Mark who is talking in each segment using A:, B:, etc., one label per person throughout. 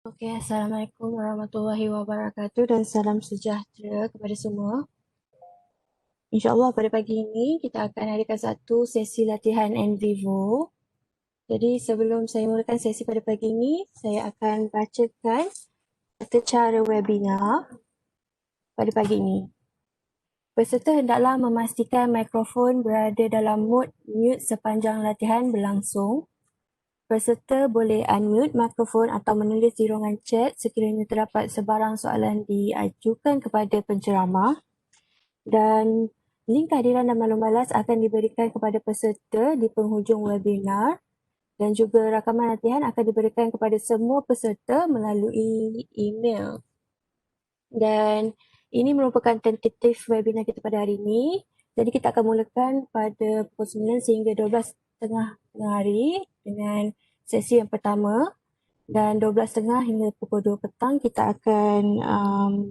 A: Okey, Assalamualaikum warahmatullahi wabarakatuh dan salam sejahtera kepada semua. InsyaAllah pada pagi ini kita akan adakan satu sesi latihan Nvivo. Jadi sebelum saya mulakan sesi pada pagi ini, saya akan bacakan tata cara webinar pada pagi ini. Peserta hendaklah memastikan mikrofon berada dalam mode mute sepanjang latihan berlangsung. Peserta boleh unmute mikrofon atau menulis di ruangan chat sekiranya terdapat sebarang soalan diajukan kepada penceramah. Dan link kehadiran dan maklum balas akan diberikan kepada peserta di penghujung webinar. Dan juga rakaman latihan akan diberikan kepada semua peserta melalui email. Dan ini merupakan tentatif webinar kita pada hari ini. Jadi kita akan mulakan pada pukul 9 sehingga 12.30 tengah hari dengan sesi yang pertama. Dan 12.30 hingga pukul 2 petang kita akan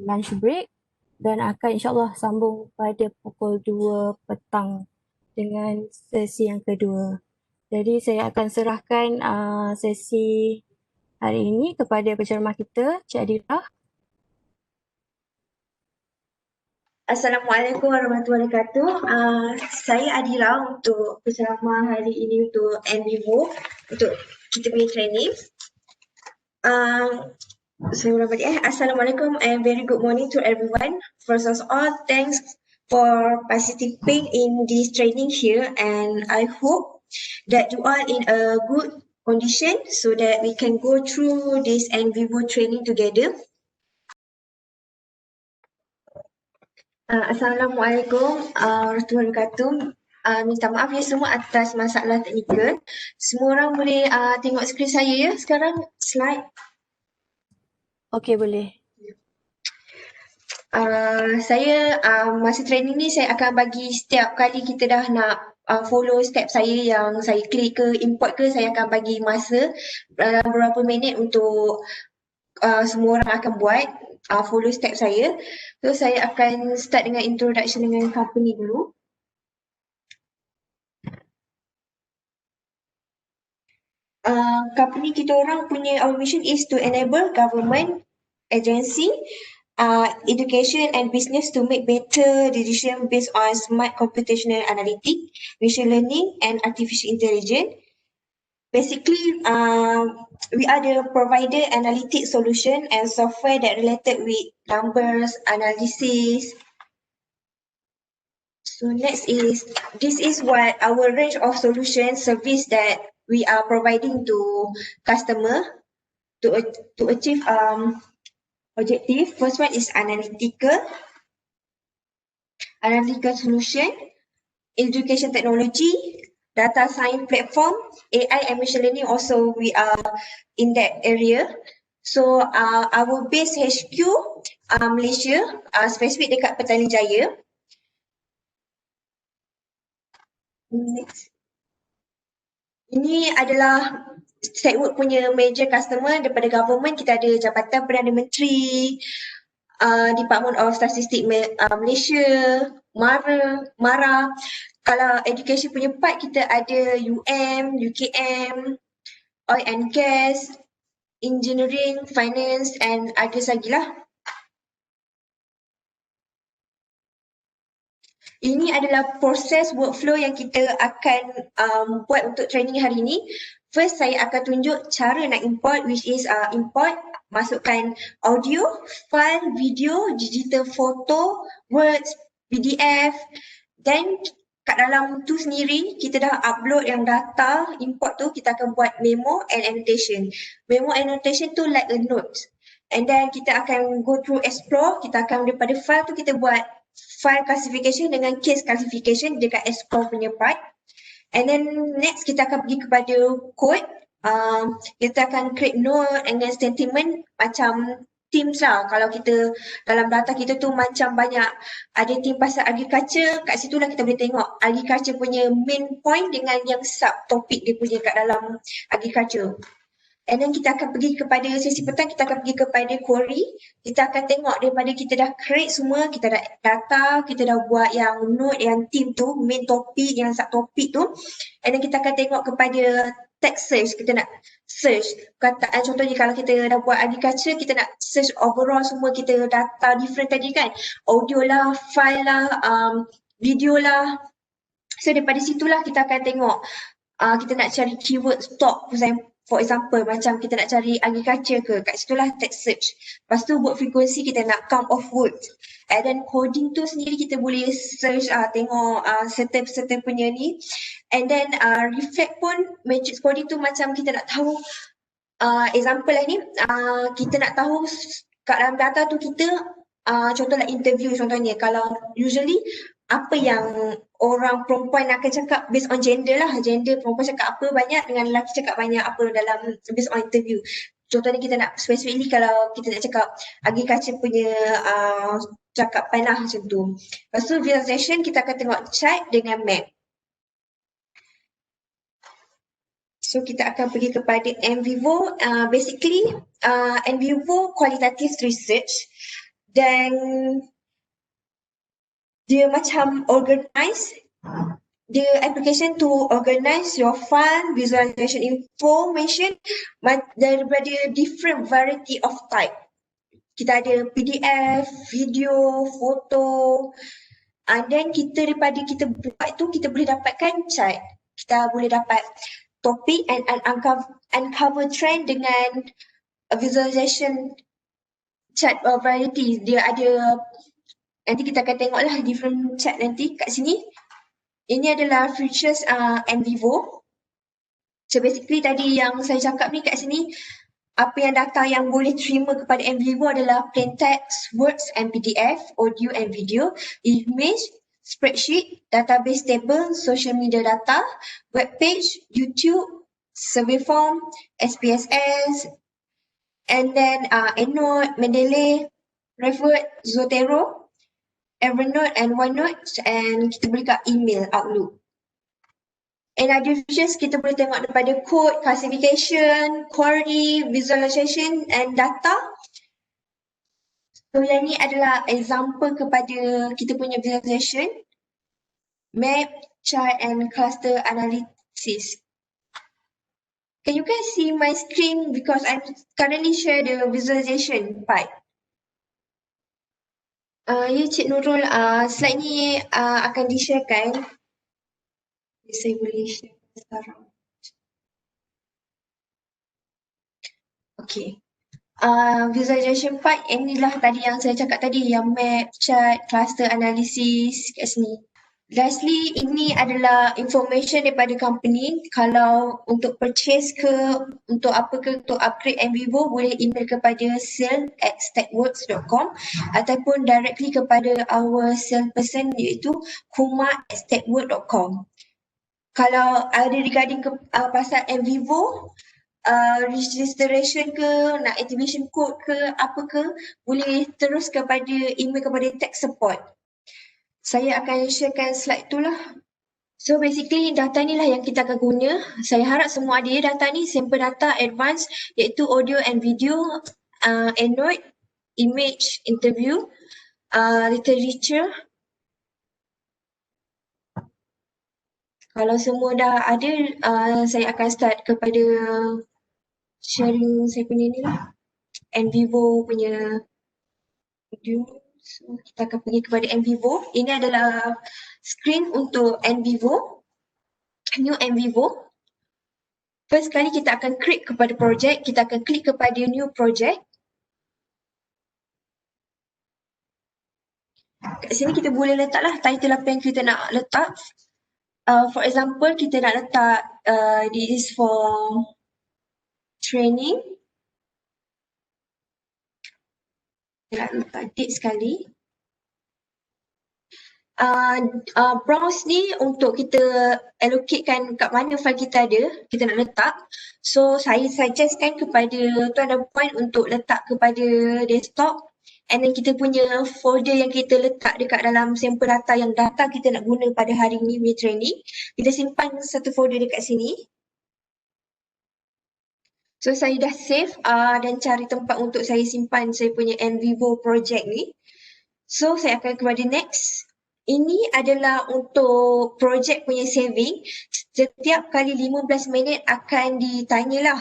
A: lunch break. Dan akan insyaAllah sambung pada pukul 2 petang dengan sesi yang kedua. Jadi saya akan serahkan sesi hari ini kepada penceramah kita, Cik Adira.
B: Assalamualaikum warahmatullahi wabarakatuh. Saya Adira untuk penceramah hari ini untuk Nvivo untuk kita punya training. Saya ulang balik. Assalamualaikum and very good morning to everyone. First of all, thanks for participating in this training here, and I hope that you are in a good condition so that we can go through this Nvivo training together. Assalamualaikum warahmatullahi wabarakatuh. Minta maaf ya semua atas masalah teknikal. Semua orang boleh tengok skrin saya ya sekarang, slide.
A: Okey, boleh.
B: Saya masa training ni saya akan bagi setiap kali kita dah nak follow step saya yang saya klik ke import ke, saya akan bagi masa dalam beberapa minit untuk semua orang akan buat follow step saya. So saya akan start dengan introduction dengan company dulu. Company kita orang punya our mission is to enable government, agency, education and business to make better decision based on smart computational analytics, machine learning and artificial intelligence. Basically, we are the provider analytic solution and software that related with numbers, analysis. So next is, this is what our range of solution service that we are providing to customer to achieve objective. First one is analytical solution, education technology, data science platform, AI and machine learning also we are in that area. So our base HQ Malaysia, spesifik dekat Petaling Jaya. Next. Ini adalah Setwork punya major customer daripada government. Kita ada Jabatan Perdana Menteri, Department of Statistics Malaysia, MARA. Kalau education punya part, kita ada UKM, oil and gas, engineering, finance and others lagi lah. Ini adalah proses workflow yang kita akan buat untuk training hari ini. First, saya akan tunjuk cara nak import, which is import, masukkan audio, file, video, digital photo, words, PDF. Then kat dalam tu sendiri, kita dah upload yang data import tu, kita akan buat memo and annotation. Memo and annotation tu like a note. And then kita akan go through explore, kita akan daripada file tu kita buat file classification dengan case classification dekat explore punya part. And then next kita akan pergi kepada code. Kita akan create note and then statement macam teams lah. Kalau kita dalam data kita tu macam banyak ada team pasal agriculture, kat situ lah kita boleh tengok agriculture punya main point dengan yang sub topik dia punya kat dalam agriculture. And then kita akan pergi kepada sesi petang, kita akan pergi kepada query. Kita akan tengok daripada kita dah create semua, kita dah data, kita dah buat yang note, yang team tu, main topik, yang sub topik tu. And then kita akan tengok kepada text search, kita nak search kataan, contohnya kalau kita dah buat agriculture, kita nak search overall semua kita data different tadi kan, audio lah, file lah, video lah. So daripada situlah kita akan tengok kita nak cari keyword stock, for example macam kita nak cari agriculture ke, kat situlah text search. Lepas tu word frequency kita nak count of words. And then coding tu sendiri kita boleh search, tengok certain punya ni. And then reflect pun, matrix coding tu macam kita nak tahu, example lah ni, kita nak tahu kat dalam data tu kita, contohlah interview contohnya, kalau usually apa yang orang perempuan akan cakap based on gender lah, gender perempuan cakap apa banyak dengan lelaki cakap banyak apa dalam based on interview. Contohnya kita nak specifically kalau kita nak cakap agriculture punya cakapan lah macam tu. Lepas tu visualization kita akan tengok chart dengan map. So kita akan pergi kepada Nvivo. Basically Nvivo qualitative research, dan dia macam organize, dia application to organize your file, visualization information daripada different variety of type. Kita ada PDF, video, foto, and then kita daripada kita buat tu kita boleh dapatkan chart. Kita boleh dapat topik and uncover trend dengan visualization chart variety. Dia ada, nanti kita akan tengoklah different chart nanti kat sini. Ini adalah features Nvivo. So basically tadi yang saya cakap ni kat sini, apa yang data yang boleh terima kepada Nvivo adalah plain text, words and PDF, audio and video, image, spreadsheet, database table, social media data, web page, YouTube, survey form, SPSS, and then EndNote, Mendeley, Revert, Zotero, Evernote and OneNote, and kita boleh kat email, Outlook. And other features kita boleh tengok daripada code, classification, query, visualization and data. So yang ni adalah example kepada kita punya visualization, map, chart and cluster analysis. Can you guys see my screen because I'm currently share the visualization part. Ya Cik Nurul, slide ni akan di-sharekan. Saya boleh share sekarang. Okay. Visualization part, inilah tadi yang saya cakap tadi, yang map, chart, cluster analysis kat sini. Lastly, ini adalah information daripada company. Kalau untuk purchase ke, untuk apa ke, untuk upgrade Nvivo, boleh email kepada sale@stackworks.com ataupun directly kepada our salesperson iaitu kuma@stackworks.com. Kalau ada regarding ke pasal Nvivo, registration ke, nak activation code ke, apa ke, boleh terus kepada email kepada tech support. Saya akan sharekan slide tu lah. So basically data ni lah yang kita akan guna. Saya harap semua ada data ni, sampel data advance iaitu audio and video, EndNote, image, interview, literature. Kalau semua dah ada, saya akan start kepada sharing saya punya ni lah. Nvivo punya video. So kita akan pergi kepada Nvivo. Ini adalah screen untuk Nvivo. New Nvivo. First kali kita akan klik kepada project. Kita akan klik kepada new project. Kat sini kita boleh letaklah title apa yang kita nak letak. For example, kita nak letak this is for training. Kita nak letak date sekali. Browse ni untuk kita allocatekan kat mana file kita ada, kita nak letak. So saya suggestkan kepada tuan dan puan untuk letak kepada desktop. And then kita punya folder yang kita letak dekat dalam sampel data yang data kita nak guna pada hari ni punya training, kita simpan satu folder dekat sini. So saya dah save dan cari tempat untuk saya simpan saya punya Nvivo project ni. So saya akan kepada next. Ini adalah untuk projek punya saving. Setiap kali 15 minit akan ditanyalah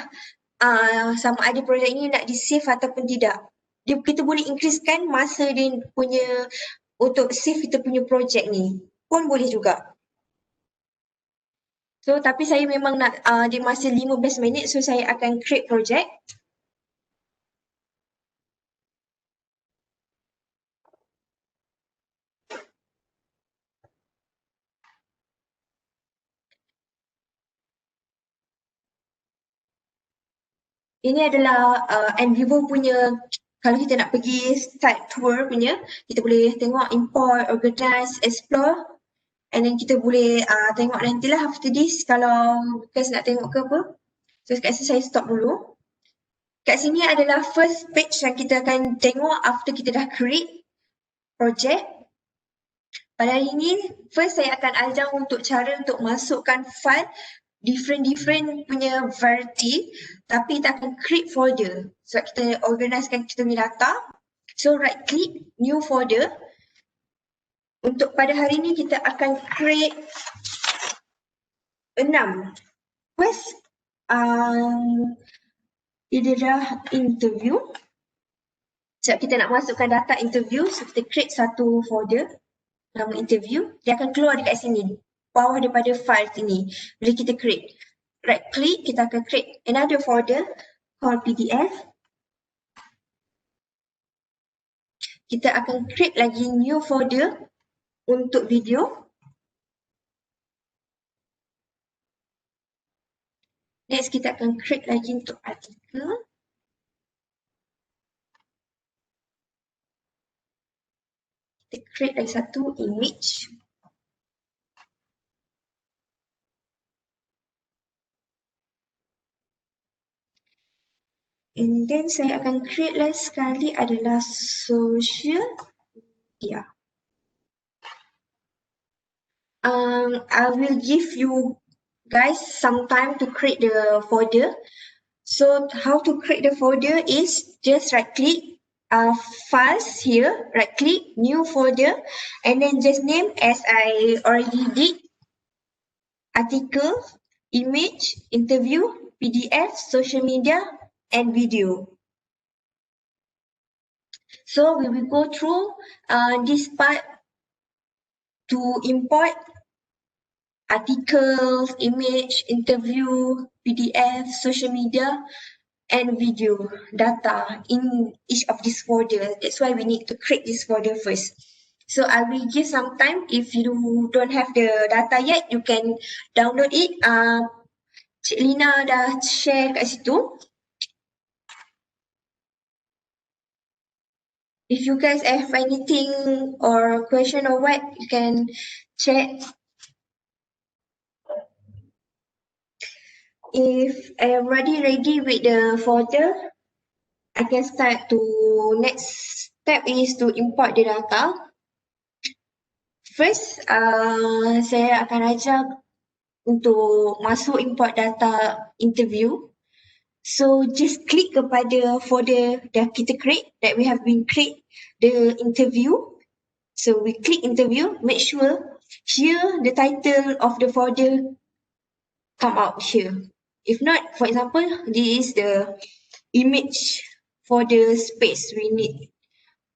B: sama ada projek ini nak di-save ataupun tidak. Kita boleh increasekan masa dia punya untuk save kita punya projek ni. Pun boleh juga. So tapi saya memang nak di masa 15 minit, so saya akan create projek. Ini adalah Nvivo punya, kalau kita nak pergi start tour punya, kita boleh tengok import, organize, explore, and then kita boleh tengok nantilah after this kalau guys nak tengok ke apa. So kat sini saya stop dulu. Kat sini adalah first page yang kita akan tengok after kita dah create project. Pada hari ini, first saya akan ajar untuk cara untuk masukkan file different punya variety, tapi kita akan create folder. So kita organisekan kita punya data. So right click new folder. Untuk pada hari ini kita akan create 6. First, Adira interview. So kita nak masukkan data interview, so kita create satu folder nama interview. Dia akan keluar dekat sini, bawah daripada file sini. Bila kita create, right click, kita akan create another folder called PDF. Kita akan create lagi new folder untuk video. Next, kita akan create lagi untuk artikel. Kita create lagi satu image. And then saya akan create last sekali adalah social media. I will give you guys some time to create the folder. So how to create the folder is just right click files here, right click new folder, and then just name as I already did, article, image, interview, PDF, social media, and video. So we will go through this part to import articles, image, interview, PDF, social media, and video data in each of this folder. That's why we need to create this folder first. So I will give some time. If you don't have the data yet, you can download it. Cik Lina dah share kat situ. If you guys have anything or question or what, you can check. If everybody ready with the folder, I can start to next step is to import the data. First, saya akan ajar untuk masuk import data interview. So just click kepada folder that kita create, that we have been create the interview. So we click interview, make sure here the title of the folder come out here. If not, for example, this is the image for the space we need.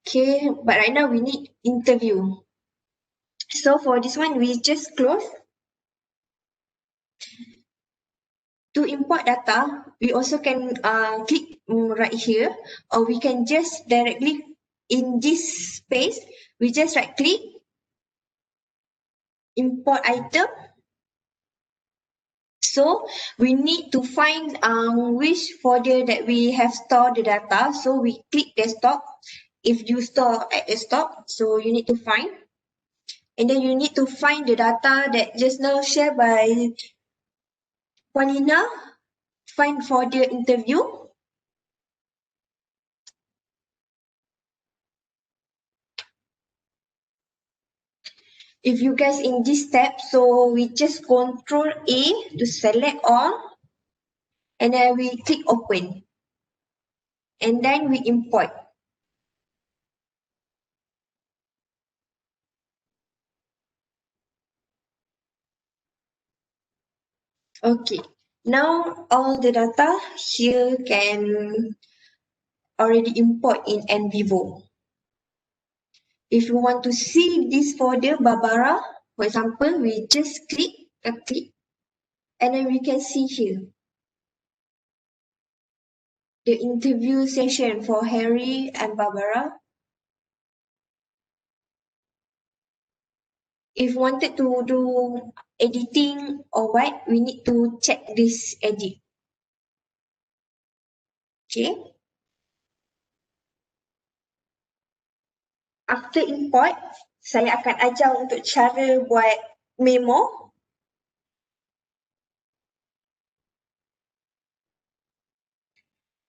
B: Okay, but right now we need interview. So for this one, we just close. To import data, we also can click right here, or we can just directly in this space, we just right click, import item. So we need to find which folder that we have stored the data. So we click desktop. If you store at desktop, so you need to find. And then you need to find the data that just now shared by Juanina. Find folder interview. If you guys in this step, so we just Control A to select all, and then we click open, and then we import. Okay, now all the data here can already import in Nvivo. If you want to see this folder Barbara, for example, we just click, and then we can see here the interview session for Harry and Barbara. If wanted to do editing or what, we need to check this edit. Okay. After import, saya akan ajar untuk cara buat memo.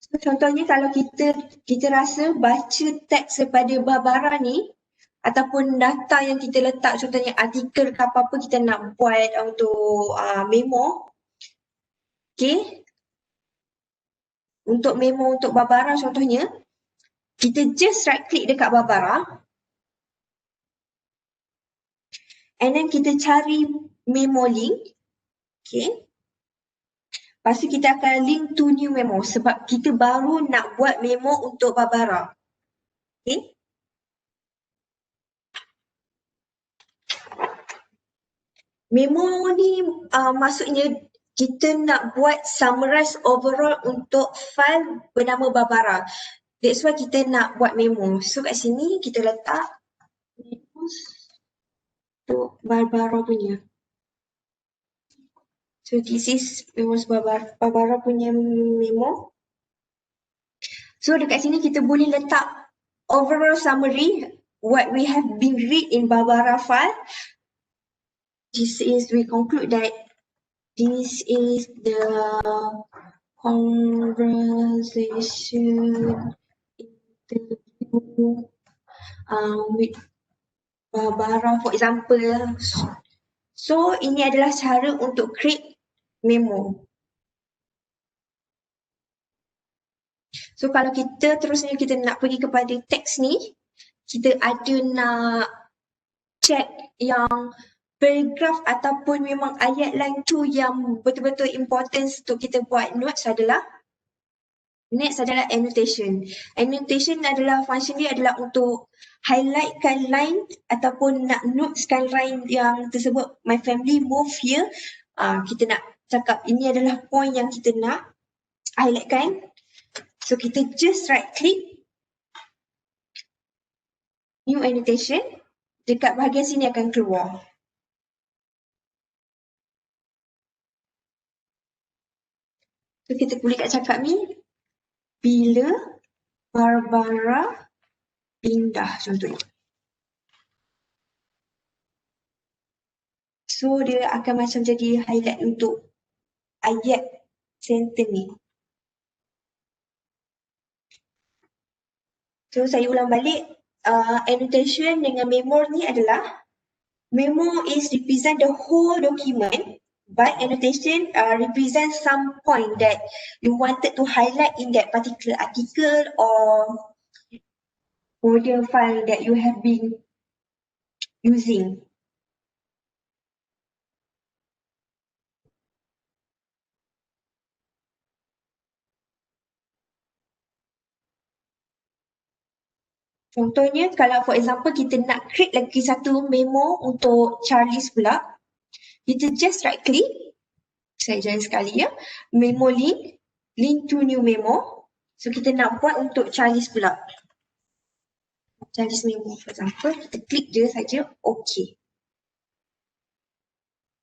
B: So, contohnya kalau kita rasa baca teks daripada Barbara ni ataupun data yang kita letak, contohnya artikel ke apa-apa kita nak buat untuk memo. Okay. Untuk memo untuk Barbara contohnya, kita just right click dekat Barbara and then kita cari memo link. Okay. Lepas tu kita akan link to new memo sebab kita baru nak buat memo untuk Barbara. Okay. Memo ni maksudnya kita nak buat summarize overall untuk file bernama Barbara. That's why kita nak buat memo. So kat sini kita letak memo untuk Barbara punya. So this is memo Barbara punya memo. So dekat sini kita boleh letak overall summary what we have been read in Barbara file. This is, we conclude that this is the conversation interview with Barbara, for example. So ini adalah cara untuk create memo. So kalau kita terusnya kita nak pergi kepada teks ni, kita ada nak check yang paragraf ataupun memang ayat lain tu yang betul-betul importance untuk kita buat notes adalah next adalah annotation. Annotation adalah function dia adalah untuk highlightkan line ataupun nak noteskan line yang tersebut. My family move here. Kita nak cakap ini adalah point yang kita nak highlightkan. So kita just right click new annotation. Dekat bahagian sini akan keluar. So kita boleh kat cakap ni, bila Barbara pindah contohnya. So dia akan macam jadi highlight untuk ayat sentence ni. So saya ulang balik, annotation dengan memo ni adalah, memo is represent the whole document, but annotation represent some point that you wanted to highlight in that particular article or folder file that you have been using. Contohnya kalau for example kita nak create lagi satu memo untuk Charles pula, kita just right click, saya join sekali ya, memo link, link to new memo. So kita nak buat untuk Charles pula. Charles memo for example, kita klik je saja, okay.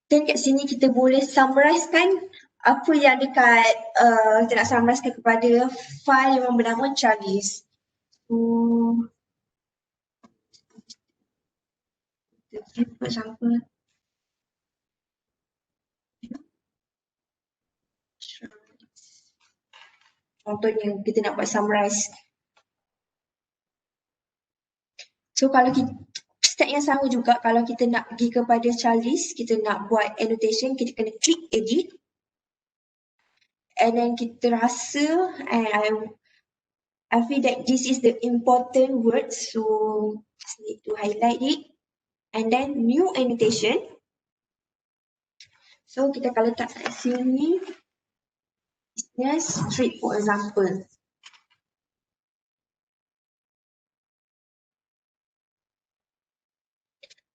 B: Dan kat sini kita boleh summarizekan apa yang dekat, kita nak summarizekan kepada file yang bernama Charles. So, for example, contohnya kita nak buat summarize. So kalau kita, step yang sama juga kalau kita nak pergi kepada Charles, kita nak buat annotation, kita kena klik edit. And then kita rasa, and I feel that this is the important word, so just need to highlight it. And then new annotation. So kita akan letak kat sini business street for example.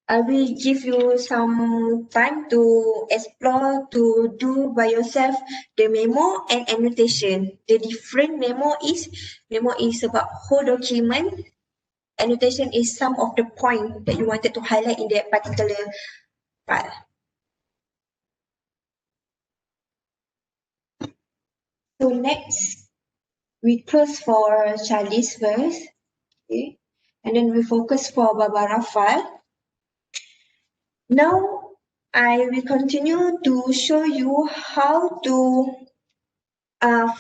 B: I will give you some time to explore, to do by yourself the memo and annotation. The different memo is about whole document. Annotation is some of the point that you wanted to highlight in that particular file. So next, we close for Charlie's first, okay, and then we focus for Barbara file. Now, I will continue to show you how to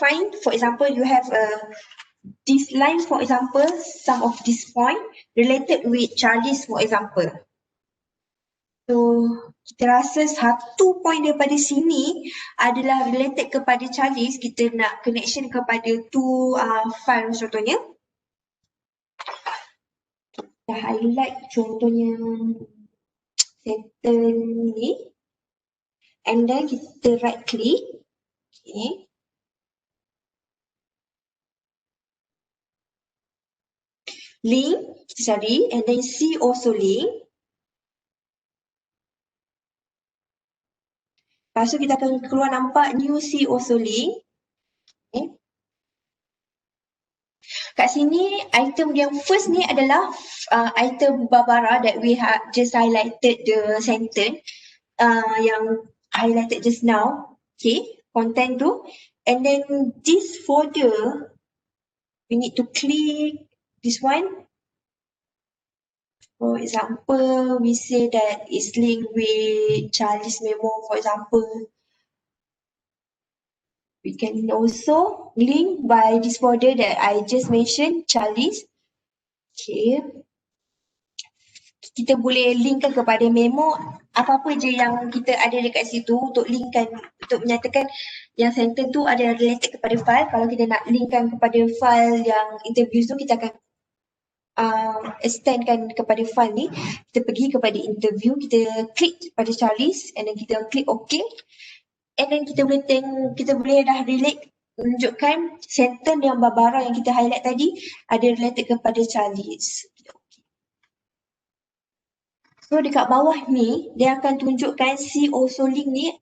B: find, for example, you have this line, for example, some of this point related with Charlie's, for example. So, kita rasa satu point daripada sini adalah related kepada Charlie's, kita nak connection kepada tu file contohnya. Kita highlight contohnya settle ni. And then kita right click. Okay. Link, kita cari, and then see also link. Lepas tu kita akan keluar nampak new see also link. Okay. Kat sini item yang first ni adalah item Barbara that we have just highlighted the sentence yang highlighted just now. Okay, content tu. And then this folder, we need to click this one. For example, we say that it's linked with Charlie's memo, for example. We can also link by this folder that I just mentioned, Charlie's. Okay. Kita boleh linkkan kepada memo apa-apa je yang kita ada dekat situ untuk linkkan, untuk menyatakan yang sentence tu ada related kepada file. Kalau kita nak linkkan kepada file yang interview tu, kita akan extendkan kepada file ni. Kita pergi kepada interview, kita klik pada Charlie's and then kita klik OK. And then kita boleh tengok, kita boleh dah relate, menunjukkan sentence yang Barbara yang kita highlight tadi ada related kepada Charlie's. So dekat bawah ni, dia akan tunjukkan see also link ni,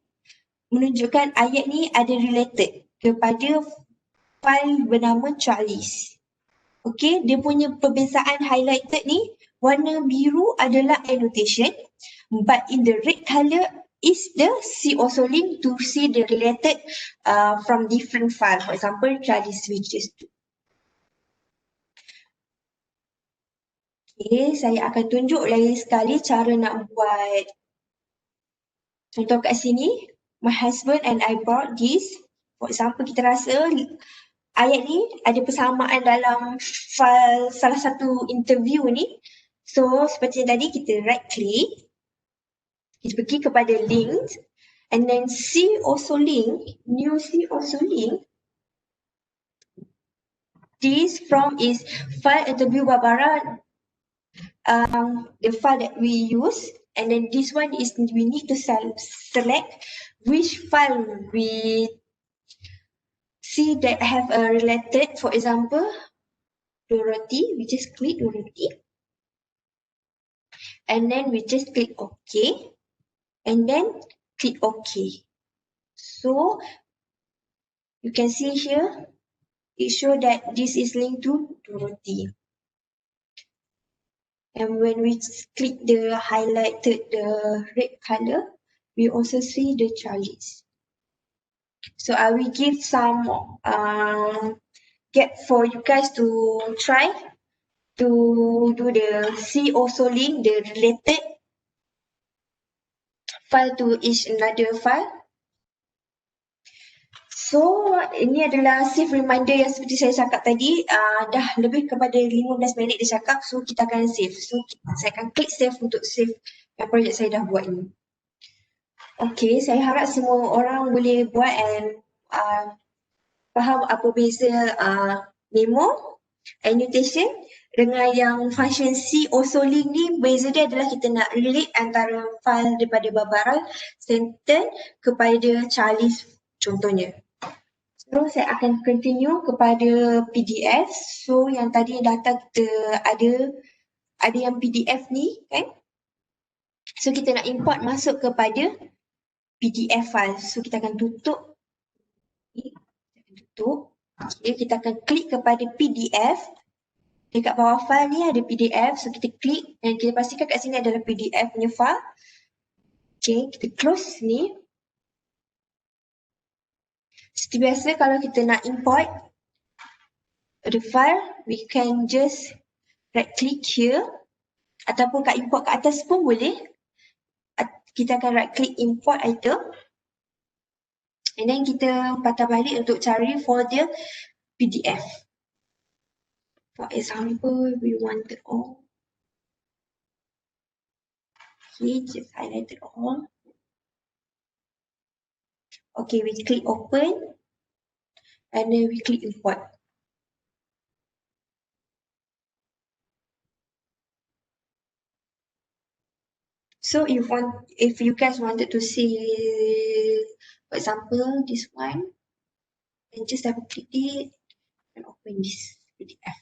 B: menunjukkan ayat ni ada related kepada file bernama Charlie's. Okay, dia punya perbezaan highlighted ni, warna biru adalah annotation, but in the red color is the see also link to see the related from different file. For example, Charlie's switches. Okay, saya akan tunjuk lagi sekali cara nak buat. Contoh kat sini, my husband and I bought this. For example, kita rasa ayat ni ada persamaan dalam file salah satu interview ni. So, seperti tadi kita right click. Kita pergi kepada link. And then see also link. New see also link. This from is file interview Barbara. The file that we use. And then this one is we need to select which file we see that have a related, for example, Dorothy, we just click Dorothy. And then we just click OK. And then click OK. So, you can see here, it shows that this is linked to Dorothy. And when we click the highlighted, the red color, we also see the Charlie's. So I will give some gap for you guys to try to do the see also link, the related file to each another file. So ini adalah save reminder yang seperti saya cakap tadi, dah lebih kepada 15 minit dia cakap, so kita akan save. So saya akan klik save untuk save yang projek saya dah buat ni. Okay, saya harap semua orang boleh buat and faham apa beza memo Annotation dengan yang function C also link ni, beza dia adalah kita nak relate antara file daripada Barbara Stanton kepada Charlie's contohnya. So saya akan continue kepada PDF. So yang tadi data kita ada yang PDF ni kan. So kita nak import masuk kepada PDF file. So kita akan tutup. Okay, kita akan klik kepada PDF. Dekat bawah file ni ada PDF. So kita klik dan kita pastikan kat sini adalah PDF punya file. Okay, kita close ni. Seperti biasa kalau kita nak import the file, we can just right click here ataupun kat import kat atas pun boleh. Kita akan right click import item and then kita patah balik untuk cari folder PDF. For example, we wanted all. Okay, just highlighted all. Okay, we click open and then we click import. So if you guys wanted to see, for example, this one, then just double click it and open this PDF.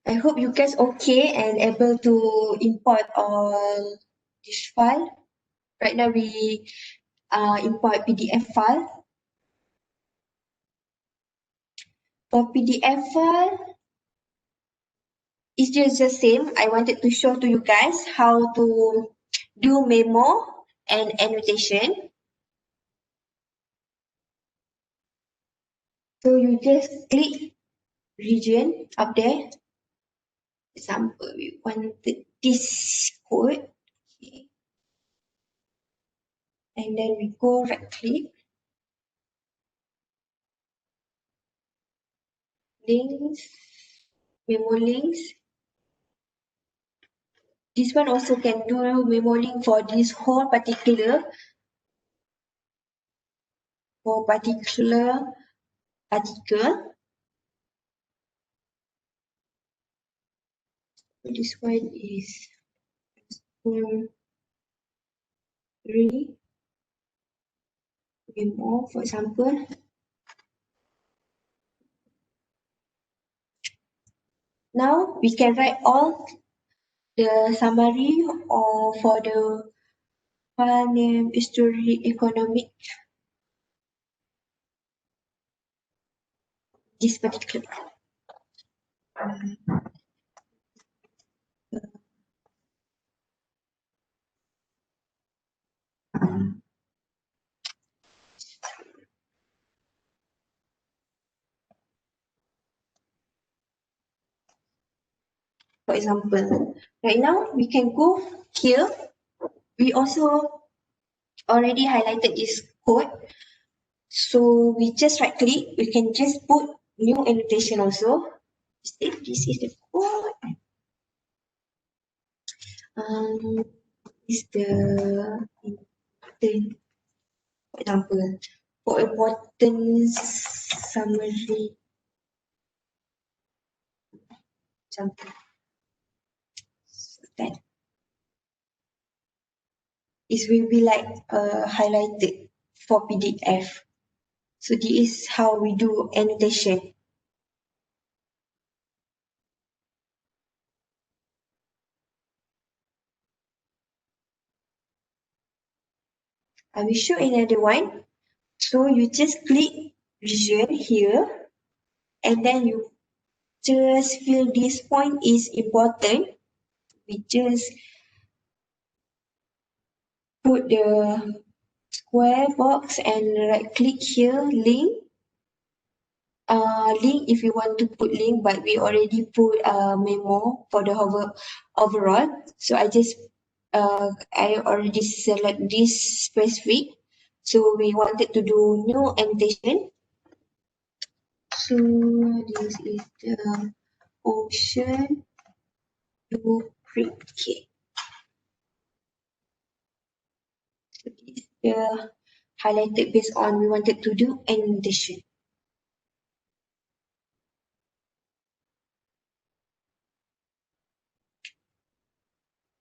B: I hope you guys okay and able to import all this file. Right now we import PDF file. For PDF file, it's just the same. I wanted to show to you guys how to do memo and annotation. So you just click region up there. Example, we wanted this code. Okay. And then we go right click. Links, memo links. This one also can do memo link for this whole particular article. This one is memo, for example. Now we can write all the summary or for the file name, history, economic. This particular. For example, right now we can go here. We also already highlighted this code. So we just right click, we can just put new annotation also. This is the code. Is the for example, for important summary. Example. So that it will be like highlighted for PDF. So this is how we do annotation. I will show another one. So you just click region here and then you just feel this point is important. We just put the square box and right click here, link. Link if you want to put link, but we already put memo for the overall. So I already select this specific. So we wanted to do new annotation. So this is the option. duplicate. So this is the highlighted based on we wanted to do annotation.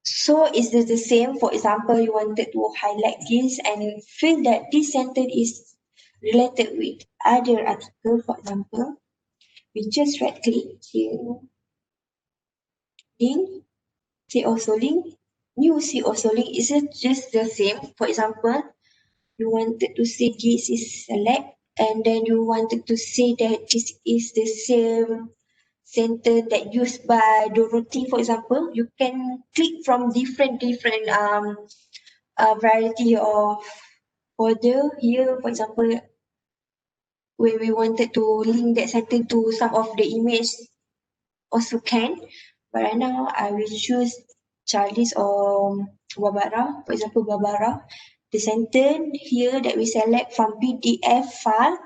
B: So is this the same? For example, you wanted to highlight this and feel that this sentence is related with other article. For example, we just right click here, link, see also link, new see also link. Is it just the same? For example, you wanted to say this is select and then you wanted to say that this is the same sentence that used by Dorothy, for example. You can click from different variety of folder here. For example, when we wanted to link that sentence to some of the image also can. But right now I will choose Charlie's or Barbara. For example, Barbara. The sentence here that we select from PDF file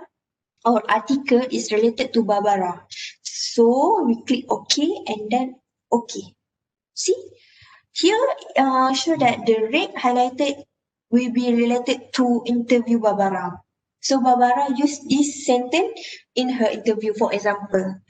B: or article is related to Barbara. So we click OK and then OK. See, here show that the red highlighted will be related to interview Barbara. So Barbara used this sentence in her interview, for example.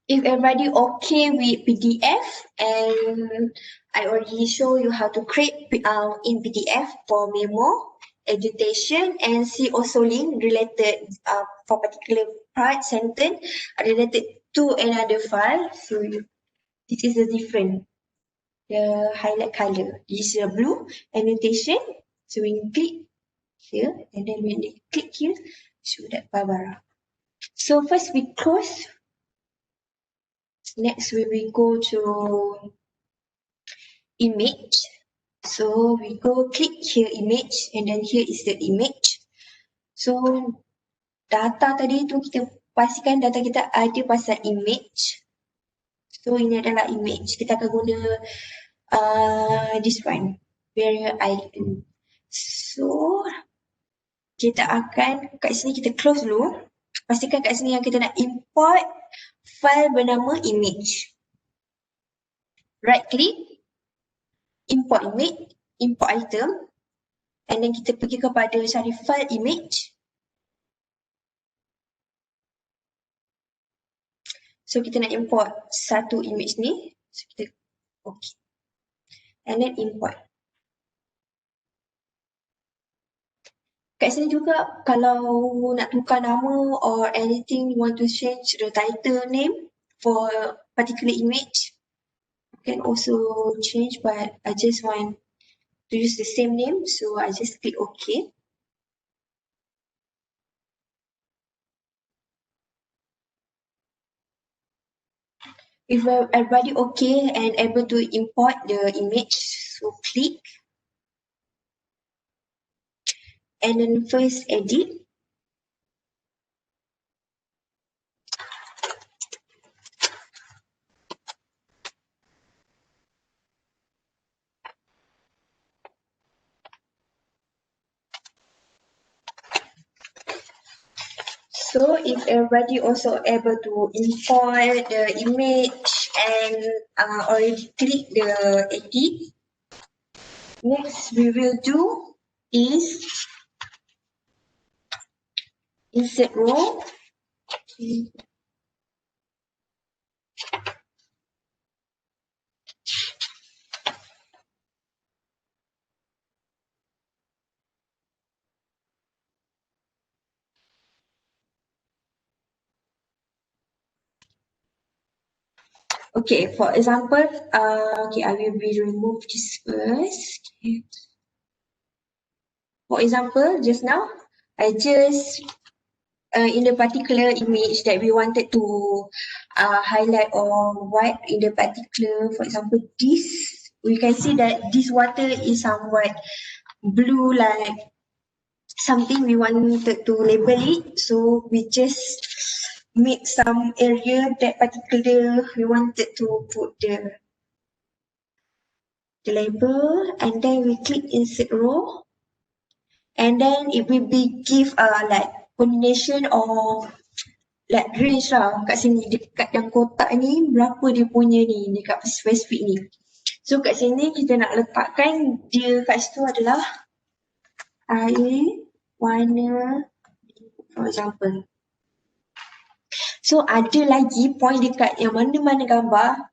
B: If everybody okay with PDF, and I already show you how to create in PDF for memo, education, and see also link related for particular part sentence related to another file. So this is the different, the highlight color. This is a blue annotation. So when you click here, and then when they click here, show that Barbara. So first we close. Next we will go to image. So we go click here image and then here is the image. So data tadi tu kita pastikan data kita ada pasal image. So ini adalah image. Kita akan guna this one, variable item. So kita akan kat sini kita close dulu. Pastikan kat sini yang kita nak import file bernama image. Right click, import image, import item, and then kita pergi kepada cari file image. So kita nak import satu image ni. So kita okay. And then import. Kat sini juga kalau nak tukar nama or anything you want to change the title name for particular image, you can also change, but I just want to use the same name, so I just click OK. If everybody okay and able to import the image, so click. And then first edit. So if everybody also able to import the image and already click the edit, next we will do is insert row. Okay, for example, okay, I will remove this first. Okay. For example, just now, I just in the particular image that we wanted to highlight or white in the particular, for example, this, we can see that this water is somewhat blue, like something we wanted to label it. So we just make some area that particular we wanted to put the label, and then we click insert row, and then it will be give like combination of like range lah kat sini, dekat yang kotak ni berapa dia punya ni dekat spesifik ni. So kat sini kita nak letakkan dia kat situ adalah air, warna, for example. So ada lagi point dekat yang mana-mana gambar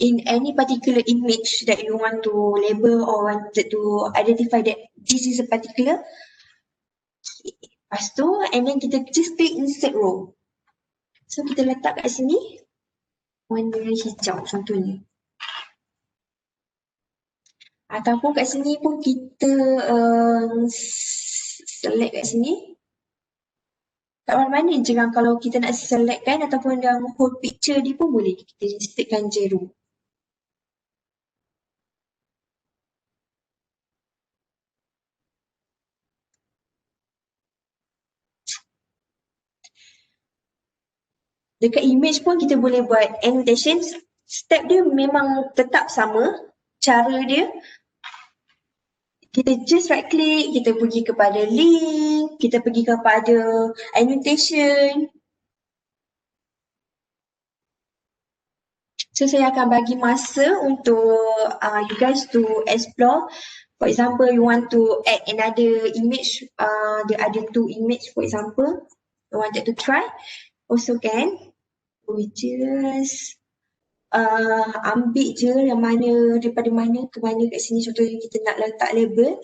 B: in any particular image that you want to label or wanted to identify that this is a particular. Lepas tu, and then kita just click insert row. So kita letak kat sini warna hijau contohnya. Ataupun kat sini pun kita select kat sini. Kat mana-mana je kan kalau kita nak select kan ataupun dalam whole picture dia pun boleh. Kita insertkan 0. Dekat image pun kita boleh buat annotation. Step dia memang tetap sama. Cara dia, kita just right click, kita pergi kepada link, kita pergi kepada annotation. So saya akan bagi masa untuk you guys to explore. For example, you want to add another image, there are 2 image for example, you wanted to try, also can. We just ambil je yang mana daripada mana ke mana kat sini. Contohnya kita nak letak label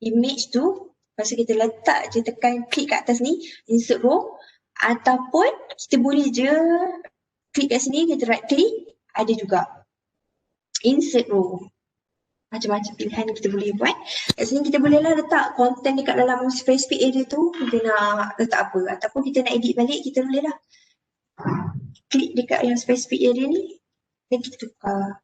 B: image tu, lepas tu kita letak je, tekan klik kat atas ni, insert row, ataupun kita boleh je klik kat sini, kita right click, ada juga insert row. Macam-macam pilihan kita boleh buat. Kat sini kita bolehlah letak content dekat dalam specific area tu, kita nak letak apa, ataupun kita nak edit balik, kita bolehlah klik dekat yang specific area ni dan kita tukar.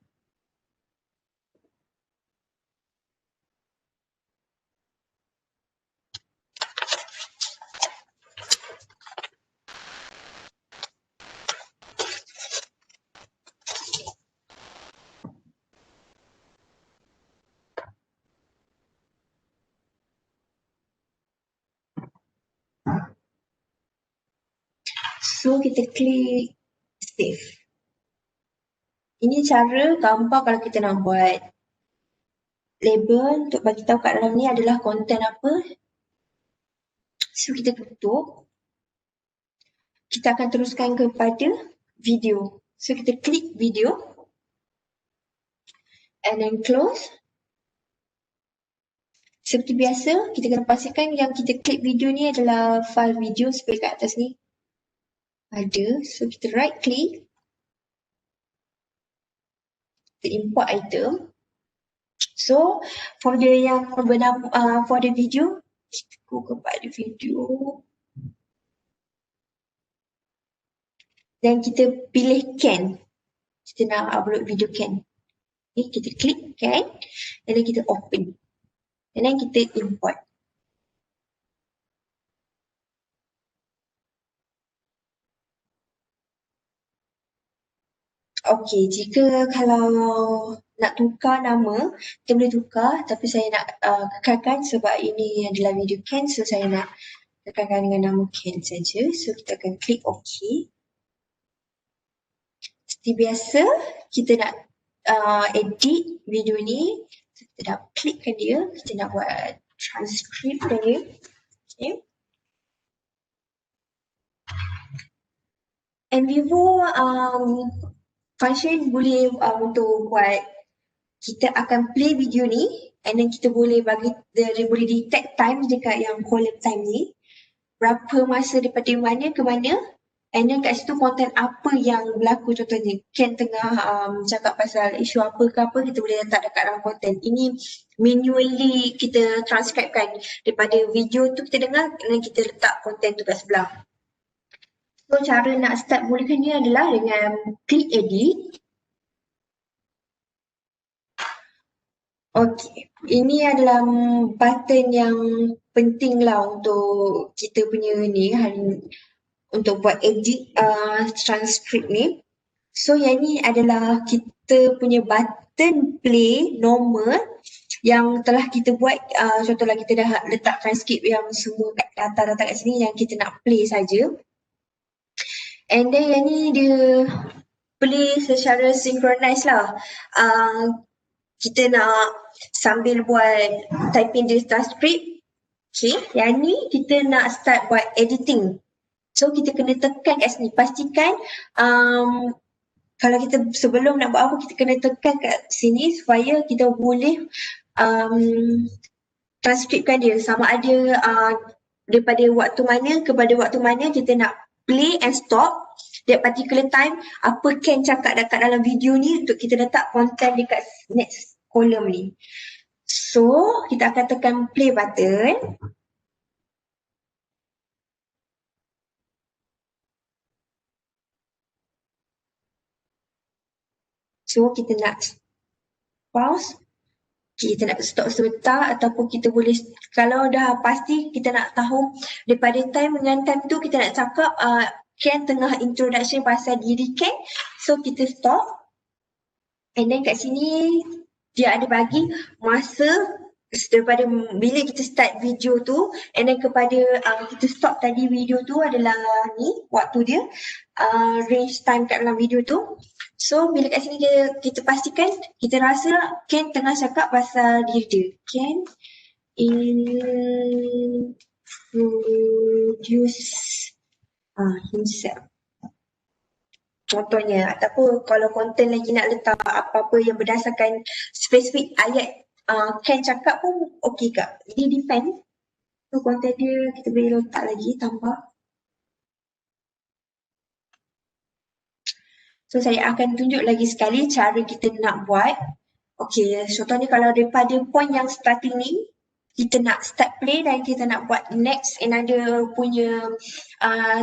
B: So kita klik save. Ini cara gampang kalau kita nak buat label untuk bagi tahu kat dalam ni adalah konten apa. So kita tutup. Kita akan teruskan kepada video. So kita klik video and then close. Seperti biasa, kita kena pastikan yang kita klik video ni adalah file video seperti kat atas ni. Ada. So kita right click. Kita import item. So folder yang bernama folder video, kita go kepada video. Dan kita pilih can. Kita nak upload video can. Okay, kita klik can and then kita open. And then kita import. Okay, jika kalau nak tukar nama, kita boleh tukar, tapi saya nak kekalkan sebab ini adalah video can, so saya nak kekalkan dengan nama can saja. So kita akan klik OK. Seperti biasa, kita nak edit video ni, so kita dah klikkan dia, kita nak buat transcript dia. Okay. Nvivo function boleh untuk buat, kita akan play video ni and then kita boleh bagi, dia boleh detect time dekat yang column time ni, berapa masa daripada mana ke mana, and then kat situ konten apa yang berlaku. Contohnya Ken tengah cakap pasal isu apa ke apa, kita boleh letak dekat dalam konten. Ini manually kita transcribekan daripada video tu kita dengar dan kita letak konten tu kat sebelah. So cara nak start mulakan ni adalah dengan klik edit. Okay, ini adalah button yang penting lah untuk kita punya ni hari, untuk buat edit transcript ni. So yang ni adalah kita punya button play normal yang telah kita buat. Contohlah kita dah letak transcript yang semua kat data-data kat sini yang kita nak play saja. And then yang ni dia play secara synchronize lah. Kita nak sambil buat typing the transcript. Okay, yang ni kita nak start buat editing. So kita kena tekan kat sini, pastikan kalau kita sebelum nak buat apa kita kena tekan kat sini supaya kita boleh transkripkan dia sama ada daripada waktu mana kepada waktu mana kita nak play and stop that particular time, apa Ken cakap dekat dalam video ni untuk kita letak content dekat next column ni. So kita akan tekan play button. So kita nak pause, kita nak stop sebentar ataupun kita boleh, kalau dah pasti kita nak tahu daripada time dengan time tu kita nak cakap Ken tengah introduction pasal diri Ken, so kita stop. And then kat sini dia ada bagi masa daripada bila kita start video tu and then kepada kita stop tadi video tu adalah ni waktu dia, range time kat dalam video tu. So bila kat sini kita pastikan kita rasa Ken tengah cakap pasal diri dia. Ken introduce himself. Contohnya, ataupun kalau konten lagi nak letak apa-apa yang berdasarkan spesifik ayat Ken cakap pun okey kak. Dia depend. So konten dia kita boleh letak lagi, tambah. So saya akan tunjuk lagi sekali cara kita nak buat. Okey, contohnya kalau daripada point yang starting ni, kita nak start play dan kita nak buat next another punya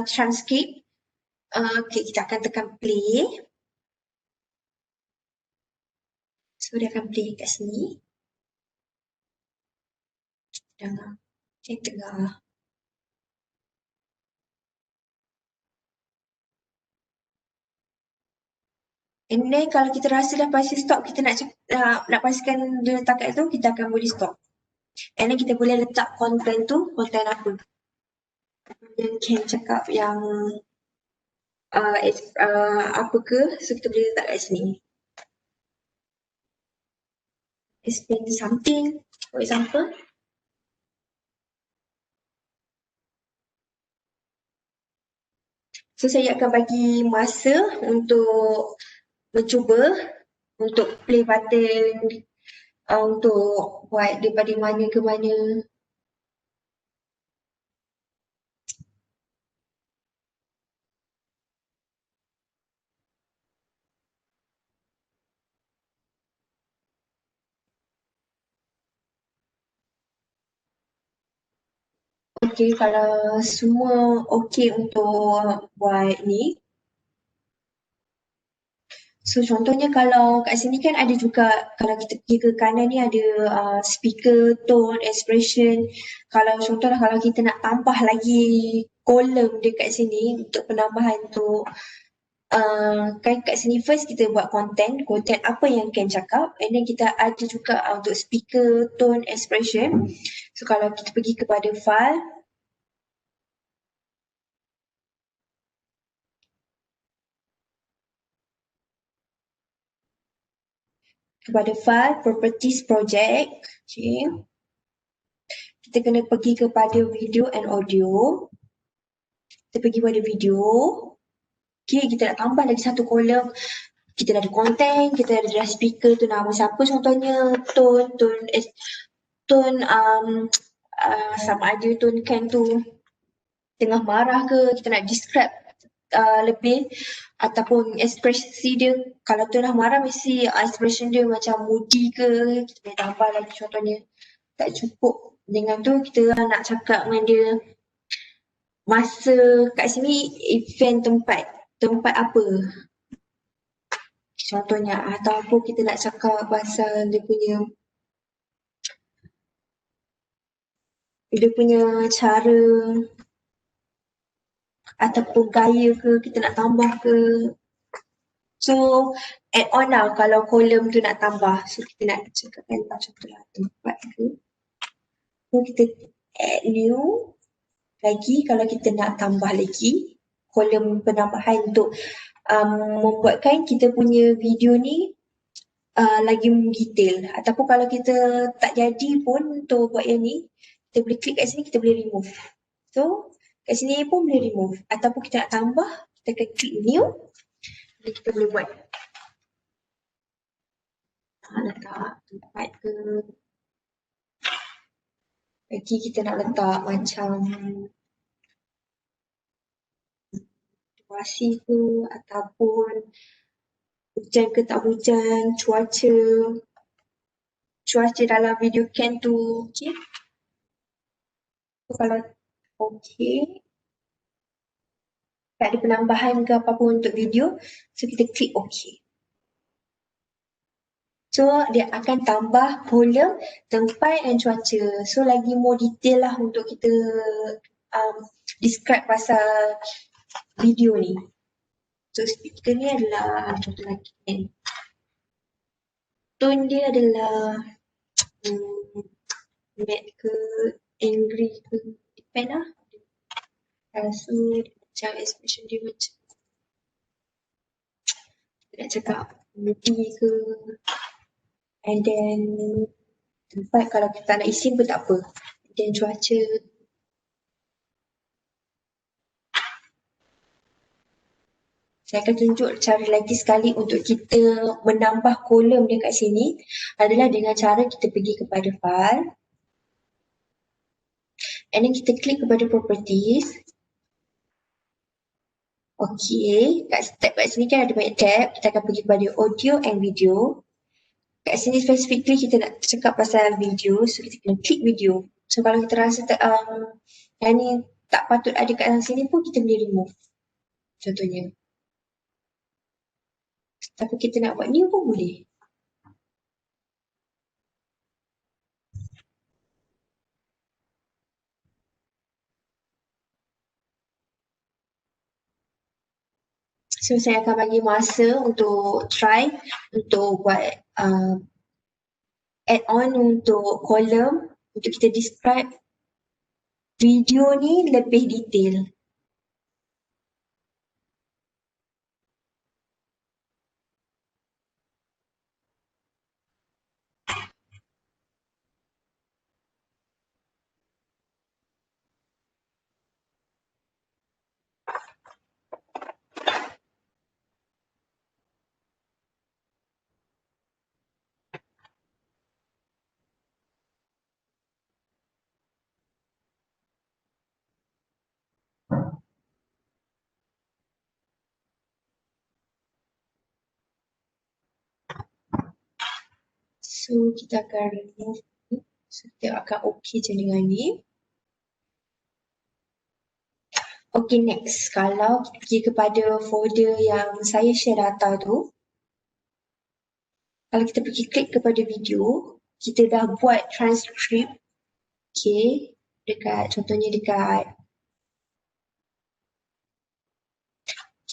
B: transcript. Okey, kita akan tekan play. So dia akan play kat sini. Tengah. Okay, tengah. And then kalau kita rasa dah pasti stop, kita nak pastikan dia letak kat tu, kita akan boleh stop. And then kita boleh letak konten tu, konten apa. Yang Ken cakap yang apa ke, so kita boleh letak kat sini. Explain something, for example. So saya akan bagi masa untuk mencuba untuk play button untuk buat daripada mana ke mana. Okay, kalau semua okay untuk buat ni. So contohnya kalau kat sini kan ada juga, kalau kita pergi ke kanan ni ada speaker, tone, expression. Kalau contohnya kalau kita nak tambah lagi kolom dekat sini untuk penambahan untuk kan kat sini first kita buat content apa yang Ken cakap, and then kita ada juga untuk speaker, tone, expression. So kalau kita pergi kepada file, properties project, okay. Kita kena pergi kepada video and audio. Kita pergi pada video. Okay, kita nak tambah lagi satu kolom. Kita dah ada content, kita ada speaker tu nama siapa contohnya, tone sama ada tone Ken tu tengah marah ke, kita nak describe lebih ataupun ekspresi dia. Kalau tengah marah mesti expression dia macam moody ke, kita boleh tambah lagi contohnya. Tak cukup dengan tu kita nak cakap dengan dia masa kat sini event tempat apa contohnya, ataupun kita nak cakap pasal dia punya cara ataupun gaya ke, kita nak tambah ke. So add on lah kalau kolom tu nak tambah. So kita nak cakapkan contohlah tempat ke. So kita add new lagi kalau kita nak tambah lagi kolom penambahan untuk membuatkan kita punya video ni lagi detail. Ataupun kalau kita tak jadi pun untuk buat yang ni, kita boleh klik kat sini, kita boleh remove. So kat sini pun boleh remove. Ataupun kita nak tambah, kita akan klik new, dan kita boleh buat. Letak tempat ke, lagi kita nak letak macam durasi ke, ataupun hujan ke tak hujan, cuaca dalam video can tu, okay. So kalau okay, tak ada penambahan ke apa-apa untuk video, so kita klik okay. So dia akan tambah kolom tempat dan cuaca. So lagi more detail lah untuk kita describe pasal video ni. So speaker ni adalah contoh lagi kan. Tone dia adalah mad ke, angry ke, depend lah. So macam expression dia macam nak cakap moody ke, and then tempat kalau kita tak nak isi pun tak apa, dan cuaca. Saya akan tunjuk cara lagi sekali untuk kita menambah kolom dekat sini adalah dengan cara kita pergi kepada file, and then kita klik kepada properties. Okay, kat sini kan ada banyak tab, kita akan pergi kepada audio and video. Kat sini specifically kita nak cakap pasal video, so kita kena klik video. So kalau kita rasa yang ni tak patut ada kat dalam sini pun kita boleh remove, contohnya. Tapi kita nak buat new pun boleh. So saya akan bagi masa untuk try untuk buat add on untuk kolom untuk kita describe video ni lebih detail. So kita akan remove ni. So kita akan okay je dengan ni. Okay, next. Kalau kita pergi kepada folder yang saya share data tu, kalau kita pergi klik kepada video, kita dah buat transcript. Okay, contohnya dekat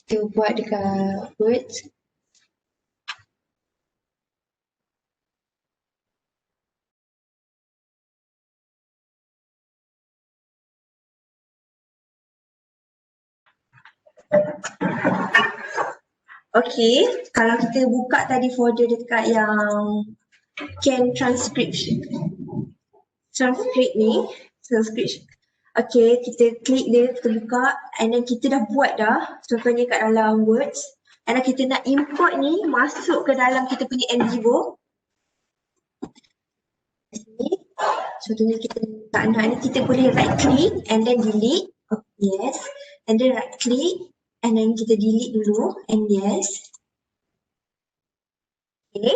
B: kita buat dekat words. Okay, kalau kita buka tadi folder dekat yang can transcript ni, transcript. Okay, kita klik dia, kita buka, and then kita dah buat dah, contohnya kat dalam words, and then kita nak import ni masuk ke dalam kita punya Nvivo. Contohnya kita tak nak ni, kita boleh right click and then delete. Yes, and then right click and then kita delete dulu, and yes. Okay.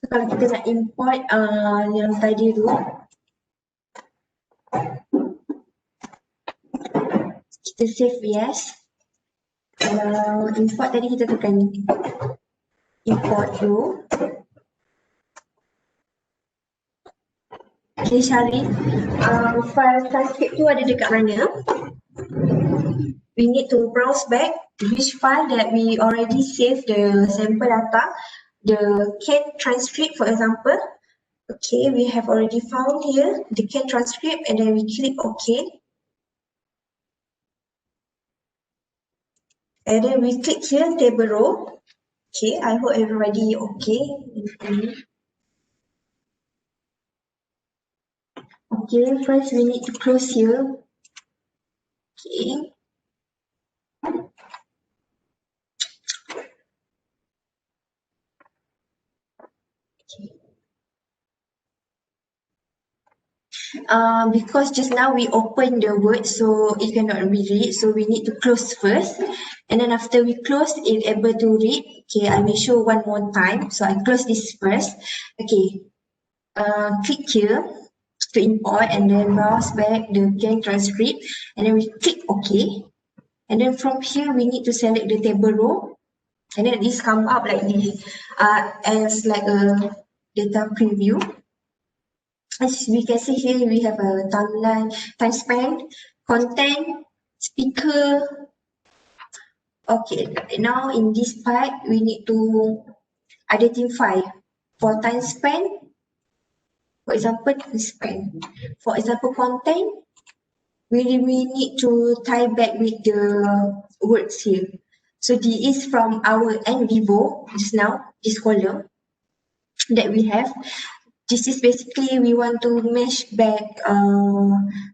B: So kalau kita nak import yang tadi tu, kita save yes. Kalau import tadi kita tekan import dulu. kita cari file transcript tu ada dekat mana. We need to browse back which file that we already saved the sample data, the CAN transcript for example. Okay, we have already found here the CAN transcript and then we click OK. And then we click here table row. Okay, I hope everybody okay. Okay, first we need to close here. Okay. Because just now we open the word so it cannot be read, so we need to close first, and then after we close it able to read. Okay, I will show one more time, so I close this first. Okay, click here to import and then browse back the CAN transcript and then we click OK, and then from here we need to select the table row, and then this come up like this as like a data preview. As we can see here, we have a timeline, time span, content, speaker. Okay, now in this part, we need to identify for time span. For example, time span. For example, content, we need to tie back with the words here. So this is from our Nvivo just now, this column that we have. This is basically we want to mesh back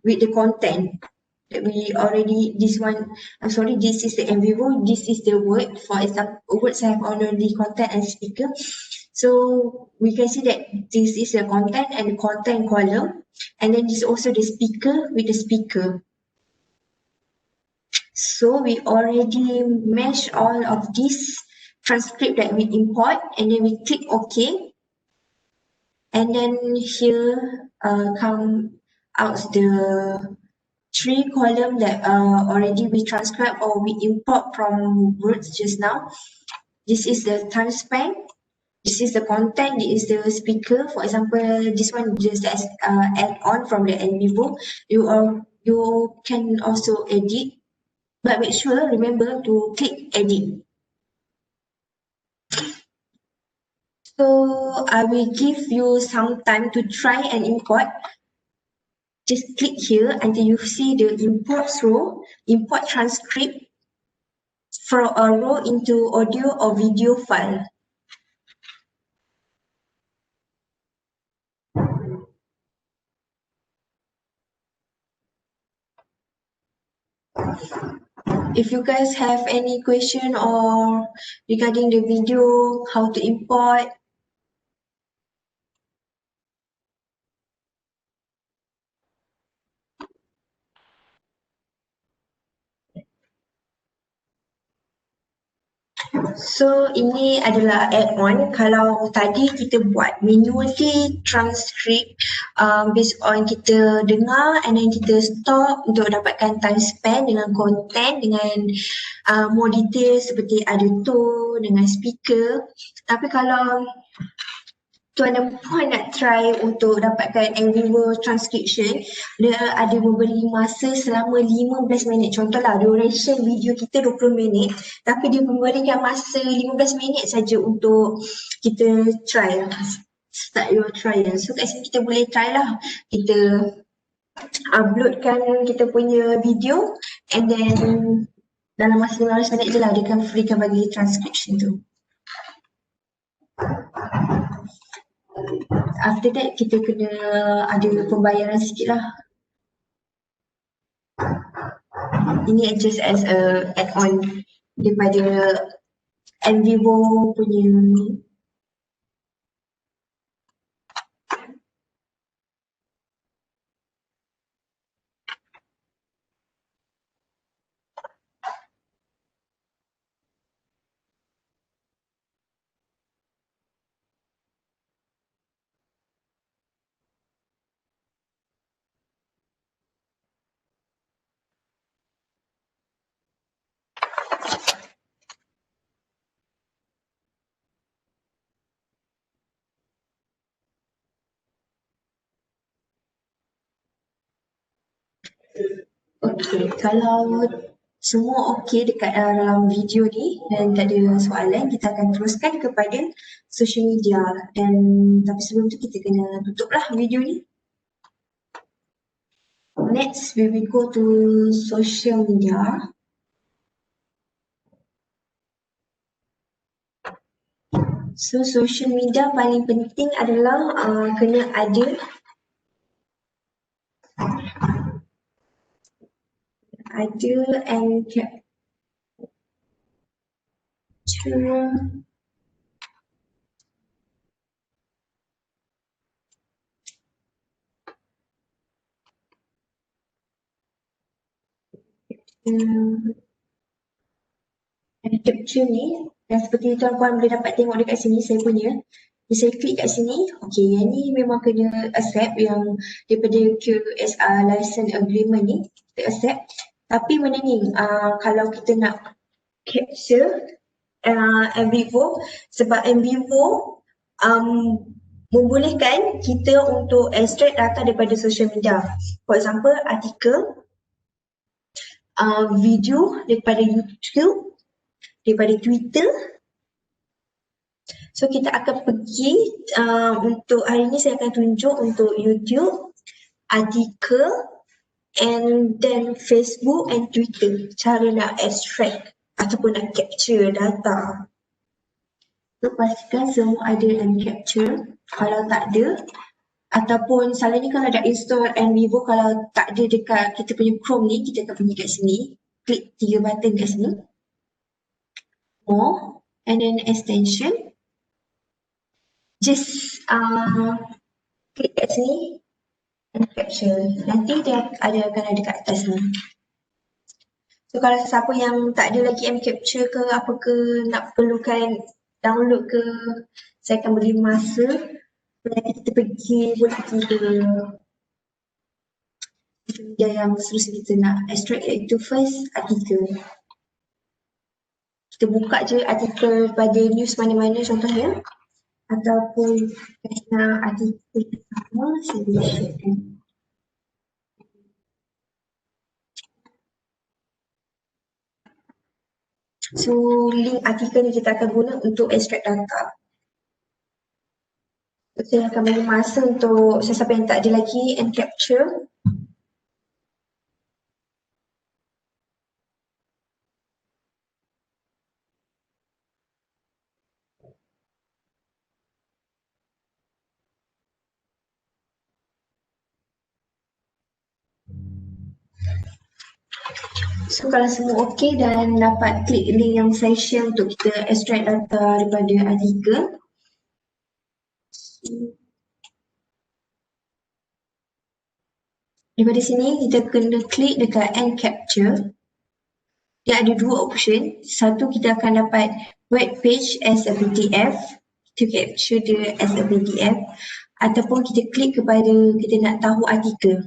B: with the content that we already, this one, I'm sorry, this is the Nvivo, this is the word, for example, words have already content and speaker. So we can see that this is the content and the content column, and then this is also the speaker with the speaker. So we already mesh all of this transcript that we import, and then we click OK. And then here come out the three column that already we transcribe or we import from words just now. This is the time span. This is the content. This is the speaker. For example, this one just as add on from the Nvivo. You can also edit, but make sure remember to click edit. So I will give you some time to try and import. Just click here until you see the import row, import transcript from a row into audio or video file. If you guys have any question or regarding the video, how to import, so ini adalah add-on. Kalau tadi kita buat manually transcript based on kita dengar and then kita stop untuk dapatkan time span dengan content, dengan more detail seperti ada tone dengan speaker. Tapi kalau tuan dan puan nak try untuk dapatkan Nvivo transcription, dia ada memberi masa selama 15 minit. Contohlah duration video kita 20 minit, tapi dia memberikan masa 15 minit saja untuk kita try, start your trial. So kat sini kita boleh try lah, kita uploadkan kita punya video and then dalam masa 15 minit je lah dia akan freekan bagi transcription tu. After that kita kena ada pembayaran sikit lah. Ini just as a add-on daripada Nvivo punya ni. Okey, kalau semua okey dekat dalam video ni dan tak ada soalan, kita akan teruskan kepada social media. Dan tapi sebelum tu kita kena tutuplah video ni. Next, we will go to social media. So, social media paling penting adalah kena ada and capture. And capture ni, dan seperti tuan-puan boleh dapat tengok dekat sini, saya punya. Saya klik kat sini, okay, yang ni memang kena accept yang daripada QSR license agreement ni, kita accept. Tapi mana ni, kalau kita nak capture Nvivo, sebab Nvivo membolehkan kita untuk extract data daripada social media. For example, artikel, video daripada YouTube, daripada Twitter. So kita akan pergi untuk hari ni saya akan tunjuk untuk YouTube, artikel, and then Facebook and Twitter. Cara nak extract ataupun nak capture data. So pastikan semua ada and capture. Kalau tak ada, ataupun selalunya kalau dah install Nvivo, kalau tak ada dekat kita punya Chrome ni, kita akan pergi kat sini, klik 3 button kat sini. More, and then extension. Just klik kat sini and capture. Nanti dia akan ada kat atas ni. So kalau siapa yang tak ada lagi M capture ke apa ke, nak perlukan download ke, saya akan beri masa. Nanti kita boleh pergi ke media yang seterusnya kita nak extract, iaitu first artikel. Kita buka je artikel pada news mana-mana contohnya, ataupun nak artikel pertama, saya boleh sharekan. So link artikel ni kita akan guna untuk extract data. So, saya akan beri masa untuk sesiapa yang tak ada lagi and capture. So kalau semua okey dan dapat klik link yang saya share untuk kita extract data daripada artikel. Daripada sini kita kena klik dekat end capture. Dia ada dua option. Satu, kita akan dapat web page as a PDF. Kita capture dia as a PDF. Ataupun kita klik kepada kita nak tahu artikel.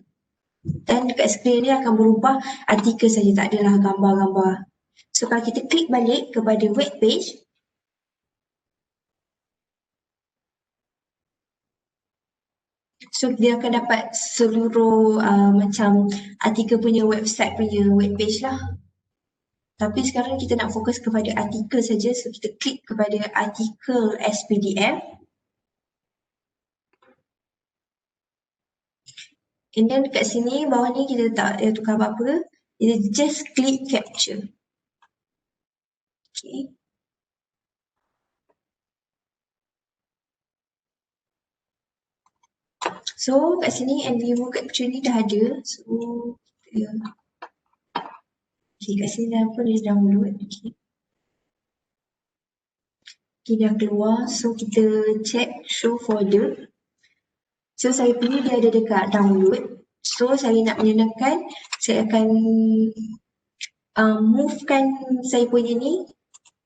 B: Dan dekat skrin ni akan berubah artikel saja, tak adalah gambar-gambar. So kalau kita klik balik kepada web page, so dia akan dapat seluruh macam artikel punya website punya web page lah. Tapi sekarang kita nak fokus kepada artikel saja, so kita klik kepada artikel as PDF. And then dekat sini, bawah ni kita tak tukar apa-apa, kita just klik capture. Okay. So kat sini Nvivo capture ni dah ada. So kita okay, kat sini dah pun dia download. Okay. Okay, dah keluar. So kita check show folder. So saya punya dia ada dekat download. So saya nak menyanakan, saya akan movekan saya punya ni,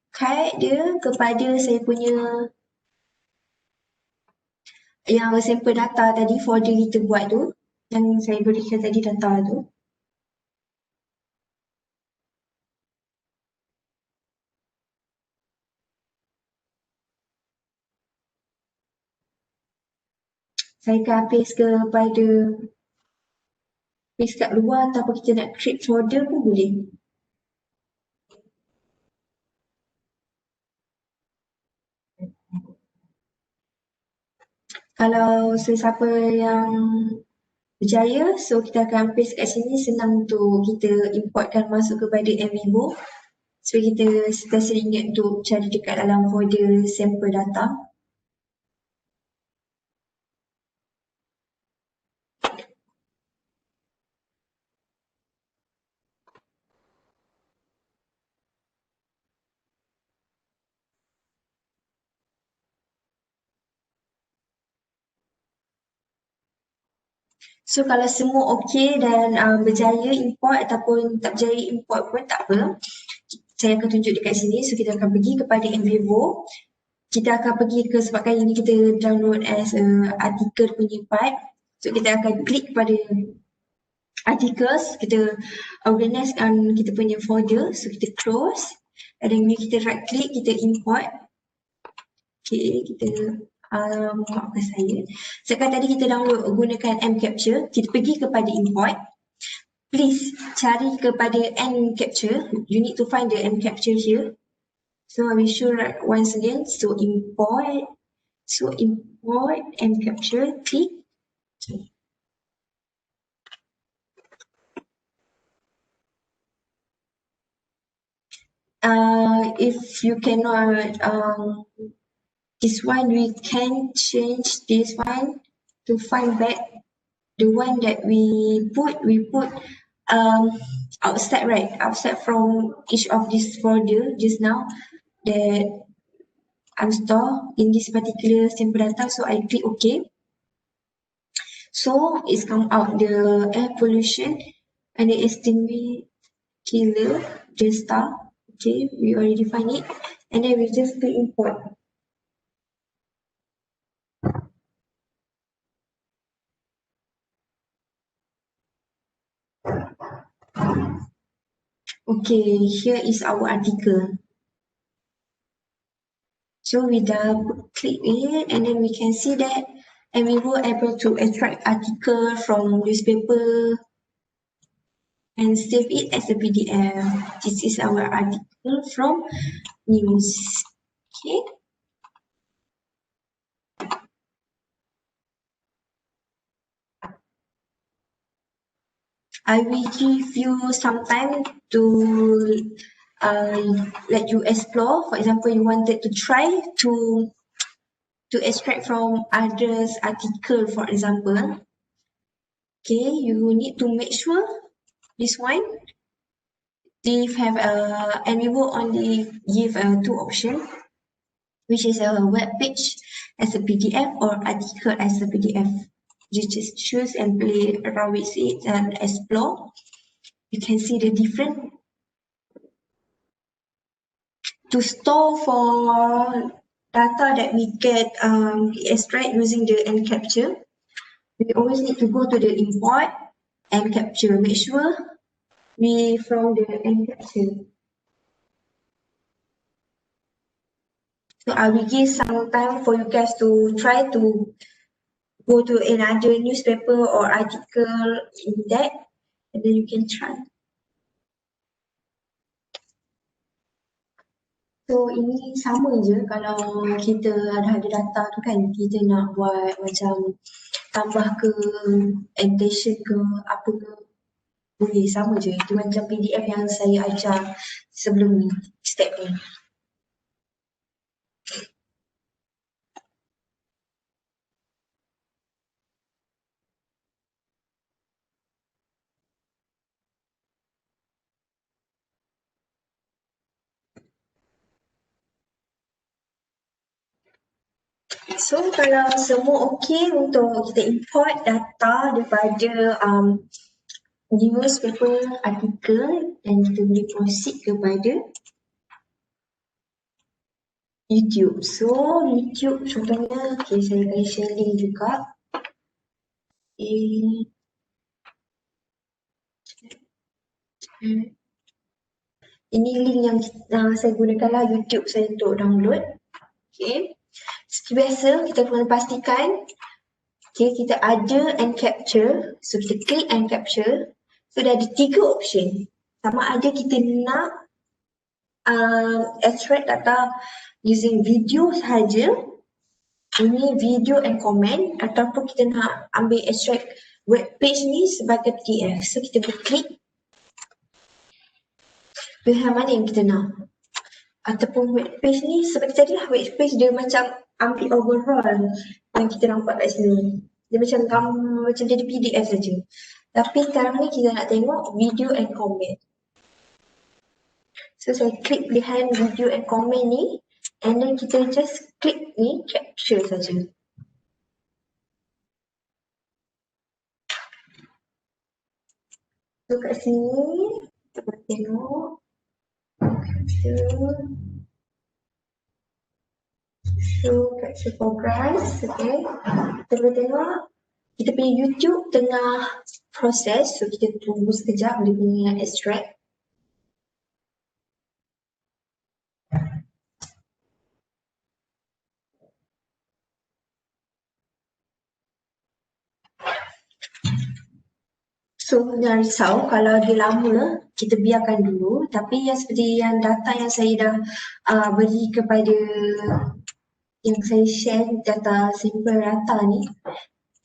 B: kite dia kepada saya punya yang sampel data tadi, folder kita buat tu, yang saya berikan tadi data tu. Saya akan paste kepada paste kat luar ataupun kita nak create folder pun boleh. Kalau sesiapa yang berjaya, so kita akan paste kat sini, senang untuk kita importkan masuk kepada Nvivo. So kita sentiasa ingat untuk cari dekat dalam folder sampel data. So kalau semua okey dan berjaya import ataupun tak berjaya import pun tak apa. Saya akan tunjuk dekat sini. So kita akan pergi kepada Nvivo. Kita akan pergi ke, sebab kali ini kita download as artikel punya part. So kita akan klik pada articles, kita organisekan kita punya folder. So kita close. And then kita right click, kita import. Okay, kita maafkan saya. Sekarang tadi kita download gunakan M-Capture, kita pergi kepada import. Please cari kepada M-Capture. You need to find the M-Capture here. So I will show once again. So import M-Capture, click. Okay. If you cannot this one, we can change this one to find back the one that we put outside, right? Outside from each of this folder just now that I'm store in this particular sample data. So I click OK. So it's come out the air pollution and the estimate killer just star. Okay, we already find it, and then we just click import. Okay, here is our article. So we double click it, and then we can see that, and we were able to extract article from newspaper and save it as a PDF. This is our article from news. Okay. I will give you some time to let you explore. For example, you wanted to try to extract from others' article, for example. Okay, you need to make sure this one, they have Nvivo only give two options, which is a web page as a PDF or article as a PDF. You just choose and play around with it and explore. You can see the difference. To store for data that we get extract using the M-Capture, we always need to go to the import M-Capture. Make sure we from the M-Capture. So I will give some time for you guys to try to go to another newspaper or article in that, and then you can try. So ini sama je kalau kita ada data tu kan, kita nak buat macam tambah ke annotation ke apa ke, boleh sama je. Itu macam PDF yang saya ajar sebelum ni, step ni. So kalau semua okey untuk kita import data daripada newspaper, artikel, dan kita boleh proceed kepada YouTube. So YouTube contohnya, okay, saya akan share link juga. Ini link yang saya gunakanlah YouTube saya untuk download. Okay. Seperti biasa, kita perlu pastikan Okay, kita ada and capture. So kita klik and capture. So dah ada 3 option. Sama ada kita nak extract data using video sahaja, ini video and comment, ataupun kita nak ambil extract web page ni sebagai PDF. So kita klik pilihan mana yang kita nak. Ataupun web page ni seperti tadi lah, web page dia macam ambil overall yang kita nampak kat sini. Dia macam jadi PDF saja. Tapi sekarang ni kita nak tengok video and comment. So saya klik pilihan video and comment ni, and then kita just klik ni capture saja. So kat sini kita boleh tengok capture. So capture progress, okay. Kita boleh tengok kita punya YouTube tengah proses, so kita tunggu sekejap dia punya extract. So jangan risau kalau dia lama, kita biarkan dulu. Tapi yang seperti yang data yang saya dah beri kepada, yang saya share data sampel data ni,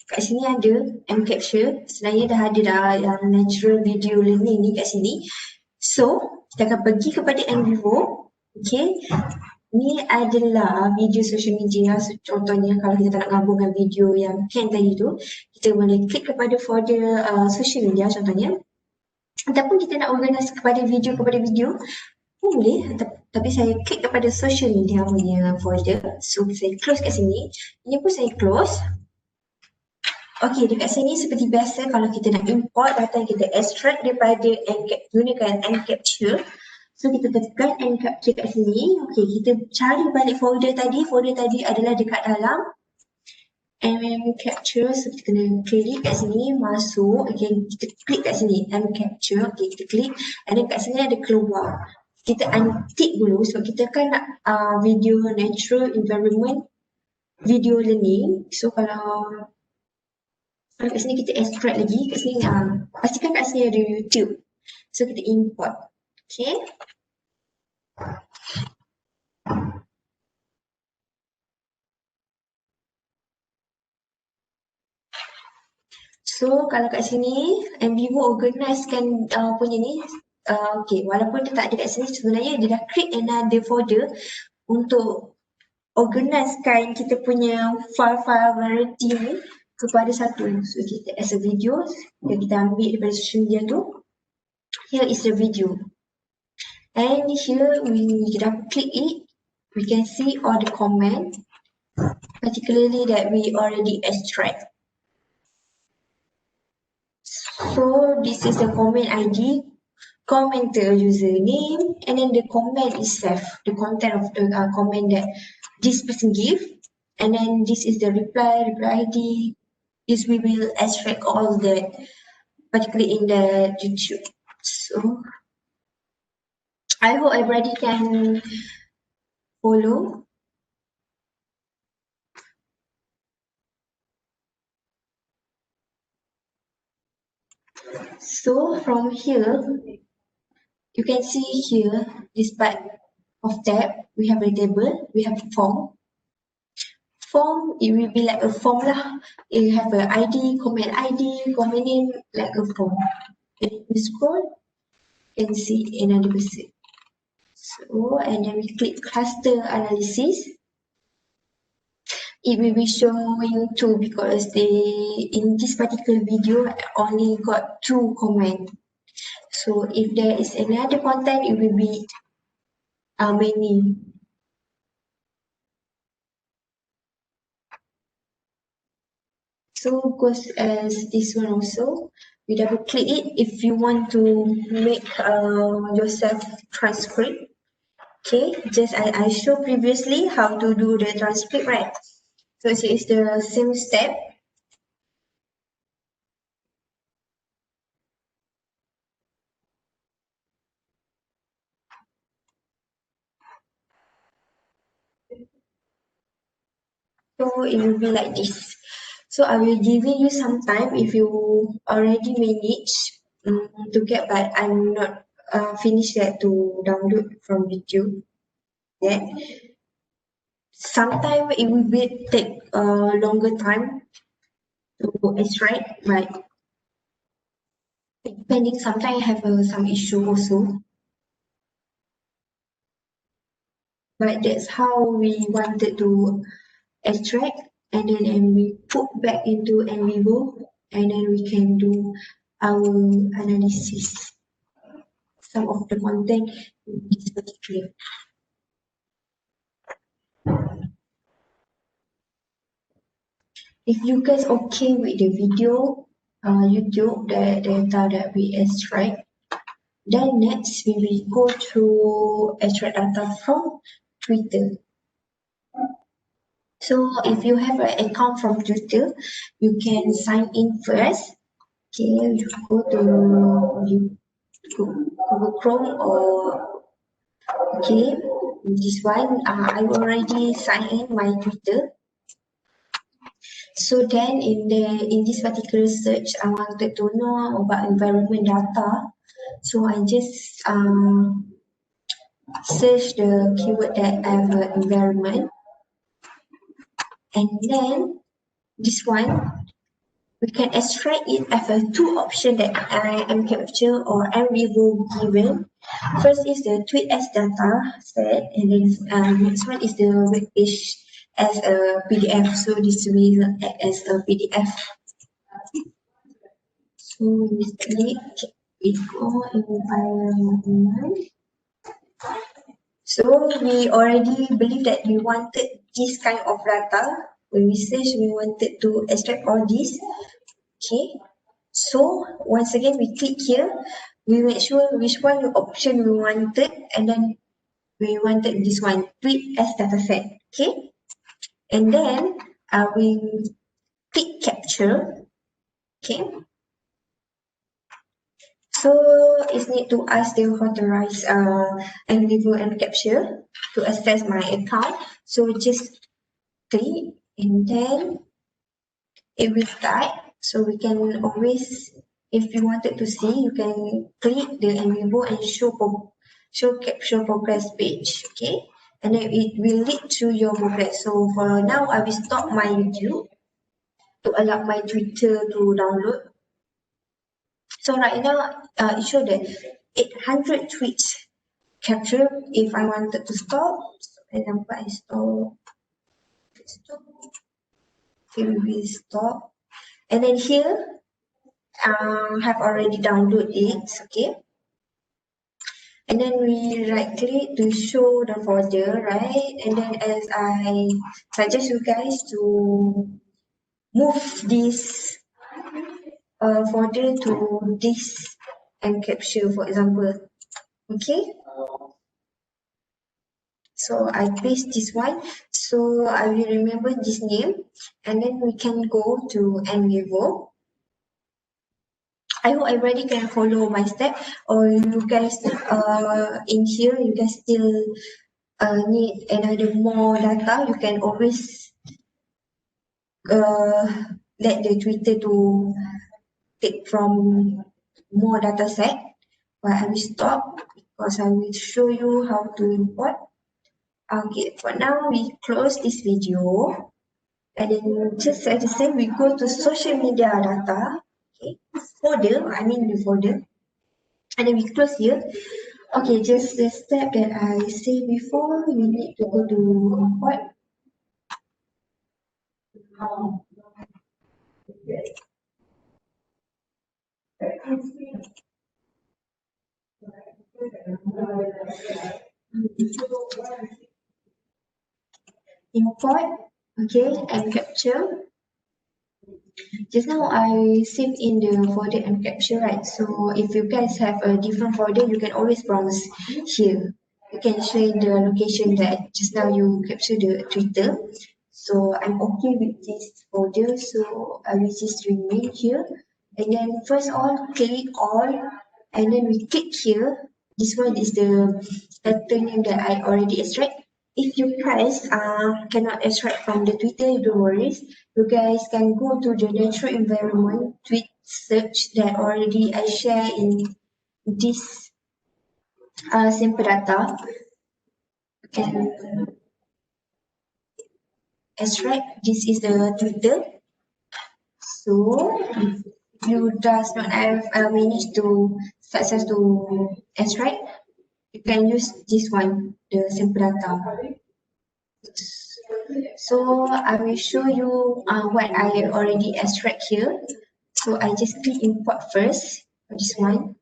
B: kat sini ada capture. Sebenarnya dah ada yang natural video learning ni kat sini. So kita akan pergi kepada Nvivo. Okay, ni adalah video social media. So, contohnya kalau kita tak nak gabungkan video yang Ken tadi tu, kita boleh klik kepada folder social media contohnya. Ataupun kita nak organize kepada video pun boleh. Tapi saya klik kepada social media punya folder. So saya close kat sini. Ini pun saya close. Okay, dekat sini seperti biasa kalau kita nak import data yang kita extract daripada gunakan Encapture. So kita tekan Encapture kat sini. Okay, kita cari balik folder tadi. Folder tadi adalah dekat dalam Encapture. So kita kena klik kat sini, masuk. Okay, kita klik kat sini Encapture. Okay, kita klik. And then kat sini ada keluar. Kita untick dulu. So kita kan nak video natural environment video learning. So kalau kat sini kita extract lagi, kat sini pastikan kat sini ada YouTube. So kita import. Okay. So kalau kat sini Nvivo organizekan punya ni, okay, walaupun dia tak ada kat sini, sebenarnya dia dah create another folder untuk organizekan kita punya file-file variety ni kepada satu. So kita as a video yang kita ambil daripada social media tu, here is the video. And here we dah click it, we can see all the comment, particularly that we already extract. So this is the comment ID, commenter username, and then the comment itself, the content of the comment that this person give, and then this is the reply ID. This we will extract all that, particularly in the YouTube. So I hope everybody can follow. So from here, you can see here, this part of tab, we have a table, we have a form. Form, it will be like a form lah. You have an ID, comment name, like a form. And we scroll, you can see another person. So, and then we click cluster analysis. It will be showing two because they, in this particular video, only got 2 comments. So if there is another content, it will be many. So goes as this one also. You double click it if you want to make yourself transcript. Okay, just I showed previously how to do the transcript, right? So it's the same step. So it will be like this. So I will giving you some time if you already manage to get, but I'm not finished yet to download from YouTube yet. Sometimes it will take a longer time to extract, but depending, sometimes I have some issue also. But that's how we wanted to extract, and we put back into Nvivo, and then we can do our analysis, some of the content in this particular. If you guys okay with the video, YouTube, the data that we extract, then next we will go to extract data from Twitter. So if you have an account from Twitter, you can sign in first. Okay, you go to Google Chrome or okay, this one I already signed in my Twitter. So then in this particular search, I wanted to know about environment data. So I just search the keyword that I have environment, and then this one we can extract it as a two option that I am capture or Nvivo given. First is the tweet as data set, and then next one is the web page as a PDF. So this will act as a PDF. So we click, we go environment. So we already believe that we wanted this kind of data. When we search, we wanted to extract all this. Okay. So once again, we click here. We make sure which one the option we wanted, and then we wanted this one, tweet as dataset. Okay. And then we click capture. Okay. So it's need to ask the authorized Nvivo and capture to access my account. So just click, and then it will start. So we can always, if you wanted to see, you can click the Nvivo and show capture progress page. Okay, and then it will lead to your progress. So for now, I will stop my YouTube to allow my Twitter to download. So right now, it shows that 800 tweets capture. If I wanted to stop, so for example, I stop. Okay, we will stop. And then here, have already downloaded it. Okay. And then we right click to show the folder, right? And then as I suggest you guys to move this folder to this and capture, for example. Okay. So I paste this one. So I will remember this name, and then we can go to Nvivo. I hope everybody can follow my step, or you guys in here, you guys still need another more data, you can always let the Twitter to take from more data set. But I will stop because I will show you how to import. Okay, for now we close this video, and then just at the same we go to social media data. Okay, folder, I mean the folder, and then we close here. Okay, just the step that I said before, we need to go to import. Import, okay, and capture. Just now I saved in the folder and capture, right? So if you guys have a different folder, you can always browse here. You can share the location that just now you capture the Twitter. So I'm okay with this folder, so I will just remain here. And then first all, click all, and then we click here. This one is the name that I already extract. If you guys cannot extract from the Twitter, don't worry. you guys can go to the natural environment tweet search that already I share in this sample data. You can extract. This is the Twitter. So if you does not have managed to success to extract, you can use this one, the sample data. So I will show you what I already extract here. So I just click import first for this one.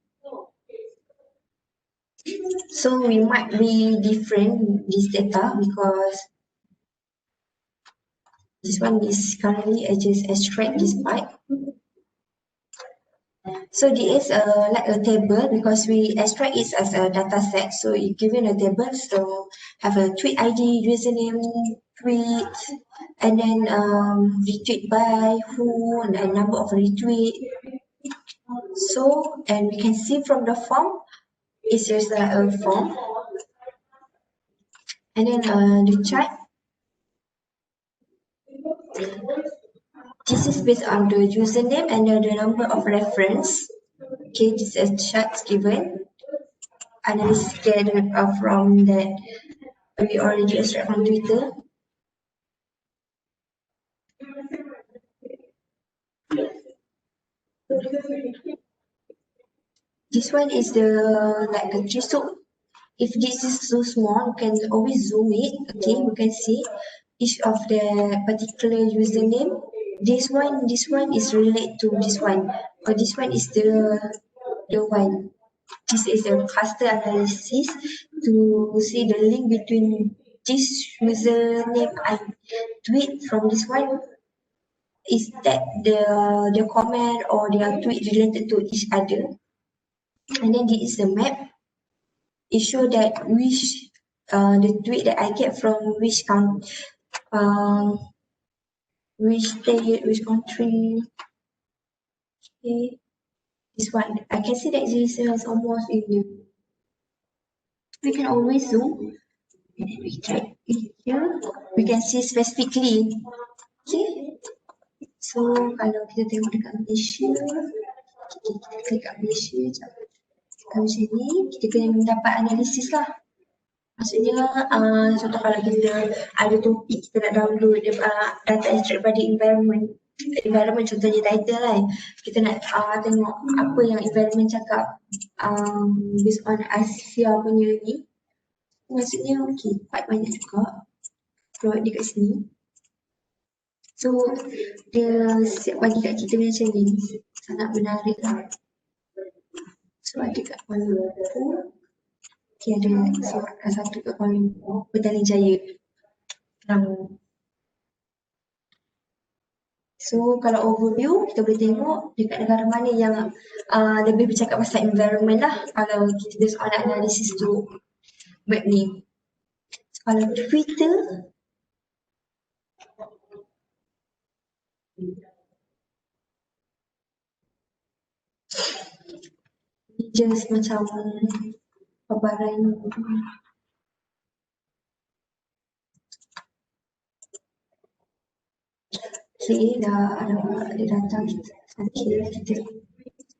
B: So we might be different this data because this one is currently I just extract this part. So this is like a table because we extract it as a data set. So you given a table, so have a tweet ID, username, tweet, and then retweet by who, and a number of retweet. So, and we can see from the form, it's just like a form. And then the chart, this is based on the username and then the number of reference. Okay, this is a chart given. Analysis gathered from that we already extract from Twitter. This one is the like a tree. So if this is so small, you can always zoom it. Okay, you can see each of the particular username. This one is related to this one, or this one is the one. This is a cluster analysis to see the link between this username I tweet from this one. Is that the comment or their tweet related to each other? And then this is the map. It shows that which the tweet that I get from which state, which country. Okay, this one I can see that this is almost in the. We can always zoom. And then we check it here. We can see specifically. Okay. So kalau kita tengok dekat Malaysia, kita klik kat Malaysia sekejap. Kat macam ni, kita kena dapat analisis lah. Maksudnya, contoh kalau kita ada topik kita nak download data extract pada environment. Environment contohnya title kan. Kita nak tengok apa yang environment cakap based on Asia punya ni. Maksudnya, okay, quite banyak juga keluar dekat sini. So, dia siap bagi kat kita macam ni. Sangat menarik lah. So, ada kat Kuala Lumpur. Okay, ada satu kat Kuala Lumpur. Petaling Jaya. So, kalau overview, kita boleh tengok dekat negara mana yang lebih bercakap pasal environment lah. Kalau kita based on analysis tu web ni. So, kalau Twitter, ni just macam paparan. Okay, dah dia datang kita. Okay,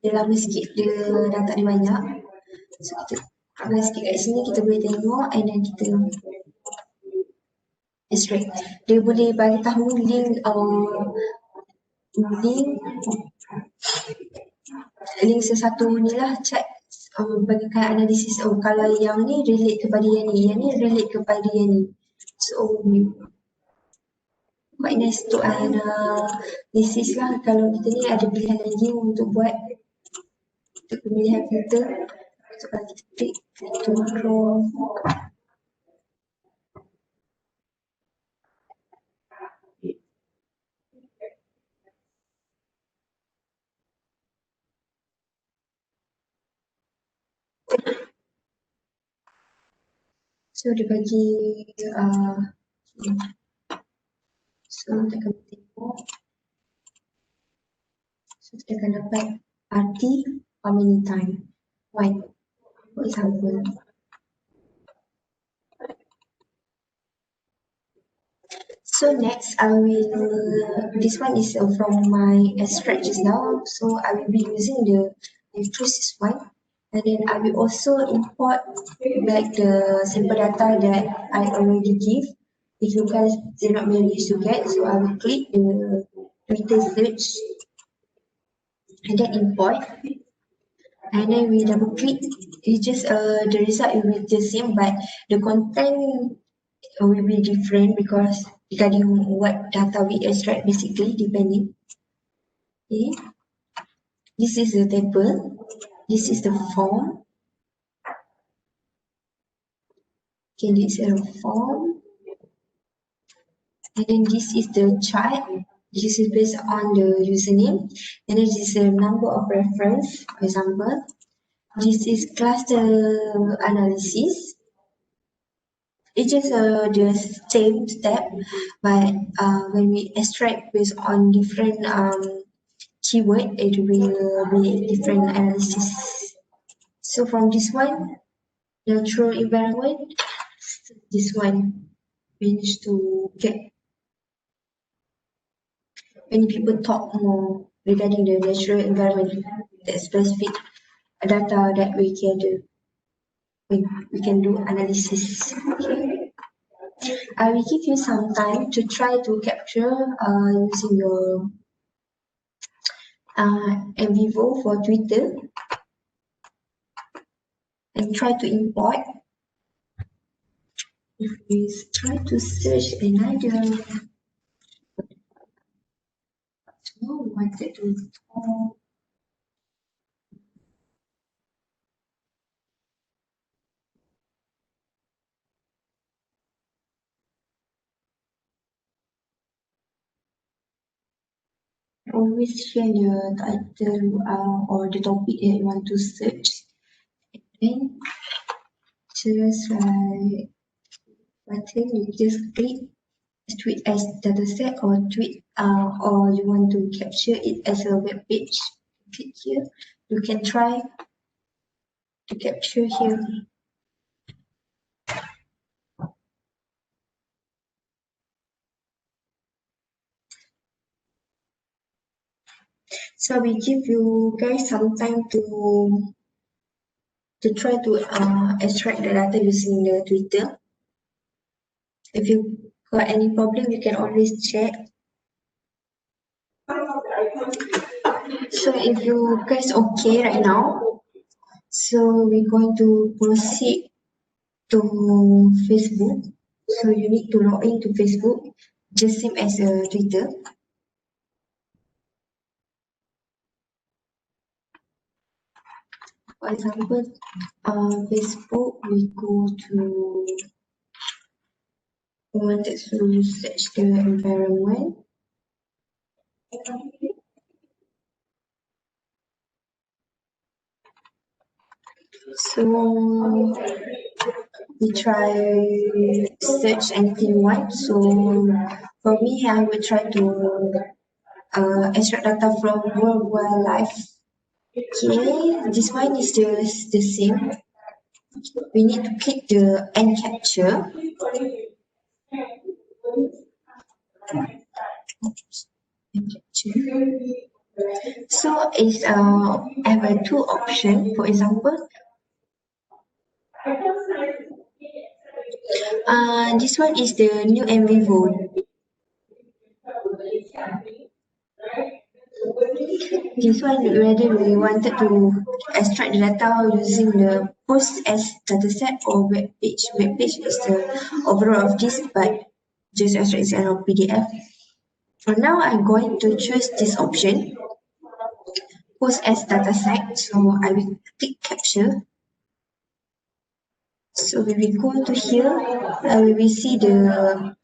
B: dia lama sikit, dia datang dia banyak. So, kita ambil sikit kat sini, kita boleh tengok and then kita extract. Dia boleh bagi tahu link sesuatu ni lah, chat bagikan analisis. Oh, kalau yang ni relate kepada yang ni relate kepada yang ni. So, quite nice to analisis lah. Kalau kita ni ada pilihan lagi untuk buat untuk pemilihan filter. So, kalau kita klik filter Chrome. So, dia bagi so, kita akan tengok. So, kita akan dapat arti how many time. One, for example. So next, this one is from my extract just now. So I will be using the closest one. And then I will also import like the sample data that I already give. If you guys did not manage to get, so I will click the Twitter search and then import. And then we double click. It's just the result will be the same, but the content will be different because regarding what data we extract basically depending. Okay, this is the table, this is the form. Okay, this is a form, and then this is the chart. This is based on the username, and then this is the number of reference. For example, this is cluster analysis. It's just the same step, but when we extract based on different keyword, it will be different analysis. So from this one, natural environment, this one managed to get many people talk more regarding the natural environment, that specific data that we gather when we can do analysis. Okay. I will give you some time to try to capture using your Nvivo for Twitter and try to import. If we try to search another, no, we wanted to talk. Always share the title or the topic that you want to search. Then just like button, you just click tweet as dataset or tweet or you want to capture it as a web page. Click here. You can try to capture here. So we give you guys some time to try to extract the data using the Twitter. If you got any problem, you can always check. So if you guys okay right now, so we're going to proceed to Facebook. So you need to log in to Facebook, just same as Twitter. For example, Facebook, we go to, we wanted to search the environment. So we try search anything you want. So for me, I will try to extract data from world wildlife. Okay, this one is the same. We need to click the end capture. End capture. So it's I have two options. For example, this one is the new Nvivo. This one, whether we wanted to extract the data using the post as dataset or web page. Web page is the overall of this, but just extract as a PDF. For now, I'm going to choose this option, post as dataset. So I will click capture. So when we go to here, we will see the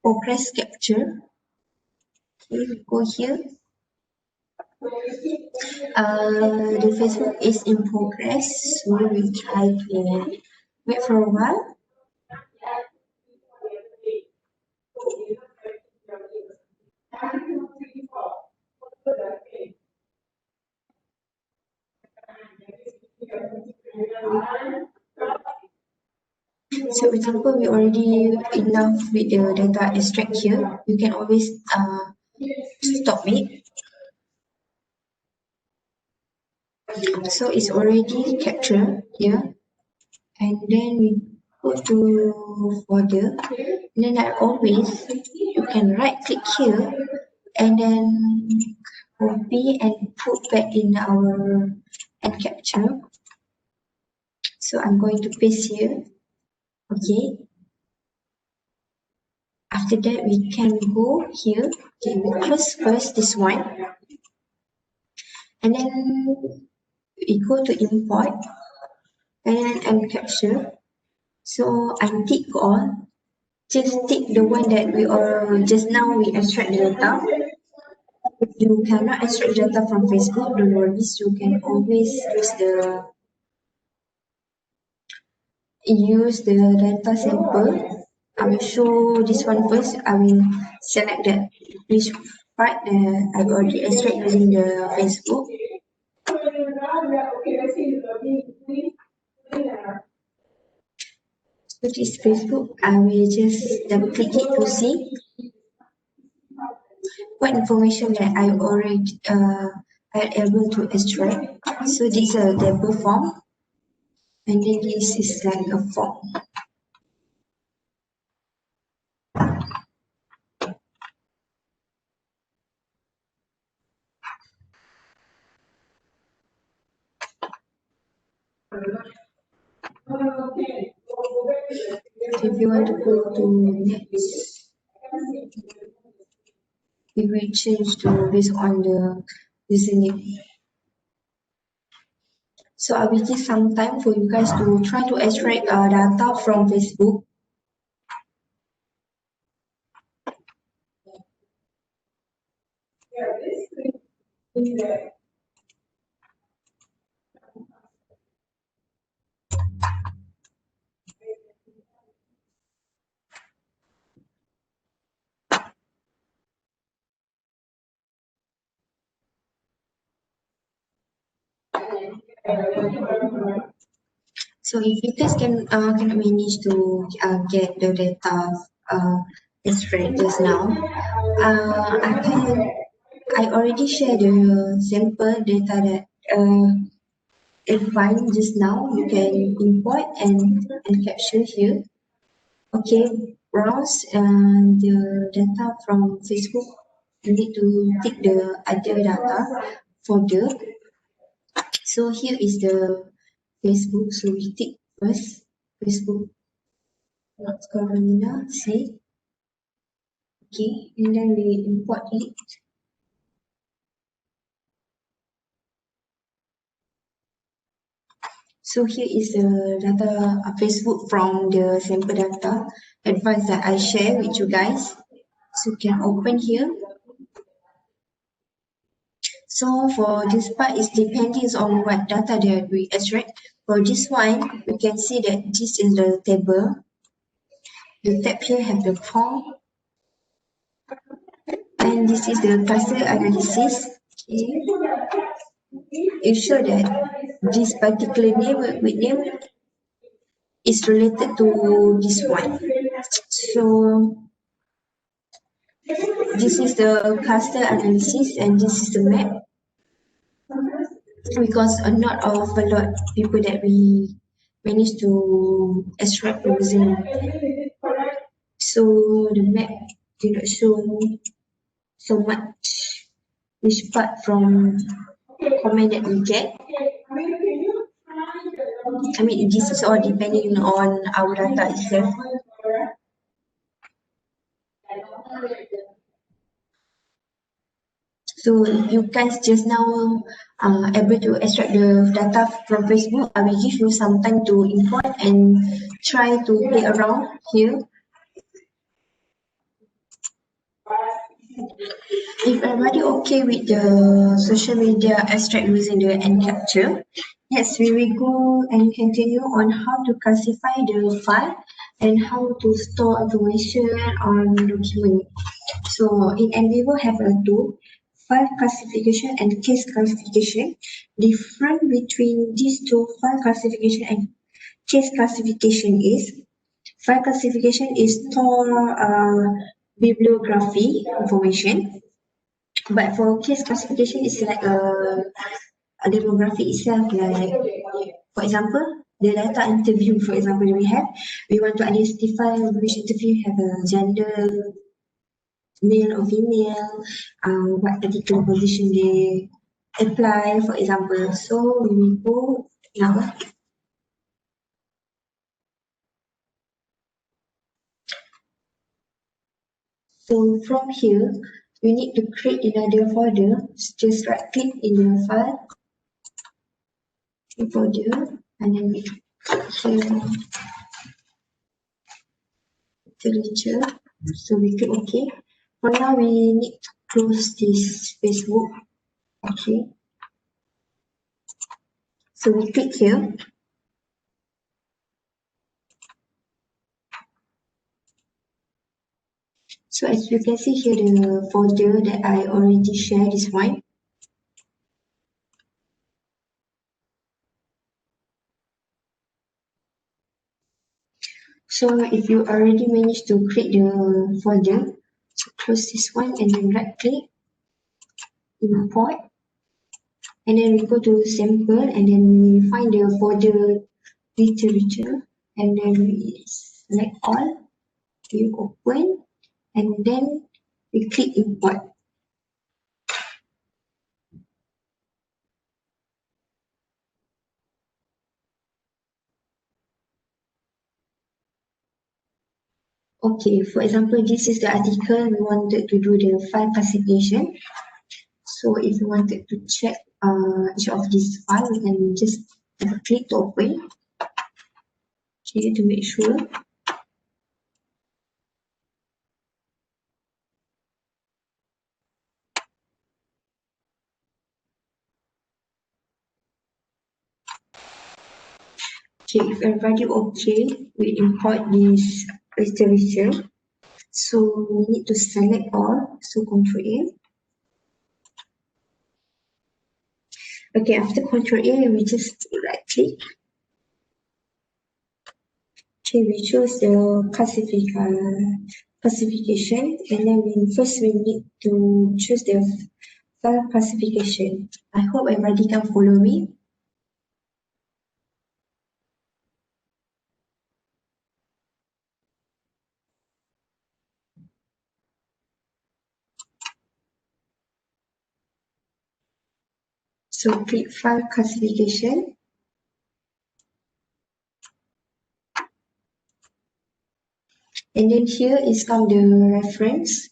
B: progress capture. Okay, we go here. The Facebook is in progress, so we try to wait for a while. So for example, we already enough with the data extract here. You can always stop it. So it's already captured here. And then we go to folder. And then like always, you can right click here and then copy and put back in our and capture. So I'm going to paste here. Okay. After that, we can go here. Okay, we close first this one. And then we go to import and then capture. So untick all. Just tick the one that we are just now we extract the data. If you cannot extract data from Facebook, don't worry, you can always use the data sample. I will show this one first. I will select that which part that I've already extract using the Facebook. So this Facebook, I will just double click it to see what information that I already are able to extract. So this is a table form, and then this is like a form. If you want to go to next, we will change to based on the username. So I will give some time for you guys to try to extract data from Facebook. So if you guys cannot manage to get the data extract just now, I already shared the sample data that if find just now. You can import and capture here. Okay, browse the data from Facebook. You need to tick the other data folder. So here is the Facebook. So we tick first Facebook North Carolina. See, okay, and then we import it. So here is the data Facebook from the sample data advice that I share with you guys. So you can open here. So for this part is depending on what data that we extract. For this one, we can see that this is the table. The tab here have the form. And this is the cluster analysis. Okay. It shows that this particular name is related to this one. So this is the cluster analysis and this is the map. Because a lot people that we managed to extract using. So the map did not show so much which part from comment that we get. I mean, this is all depending on our data itself. So if you guys just now able to extract the data from Facebook, I will give you some time to import and try to play around here. If everybody okay with the social media extract using the end capture, yes, we will go and continue on how to classify the file and how to store information on document. So in Nvivo have a tool, file classification and case classification. Different between these two, file classification and case classification is File classification is store bibliography information, but for case classification it's like a demographic itself, like for example the data interview, for example, we want to identify which interview have a gender, male or female, what particular position they apply, for example. So we will go now. So from here, you need to create another folder. Just right click in the file, folder, and then we click here, literature. So we click OK. For now, we need to close this Facebook. Okay. So we click here. So as you can see here, the folder that I already shared is one. So if you already managed to create the folder, so close this one and then right click, import, and then we go to sample and then we find the folder literature and then we select all, we open and then we click import. Okay, for example, this is the article we wanted to do the file classification. So if you wanted to check each of these files, we can just click to open. Okay, to make sure. Okay, if everybody okay, we import this literature. So we need to select all. So Ctrl A. Okay, after Ctrl A, we just right click. Okay, we choose the classification, and then first we need to choose the file classification. I hope everybody can follow me. So click file classification. And then here is come the reference.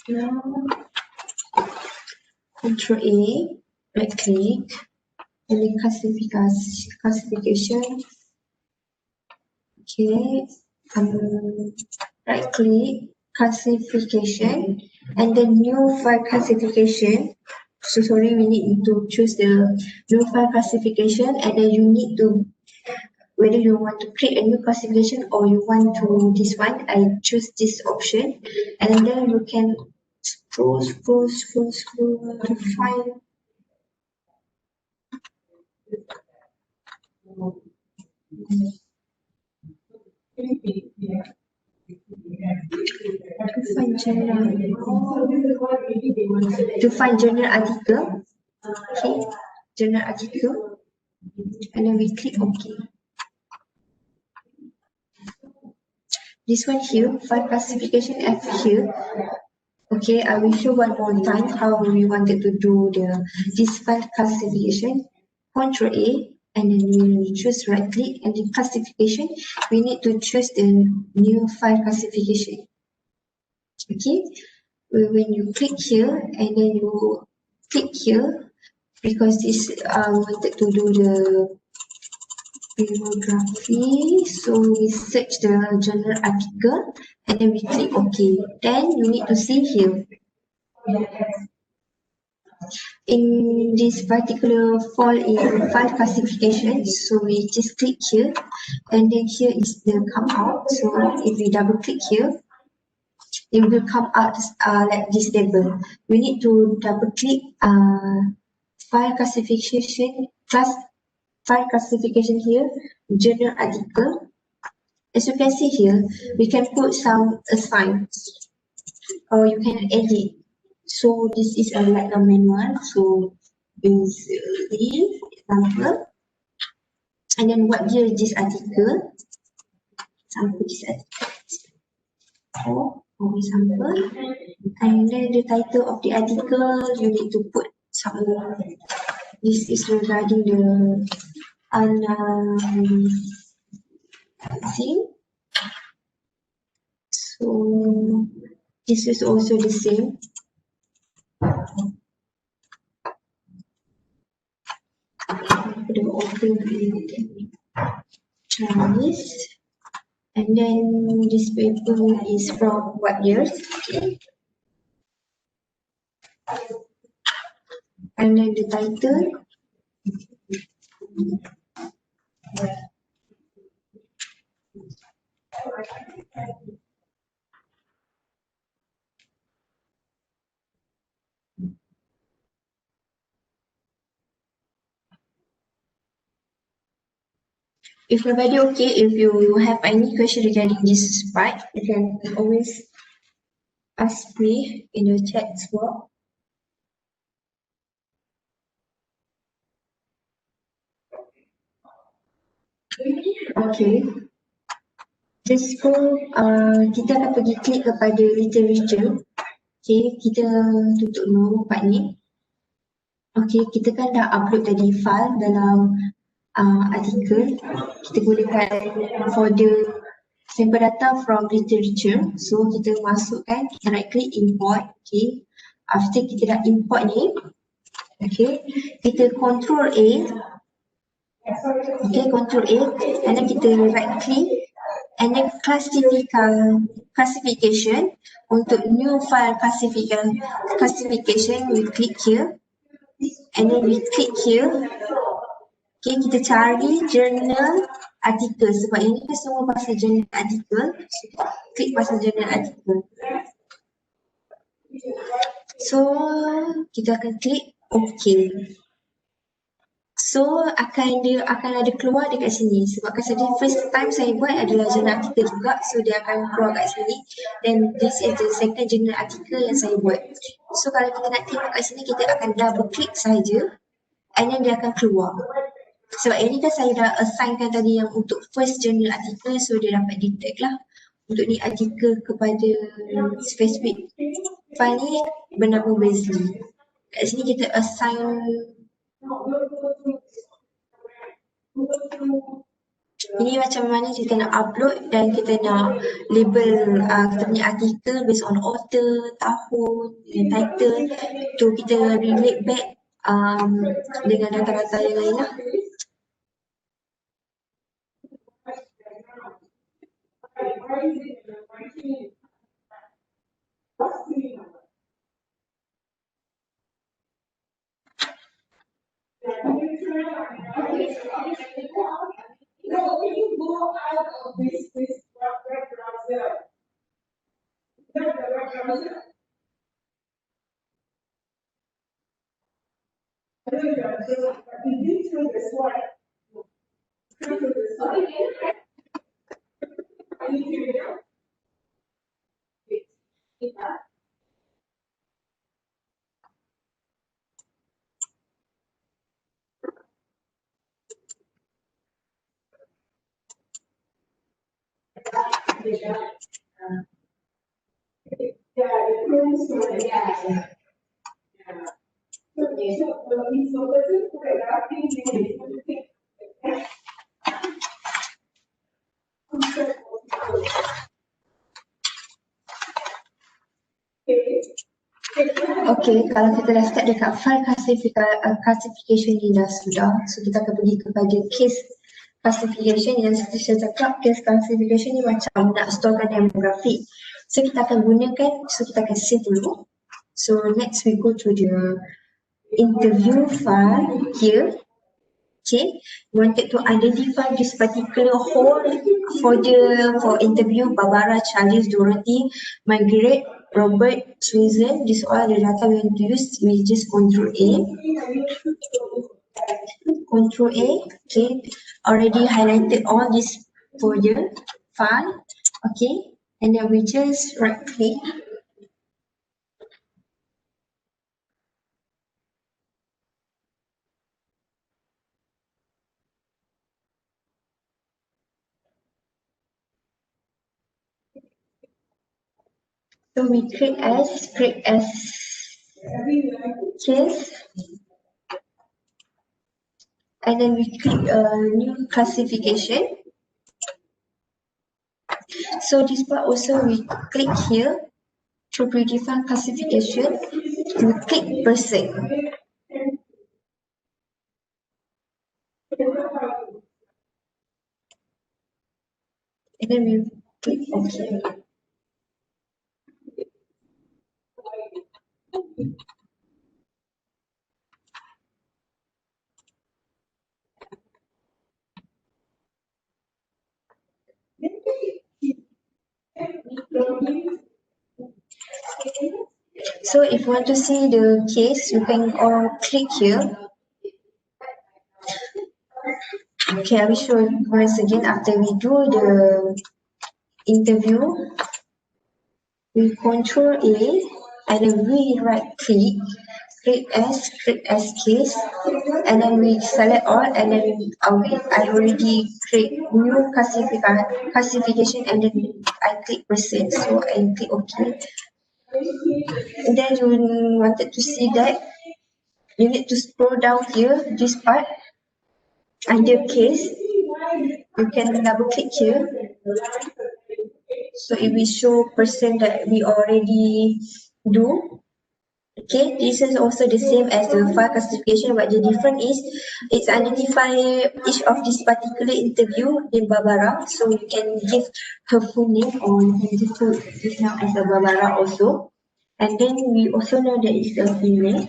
B: Now, Ctrl A, right click, and then classification. Okay, right click, classification, and then new file classification. So sorry, we need to choose the new file classification, and then you need to, whether you want to create a new classification or you want to this one, I choose this option, and then you can scroll to find to find journal article. Okay, journal article, and then we click OK. This one here, file classification F here. Okay, I will show one more time how we wanted to do this file classification. Ctrl A, and then we will choose right click, and the classification, we need to choose the new file classification. Okay, when you click here and then you click here, because this wanted to do the bibliography, so we search the journal article and then we click OK. Then you need to see here. in this particular fall in file classification, so we just click here, and then here is the come out. So if we double click here, it will come out like this table. We need to double click file classification here, journal article. As you can see here, we can put some assign or you can edit. So this is like a manual. So basically, example, and then what year is this article? Example, this article. For example, and then the title of the article, you need to put some. This is regarding the thing. So this is also the same. The author Chinese, and then this paper is from what years? Okay. And then the title. If everybody okay, if you have any question regarding this part, you can always ask me in the chat as well. Okay. Just go, kita akan pergi klik kepada literature. Okay, kita tutup dulu part ni. Okay, kita kan dah upload tadi file dalam artikel. Kita gunakan folder sample data from literature. So kita masukkan, kita right click import. Okay, after kita dah import ni, okay, kita control A. Okay, control A, and then kita right click, and then classification. Untuk new file classification, we click here, and then we click here. Okay, kita cari journal artikel sebab ini kan semua pasal journal artikel. So, klik pasal journal artikel. So kita akan klik OK. So dia akan ada keluar dekat sini sebab kan tadi first time saya buat adalah journal artikel juga, so dia akan keluar kat sini. Then this is the second journal article yang saya buat. So kalau kita nak tengok kat sini, kita akan double click saja, and then dia akan keluar. Sebab ini kan saya dah assignkan tadi yang untuk first journal article, so dia dapat detect lah. Untuk ni artikel kepada spesifik file ni bernama Wesley. Kat sini kita assign ini macam mana kita nak upload dan kita nak label kita punya artikel based on author, tahun, title. Tu kita relate back dengan data-data yang lain lah. Okay, kalau kita dah start dekat file classification ni dah sudah, so kita akan pergi kepada case classification. Yang seperti saya cakap, case classification ni macam nak storekan demografi. So kita akan gunakan, so kita akan save dulu. So next we go to the interview file here. Okay, we wanted to identify this particular whole folder for interview: Barbara, Charles, Dorothy, Margaret, Robert, Susan. This all the data we want to use. We just Control A. Control A. Okay, already highlighted all this folder file. Okay, and then we just right click. So we create as case, and then we click new classification. So this part also we click here to predefine classification. We click person. And then we click OK. So if you want to see the case, you can all click here. Okay, I will show you once again after we do the interview. We Control A and then we right click, create as case, and then we select all, and then I already create new classification, and then I click proceed. So I click OK. And then you wanted to see that, you need to scroll down here, this part, under case. You can double click here. So it will show person that we already do. Okay, this is also the same as the file classification, but the difference is it's identify each of this particular interview in Barbara, so you can give her full name, or you can just put this now as a Barbara also. And then we also know that it's a female.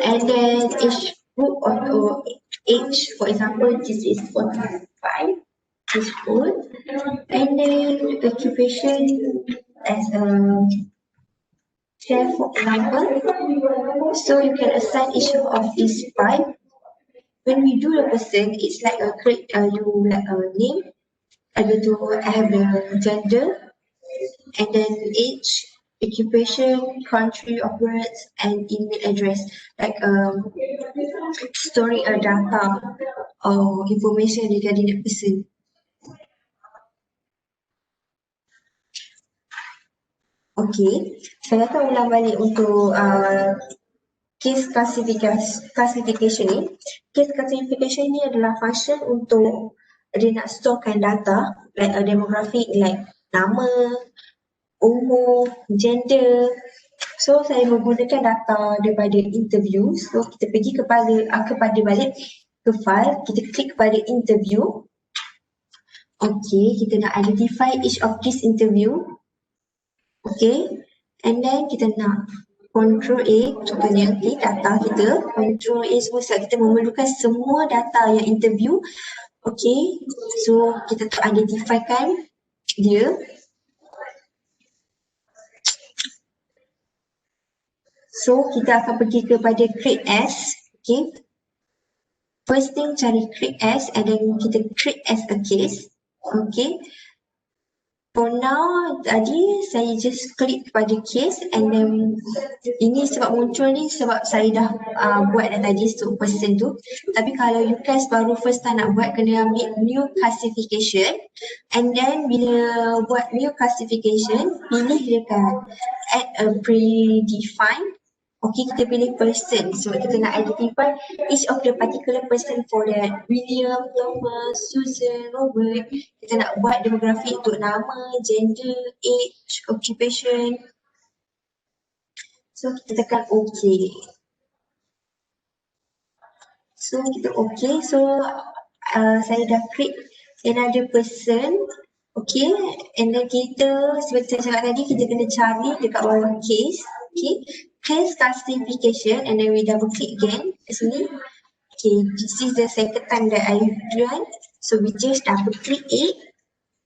B: And then each group or age, for example, this is 45, is full. And then occupation as a chef, for example. So you can assign each of these five. When we do the person, it's like a create you like a name. I have the gender, and then age, occupation, country of birth, and email address, like storing a data or information regarding the person. Okay, saya akan ulang balik untuk case classification ni. Case classification ni adalah function untuk dia nak storekan data like a demographic, like nama, umur, gender. So saya menggunakan data daripada interview. So kita pergi kepada balik ke file, kita klik kepada interview. Okay, kita nak identify each of this interview. Okay, and then kita nak Control A, contohnya okay, data kita, Control A semua sebab kita memerlukan semua data yang interview. Okay, so kita tu identifykan dia. So kita akan pergi kepada create as. Okay, first thing cari create as, and then kita create as a case. Okay, for now tadi saya just klik kepada case, and then ini sebab muncul ni sebab saya dah buat dah tadi untuk person tu. Tapi kalau you guys baru first time nak buat, kena ambil new classification, and then bila buat new classification, pilih dekat add a predefined. Okay, kita pilih person. So kita nak identify each of the particular person for that. William, Thomas, Susan, Robert. Kita nak buat demografi untuk nama, gender, age, occupation. So kita tekan OK. So kita OK. So saya dah create another person. Okay, and then kita seperti saya cakap tadi, kita kena cari dekat bawah case. Okay, case classification, and then we double click again kat sini. Okay, this is the second time that I run, so we just double click it,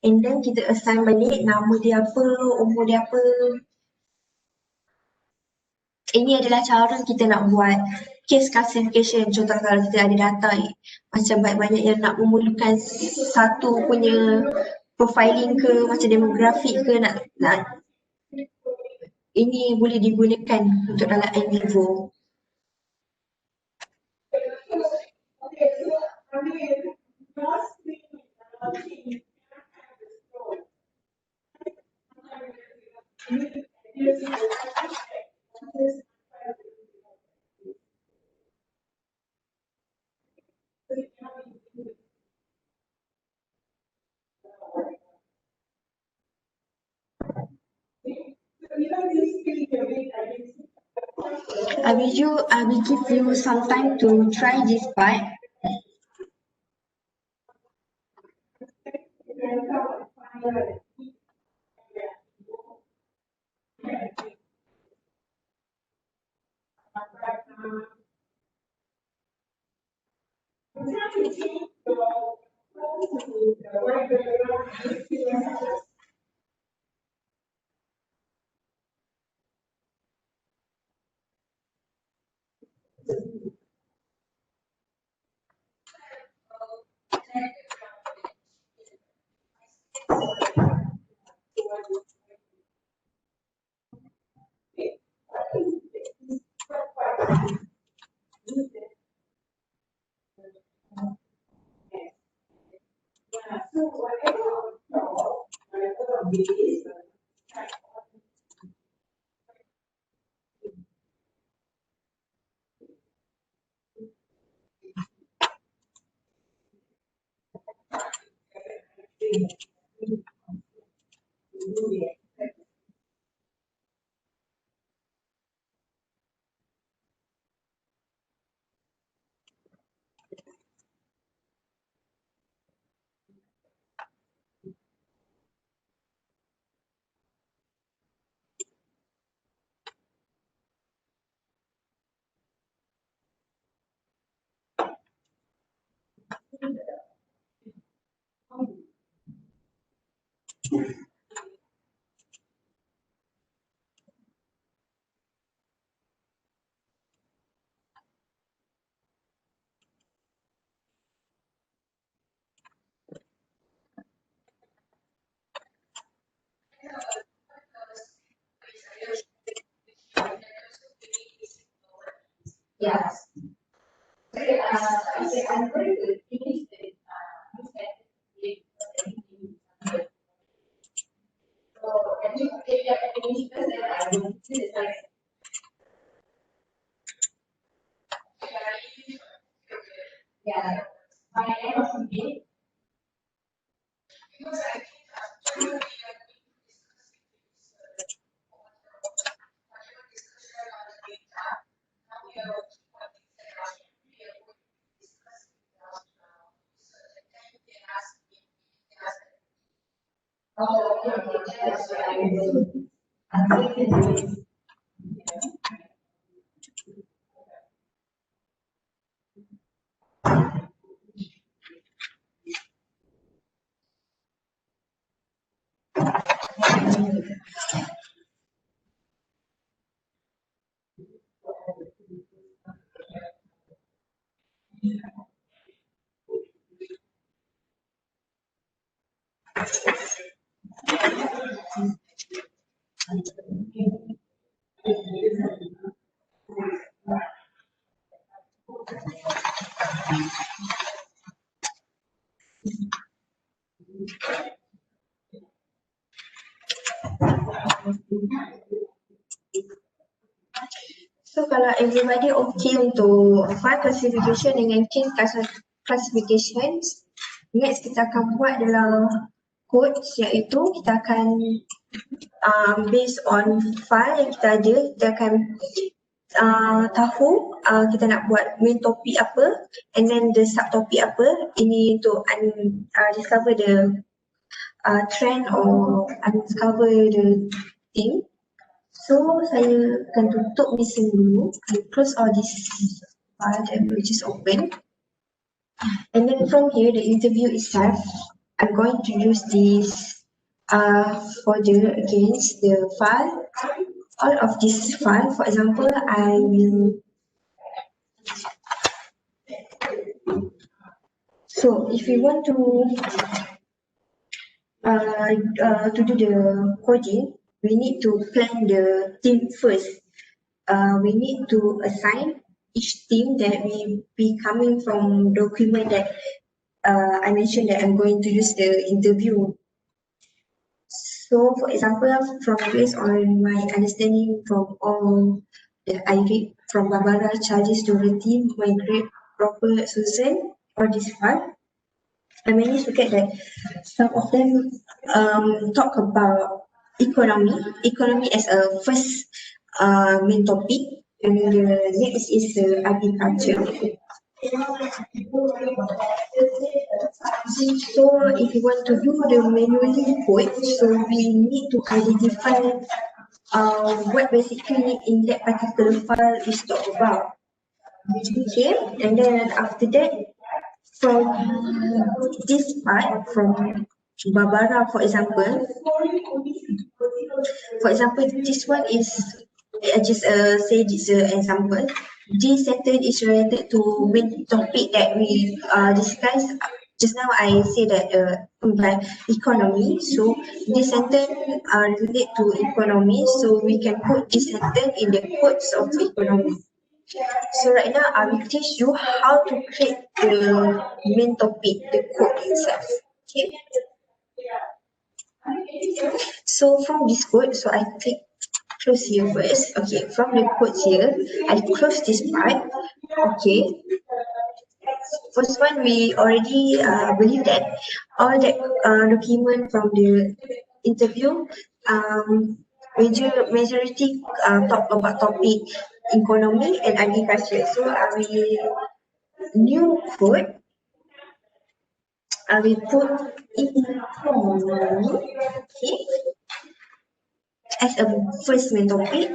B: and then kita assign balik nama dia apa, umur dia apa. Ini adalah cara kita nak buat case classification. Contoh kalau kita ada data macam banyak-banyak yang nak memerlukan satu punya profiling ke, macam demografik ke, nak ini boleh digunakan untuk dalam Nvivo. I will give you some time to try this part. Yes. So kalau everybody okay untuk file classification dengan case classifications, next kita akan buat dalam code, iaitu kita akan based on file yang kita ada, kita akan tahu kita nak buat main topik apa, and then the subtopik apa. Ini untuk discover the trend or uncover the thing. So saya akan tutup ni semua dulu. I close all this file which is open. And then from here, the interview itself, I'm going to use this folder against the file. All of this file, for example, I will. So if you want to do the coding, we need to plan the team first. We need to assign each team that will be coming from document that I mentioned that I'm going to use the interview. So for example, from based on my understanding from all that I read from Barbara, Charles, Dorothy, my great Robert, Susan, all this file, I managed to get that some of them talk about economy as a first main topic, and the next is agriculture. So if you want to do the manually code, so we need to identify what basically in that particular file is talked about. Okay, and then after that, from this part, from Barbara, for example, this one is just say this example. This sentence is related to main topic that we discussed. Just now I say that by economy, so this sentence relate to economy, so we can put this sentence in the quotes of economy. So right now I will teach you how to create the main topic, the code itself. Okay. So from this code, so I click close here first. Okay, from the code here, I close this part. Okay. First one, we already believe that all that document from the interview, majority talk about topic economy and agriculture. So I will new code. I will put economy, okay, as a first main topic.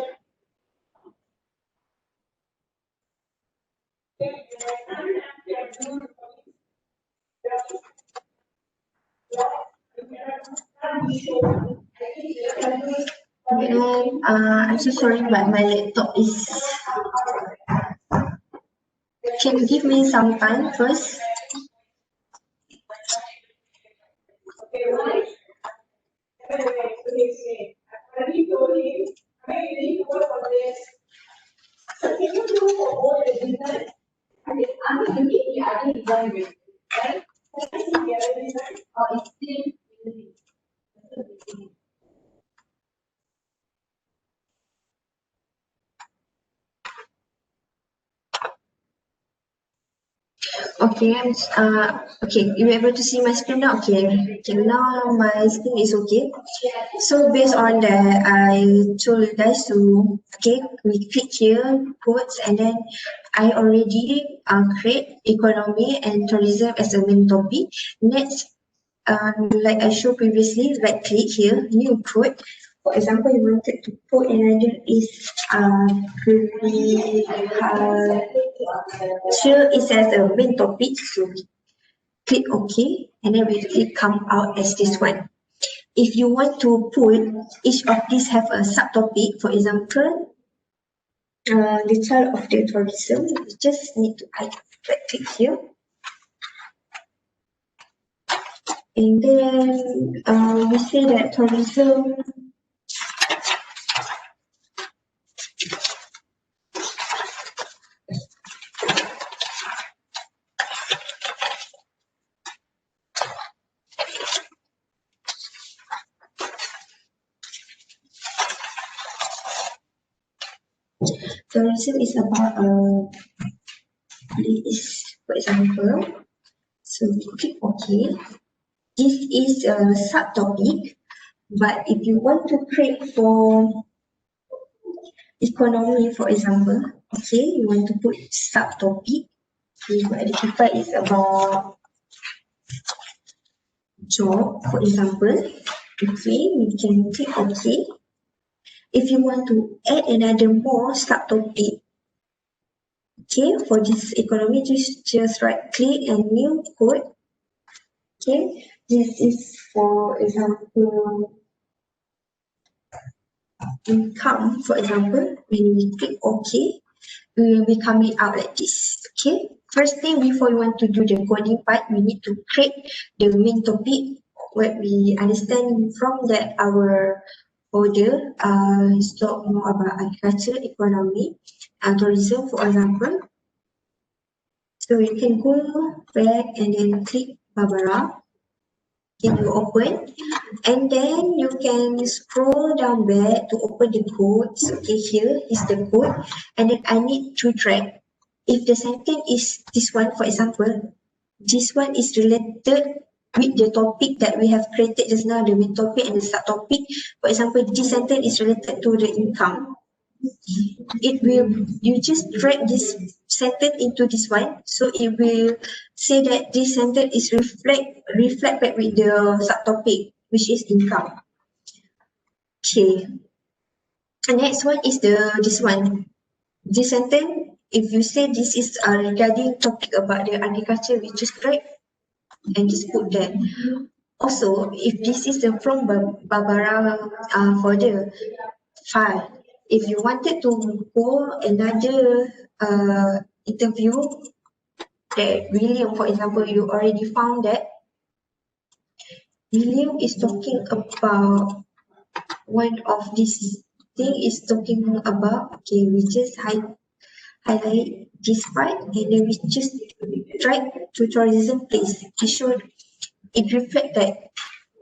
B: And I'm so sorry, but my laptop is. Can you give me some time first? Okay, okay, you able to see my screen now? Okay, now my screen is okay. So based on that, I told you guys to, okay, we click here, quotes, and then I already create economy and tourism as a main topic. Next, like I showed previously, right click here, new code. For example, you wanted to put another is here is as a main topic, so we click OK, and then we click come out as this one. If you want to put each of these have a subtopic, for example, the child of the tourism, you just need to right click here. And then we say that tourism is about place, for example. So we click OK. This is a subtopic, but if you want to create for economy, for example, okay, you want to put subtopic, you identify is about job, for example. Okay, we can click OK. If you want to add another more subtopic, okay, for this economy, just right click and new code. Okay, this is for example income, for example. When we click OK, we will be coming out like this. Okay, first thing before we want to do the coding part, we need to create the main topic. What we understand from that our folder is talk more about agriculture, economy, and tourism, for example. So you can go back and then click Barbara. Can you open? And then you can scroll down back to open the codes. Okay, here is the code. And then I need to drag. If the sentence is this one, for example, this one is related with the topic that we have created just now, the main topic and the subtopic. For example, this sentence is related to the income. It will, you just drag this sentence into this one, so it will say that this sentence is reflect back with the subtopic, which is income. Okay, the next one is this one. This sentence, if you say this is regarding topic about the agriculture, we just drag and just put that. Also, if this is from Barbara folder file, if you wanted to go another interview that William, for example, you already found that William is talking about one of this thing is talking about, okay, we just highlight this part and then we just drag to tourism place to show it reflect that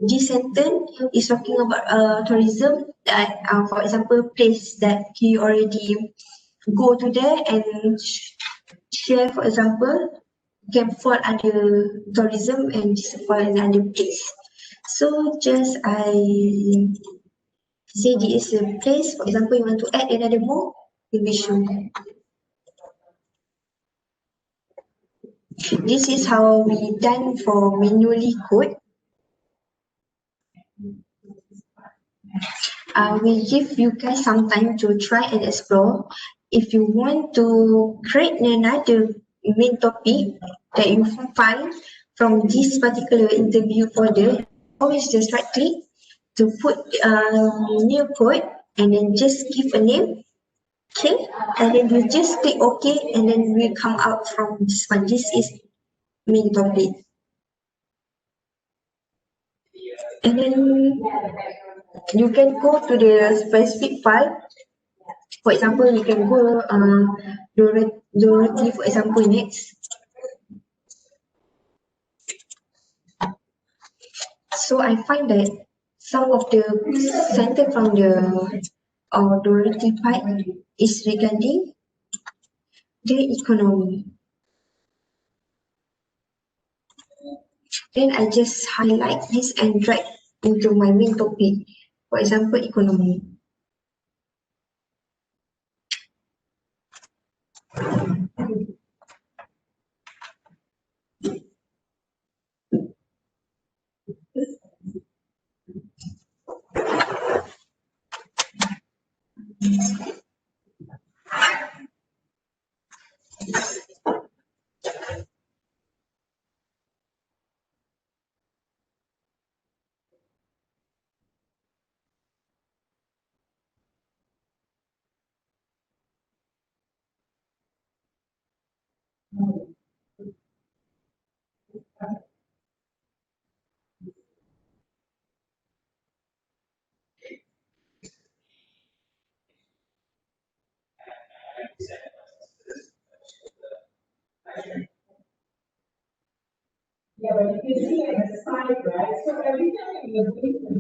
B: this sentence is talking about tourism that for example place that he already go to there and share, for example, can fall under tourism and this fall under place. So just I say this is a place, for example, you want to add another more, you will show. This is how we done for manually code. We give you guys some time to try and explore. If you want to create another main topic that you find from this particular interview folder, always just right click to put new code and then just give a name. Okay, and then you just click OK and then we come out from this one. This is main topic. And then you can go to the specific file. For example, you can go Dorothy, for example, next. So I find that some of the sentence from the Dorothy part is regarding the economy. Then I just highlight this and drag into my main topic. For example, economy.
C: Yeah, but you can see it as a side, right? So every time you do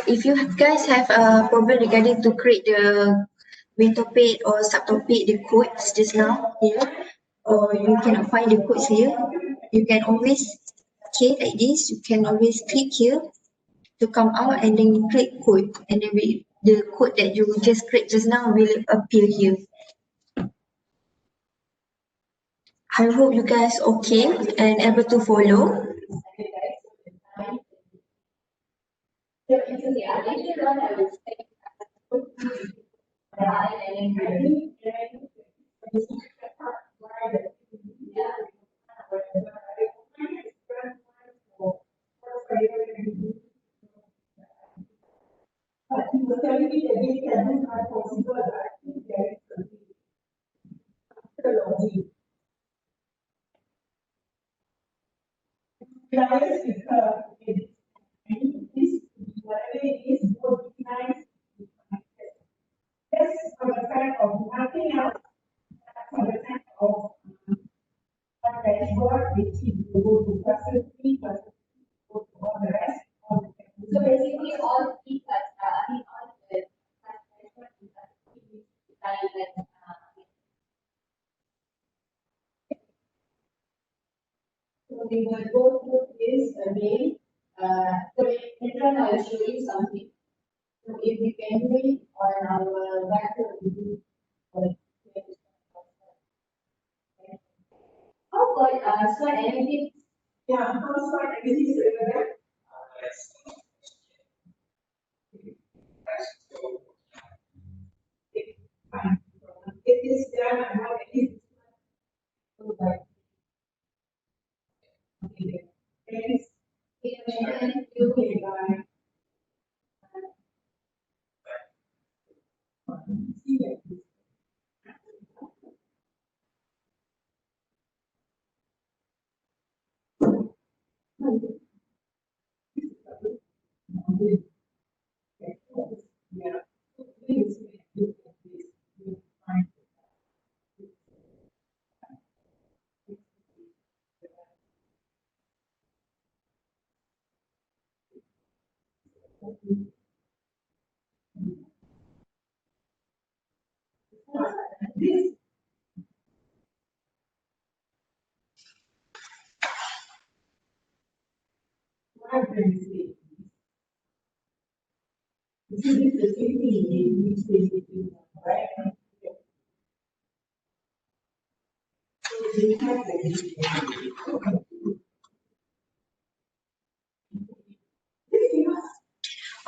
B: If you guys have a problem regarding to create the main topic or subtopic, the codes just now here, or you cannot find the codes here, you can always, okay, like this, you can always click here to come out and then you click code and then the code that you just create just now will appear here. I hope you guys okay and able to follow.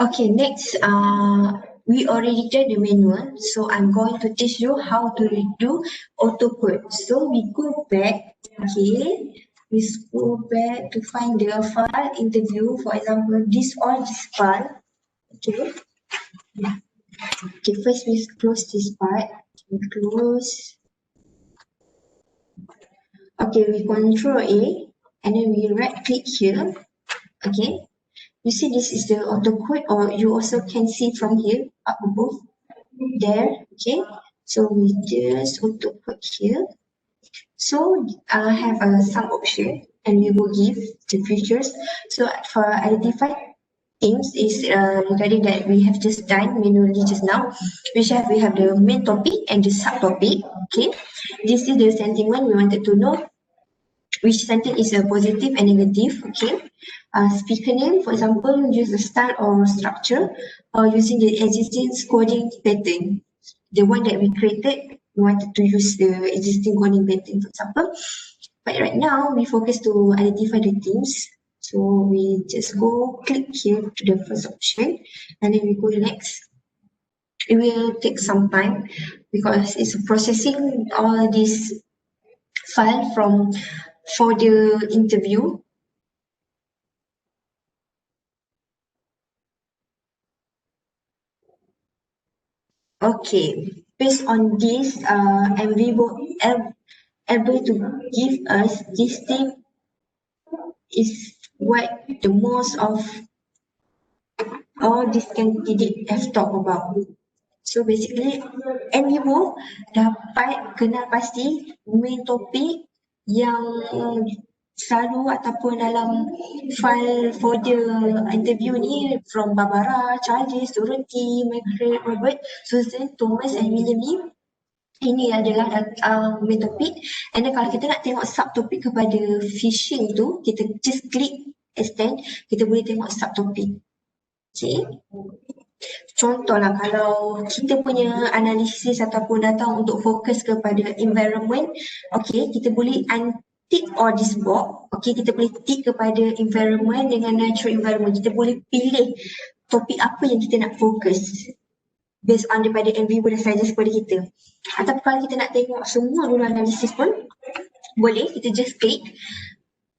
B: Okay, next, we already did the manual, so I'm going to teach you how to redo autocode. So we go back, okay, we go back to find the file interview, for example, this file, okay. Okay, first we close this part, we close, okay, we control A, and then we right click here, okay. You see this is the autocode, or you also can see from here up above there, okay. So we just autocode here. So I have a some option and we will give the features. So for identify things is regarding that we have just done manually just now, we have the main topic and the subtopic, okay. This is the sentiment we wanted to know. Which sentence is a positive and negative, okay. Speaker name, for example, use the style or structure or using the existing coding pattern. The one that we created, we wanted to use the existing coding pattern, for example. But right now, we focus to identify the themes. So we just go click here to the first option and then we go next. It will take some time because it's processing all this file from for the interview. Okay, based on this, Nvivo able to give us this thing is what the most of all this candidate have talked about. So basically, Nvivo dapat kenal pasti main topik yang selalu ataupun dalam file folder interview ni from Barbara, Charles, Dorothy, Margaret, Robert, Susan, Thomas and William. Ini adalah main topik. And then kalau kita nak tengok subtopik kepada phishing tu, kita just klik extend, kita boleh tengok subtopik. Okay. Contohlah kalau kita punya analisis ataupun datang untuk fokus kepada environment, okay, kita boleh untick all this box. Okay, kita boleh tick kepada environment dengan natural environment. Kita boleh pilih topik apa yang kita nak fokus based on daripada Nvivo dan suggest kepada kita. Ataupun kalau kita nak tengok semua dulu analisis pun boleh, kita just click.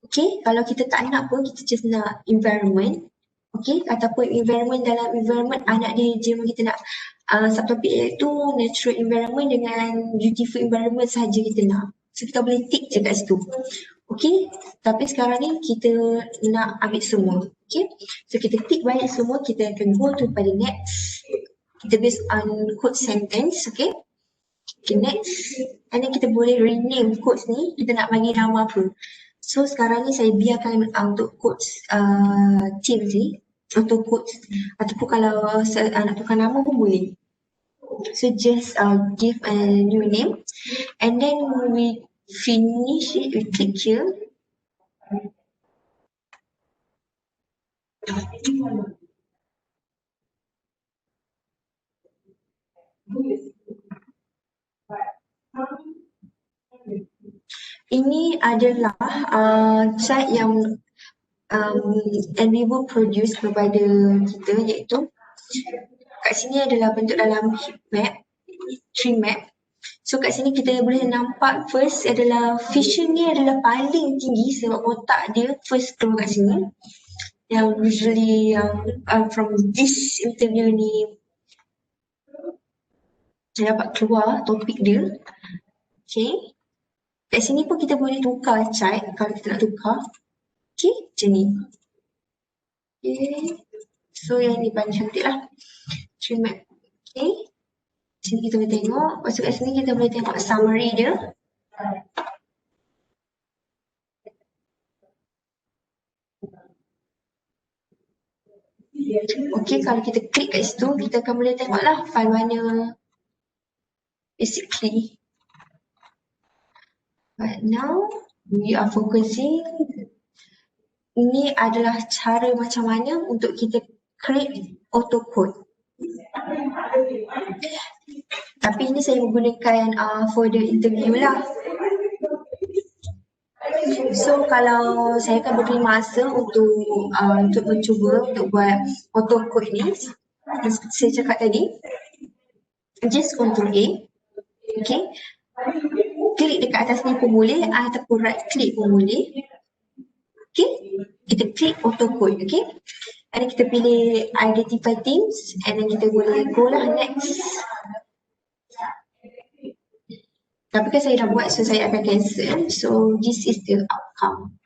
B: Okay, kalau kita tak nak pun kita just nak environment. Okay, ataupun environment, dalam environment anak dia je kita nak subtopik iaitu natural environment dengan beautiful environment sahaja kita nak. So kita boleh tick je kat situ. Okay, tapi sekarang ni kita nak ambil semua. Okay, so kita tick balik semua, kita akan go to pada next. Kita based on code sentence, okay. Okay, next. And then kita boleh rename codes ni, kita nak bagi nama apa. So sekarang ni saya biarkan untuk codes Teams ni, atau codes, ataupun kalau nak tukar nama pun boleh. So just give a new name and then we finish it, we click here. Ini adalah chart yang Nvivo produce kepada kita, iaitu kat sini adalah bentuk dalam heat map, tree map. So kat sini kita boleh nampak first adalah vision ni adalah paling tinggi sebab kotak dia first keluar kat sini. Yang usually from this interview ni saya dapat keluar topik dia. Okay. Kat sini pun kita boleh tukar chart kalau kita nak tukar. Okay, macam ni. Okay. So yang ni paling cantik lah. Tree map. Okay. Sini kita boleh tengok. Lepas tu kat sini kita boleh tengok summary dia. Okay, kalau kita klik kat situ, kita akan boleh tengok lah file mana basically. But now we are focusing. Ini adalah cara macam mana untuk kita create autocode. Tapi ini saya menggunakan for the interview lah. So kalau saya akan beri masa untuk mencuba untuk buat autocode ni, seperti saya cakap tadi, just Ctrl A, okay. Klik dekat atas ni pun boleh ataupun right click pun boleh. Okay, kita klik autocode, okay. And then kita pilih identify themes and then kita boleh go lah next. Tapi kan saya dah buat, so saya akan cancel. So this is the outcome.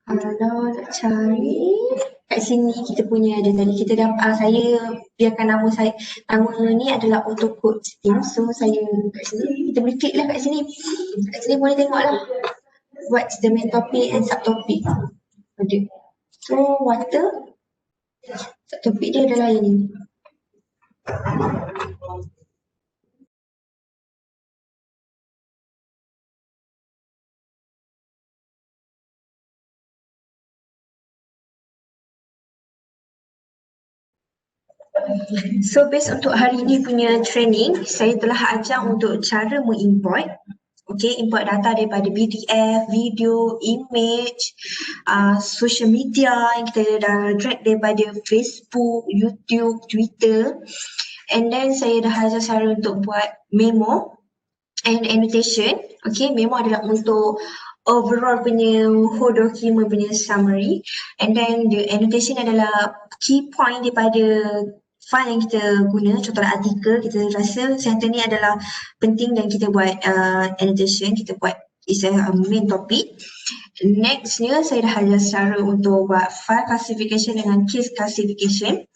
B: Kalau nak cari kat sini kita punya ada tadi, kita dah saya biarkan nama saya, nama ni adalah autocode theme. So saya kat sini, kita boleh klik lah kat sini. Kat sini boleh tengok lah what's the main topic and subtopic. Ada. So water, subtopic dia adalah ini. So based untuk hari ini punya training, saya telah ajar untuk cara mengimport. Okay, import data daripada PDF, video, image, social media yang kita dah drag daripada Facebook, YouTube, Twitter. And then saya dah ajar cara untuk buat memo and annotation. Okay, memo adalah untuk overall punya whole document punya summary. And then the annotation adalah key point daripada file yang kita guna, contohnya artikel, kita rasa center ni adalah penting dan kita buat annotation, kita buat is a main topic. Nextnya saya dah ajar cara untuk buat file classification dengan case classification.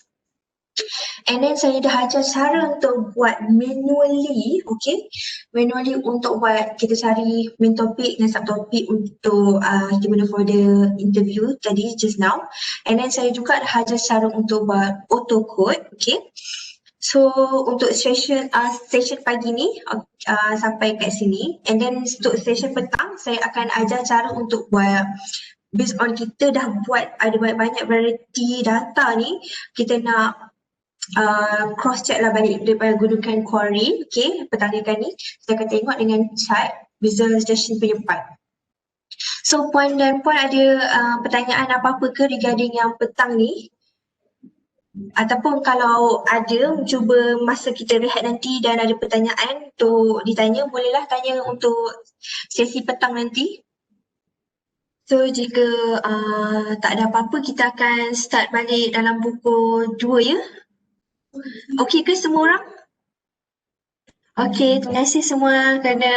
B: And then saya dah ajar cara untuk buat manually, okay, manually untuk buat kita cari main topik dan subtopik untuk kita guna for the interview tadi just now. And then saya juga dah ajar cara untuk buat autocode, okay. So untuk session pagi ni sampai kat sini, and then untuk session petang saya akan ajar cara untuk buat based on kita dah buat ada banyak variety data ni, kita nak cross check lah balik daripada gunakan query. Okay, pertama kali kita akan tengok dengan chart visualization punya part. So puan dan puan ada pertanyaan apa-apa ke regarding yang petang ni? Ataupun kalau ada, cuba masa kita rehat nanti dan ada pertanyaan untuk ditanya, bolehlah tanya untuk sesi petang nanti. So jika tak ada apa-apa, kita akan start balik dalam pukul 2 ya? Okey ke semua orang? Okey, terima kasih semua kerana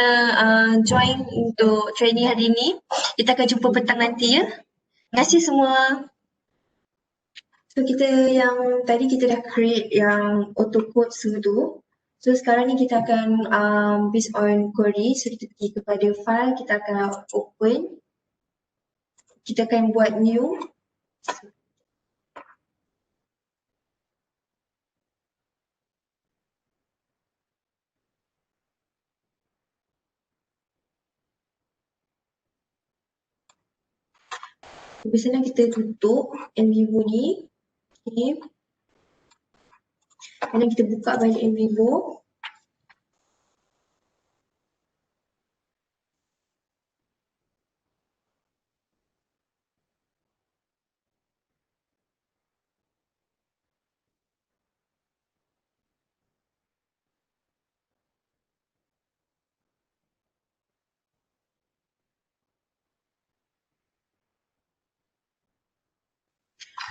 B: join untuk training hari ini. Kita akan jumpa petang nanti ya. Terima kasih semua. So kita yang tadi kita dah create yang autocode semua tu. So sekarang ni kita akan based on query, so kita pergi kepada file, kita akan open. Kita akan buat new. Lebih senang kita tutup Nvivo ni. Okay. Dan kita buka balik Nvivo.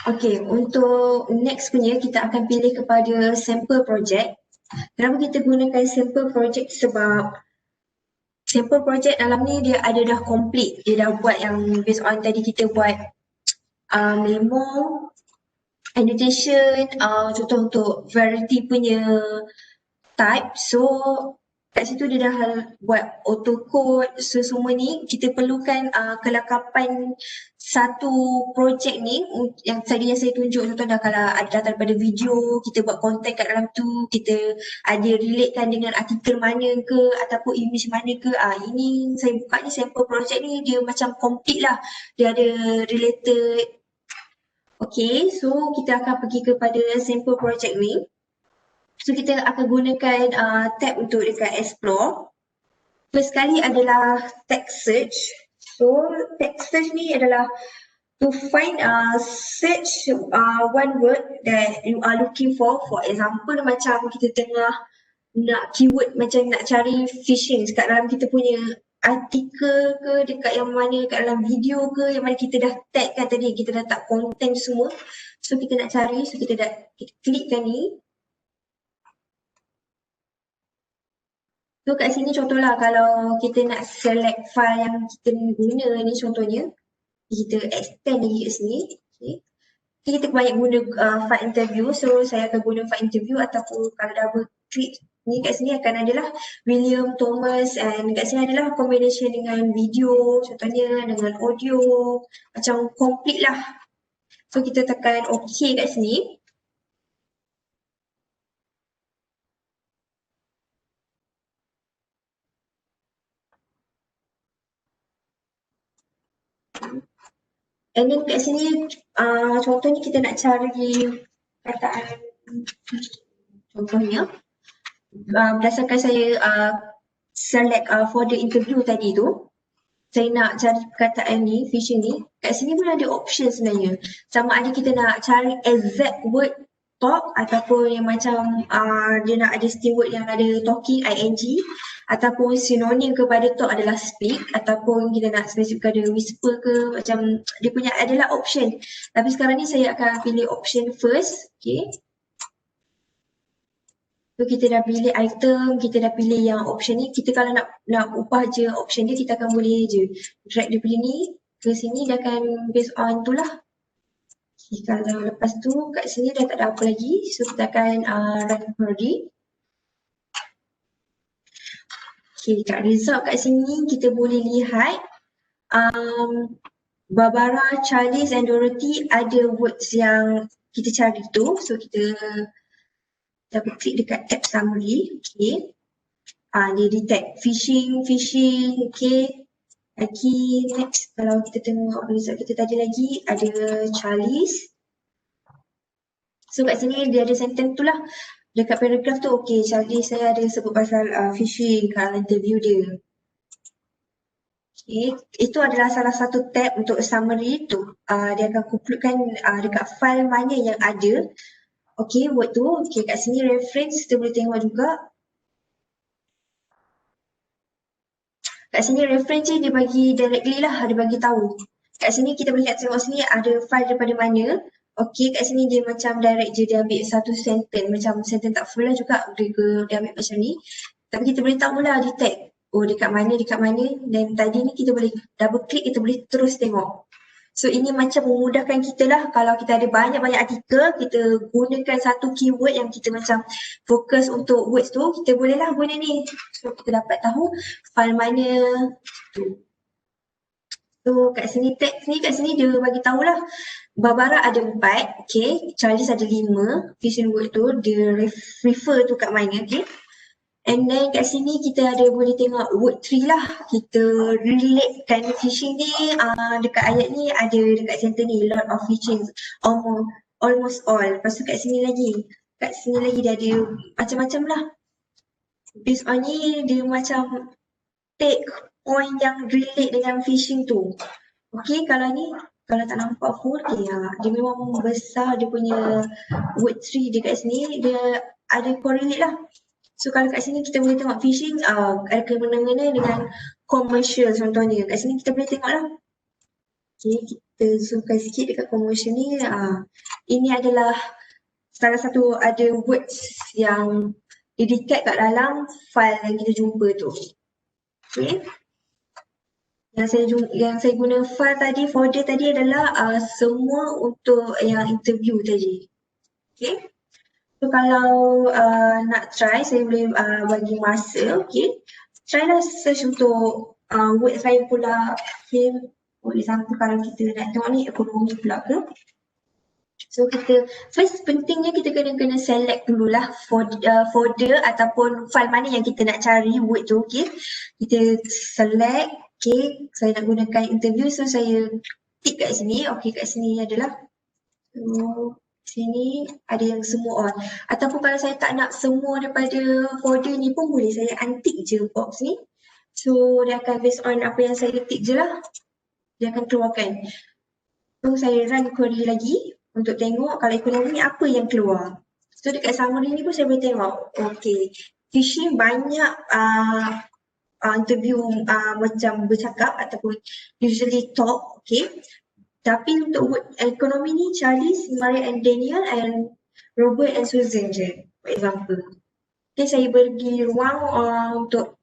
B: Okay, untuk next punya kita akan pilih kepada sample project. Kenapa kita gunakan sample project? Sebab sample project dalam ni dia ada dah complete. Dia dah buat yang based on tadi kita buat memo, annotation, contoh untuk variety punya type. So kat situ dia dah buat autocode. So semua ni kita perlukan kelengkapan satu projek ni yang tadi yang saya tunjuk, contoh dah kalau ada data daripada video, kita buat content kat dalam tu, kita ada relatekan dengan artikel mana ke ataupun image mana ke. Ini saya buka ni sample project ni dia macam complete lah. Dia ada related. Okay, so kita akan pergi kepada sample project ni. So kita akan gunakan tab untuk dekat explore. First sekali adalah text search. So text search ni adalah to find search one word that you are looking for. For example macam kita tengah nak keyword macam nak cari phishing kat dalam kita punya artikel ke, dekat yang mana, kat dalam video ke, yang mana kita dah tag kan tadi, kita dah tak content semua. So kita nak cari, so kita klikkan ni. So kat sini contohlah kalau kita nak select file yang kita guna ni contohnya, kita extend lagi kat sini. Okay. Kita banyak guna file interview, so saya akan guna file interview ataupun kalau double click ni kat sini akan adalah William, Thomas, and kat sini adalah combination dengan video, contohnya dengan audio, macam complete lah. So kita tekan OK kat sini. And then kat sini contohnya kita nak cari perkataan, contohnya berdasarkan saya select for the interview tadi tu, saya nak cari perkataan ni, phishing ni, kat sini pun ada option sebenarnya. Sama ada kita nak cari exact word talk ataupun yang macam dia nak ada steam word yang ada talking, ing, ataupun sinonim kepada talk adalah speak, ataupun kita nak spesifik ada whisper ke, macam dia punya adalah option. Tapi sekarang ni saya akan pilih option first. Okay. So kita dah pilih item, kita dah pilih yang option ni. Kita kalau nak ubah je option dia, kita akan boleh je drag dia pilih ni ke sini, dia akan based on tu lah. Okay, kalau lepas tu kat sini dah tak ada apa lagi, so kita akan run query. Okay, kat result kat sini kita boleh lihat Barbara, Charles and Dorothy ada words yang kita cari tu. So kita double klik dekat tab summary. Okay. Dia detect phishing, okay. Lagi next, kalau kita tengok result kita tadi lagi, ada Charlies. So kat sini dia ada sentence tu lah. Dekat paragraph tu, okay, Charlies saya ada sebut pasal phishing kat interview dia. Okay, itu adalah salah satu tab untuk summary tu. Dia akan concludekan dekat file mana yang ada. Okay, word tu. Okay, kat sini reference kita boleh tengok juga. Kat sini reference je dia bagi directly lah, dia bagi tahu. Kat sini kita boleh lihat tengok sini ada file daripada mana. Okay, kat sini dia macam direct je, dia ambil satu sentence, macam sentence tak full lah juga, dia ambil macam ni. Tapi kita boleh tahulah di tag, oh dekat mana, dan tadi ni kita boleh double click, kita boleh terus tengok. So ini macam memudahkan kita lah, kalau kita ada banyak-banyak artikel, kita gunakan satu keyword yang kita macam fokus untuk words tu, kita bolehlah guna ni. So kita dapat tahu file mana tu. So kat sini tag ni, kat sini dia bagi tahulah Barbara ada 4, okay, Charles ada 5, phishing word tu dia refer tu kat mana, okay. And then kat sini kita ada boleh tengok word tree lah. Kita relatekan phishing ni dekat ayat ni ada dekat center ni, lot of phishing, almost all. Lepas tu kat sini lagi dia ada macam-macam lah. Based on ni dia macam take point yang relate dengan phishing tu. Okay, kalau ni kalau tak nampak full, dia memang besar dia punya word tree dekat sini, dia ada correlate lah. So kalau kat sini kita boleh tengok phishing ada kena-mengena dengan commercial contohnya. Kat sini kita boleh tengok lah. Okay, kita zoomkan sikit dekat commercial ni. Ini adalah salah satu ada words yang di-detect kat dalam file yang kita jumpa tu. Okay. Yang saya guna file tadi, folder tadi adalah semua untuk yang interview tadi. Okay. So kalau nak try, saya boleh bagi masa, okay. Try lah search untuk word lain pula, okay. For example, kalau kita nak tengok ni ekonomi pula ke. So kita, first pentingnya kita kena select dululah folder ataupun file mana yang kita nak cari word tu, okay. Kita select, okay, saya nak gunakan interview, so saya tick kat sini, okay, kat sini adalah. So, sini ada yang semua on. Ataupun kalau saya tak nak semua daripada folder ni pun boleh saya untick je box ni. So dia akan based on apa yang saya tick je lah. Dia akan keluarkan. So saya run query lagi untuk tengok kalau ekonomi ni apa yang keluar. So dekat summary ni pun saya boleh tengok. Okay, phishing banyak interview macam bercakap ataupun usually talk, okay. Tapi untuk word ekonomi ni Charles, Maria and Daniel and Robert and Susan je, for example. Okay, saya bagi ruang untuk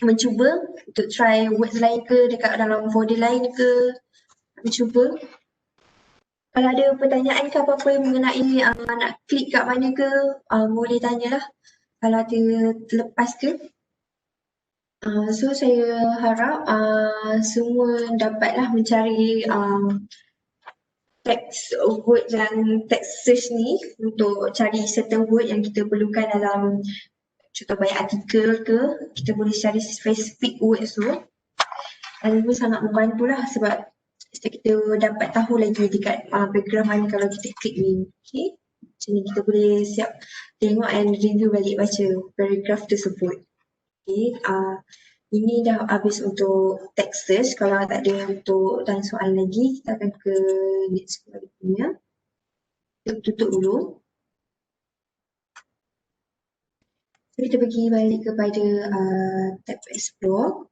B: mencuba, untuk try words lain ke dekat dalam folder lain ke, mencuba. Kalau ada pertanyaan ke apa-apa mengenai nak klik kat mana ke, boleh tanyalah kalau ada terlepas ke. So saya harap semua dapatlah mencari text word dan text search ni untuk cari certain word yang kita perlukan dalam contoh banyak artikel ke, kita boleh cari spesifik word tu. Dan itu sangat membantulah sebab kita dapat tahu lagi dekat background mana kalau kita klik ni. Okay, macam ni kita boleh siap tengok and review balik baca paragraph tersebut. Okay, ini dah habis untuk text search. Kalau tak ada untuk tanya soalan lagi, kita akan ke next punya. Kita tutup dulu. So, kita pergi balik kepada tab explore.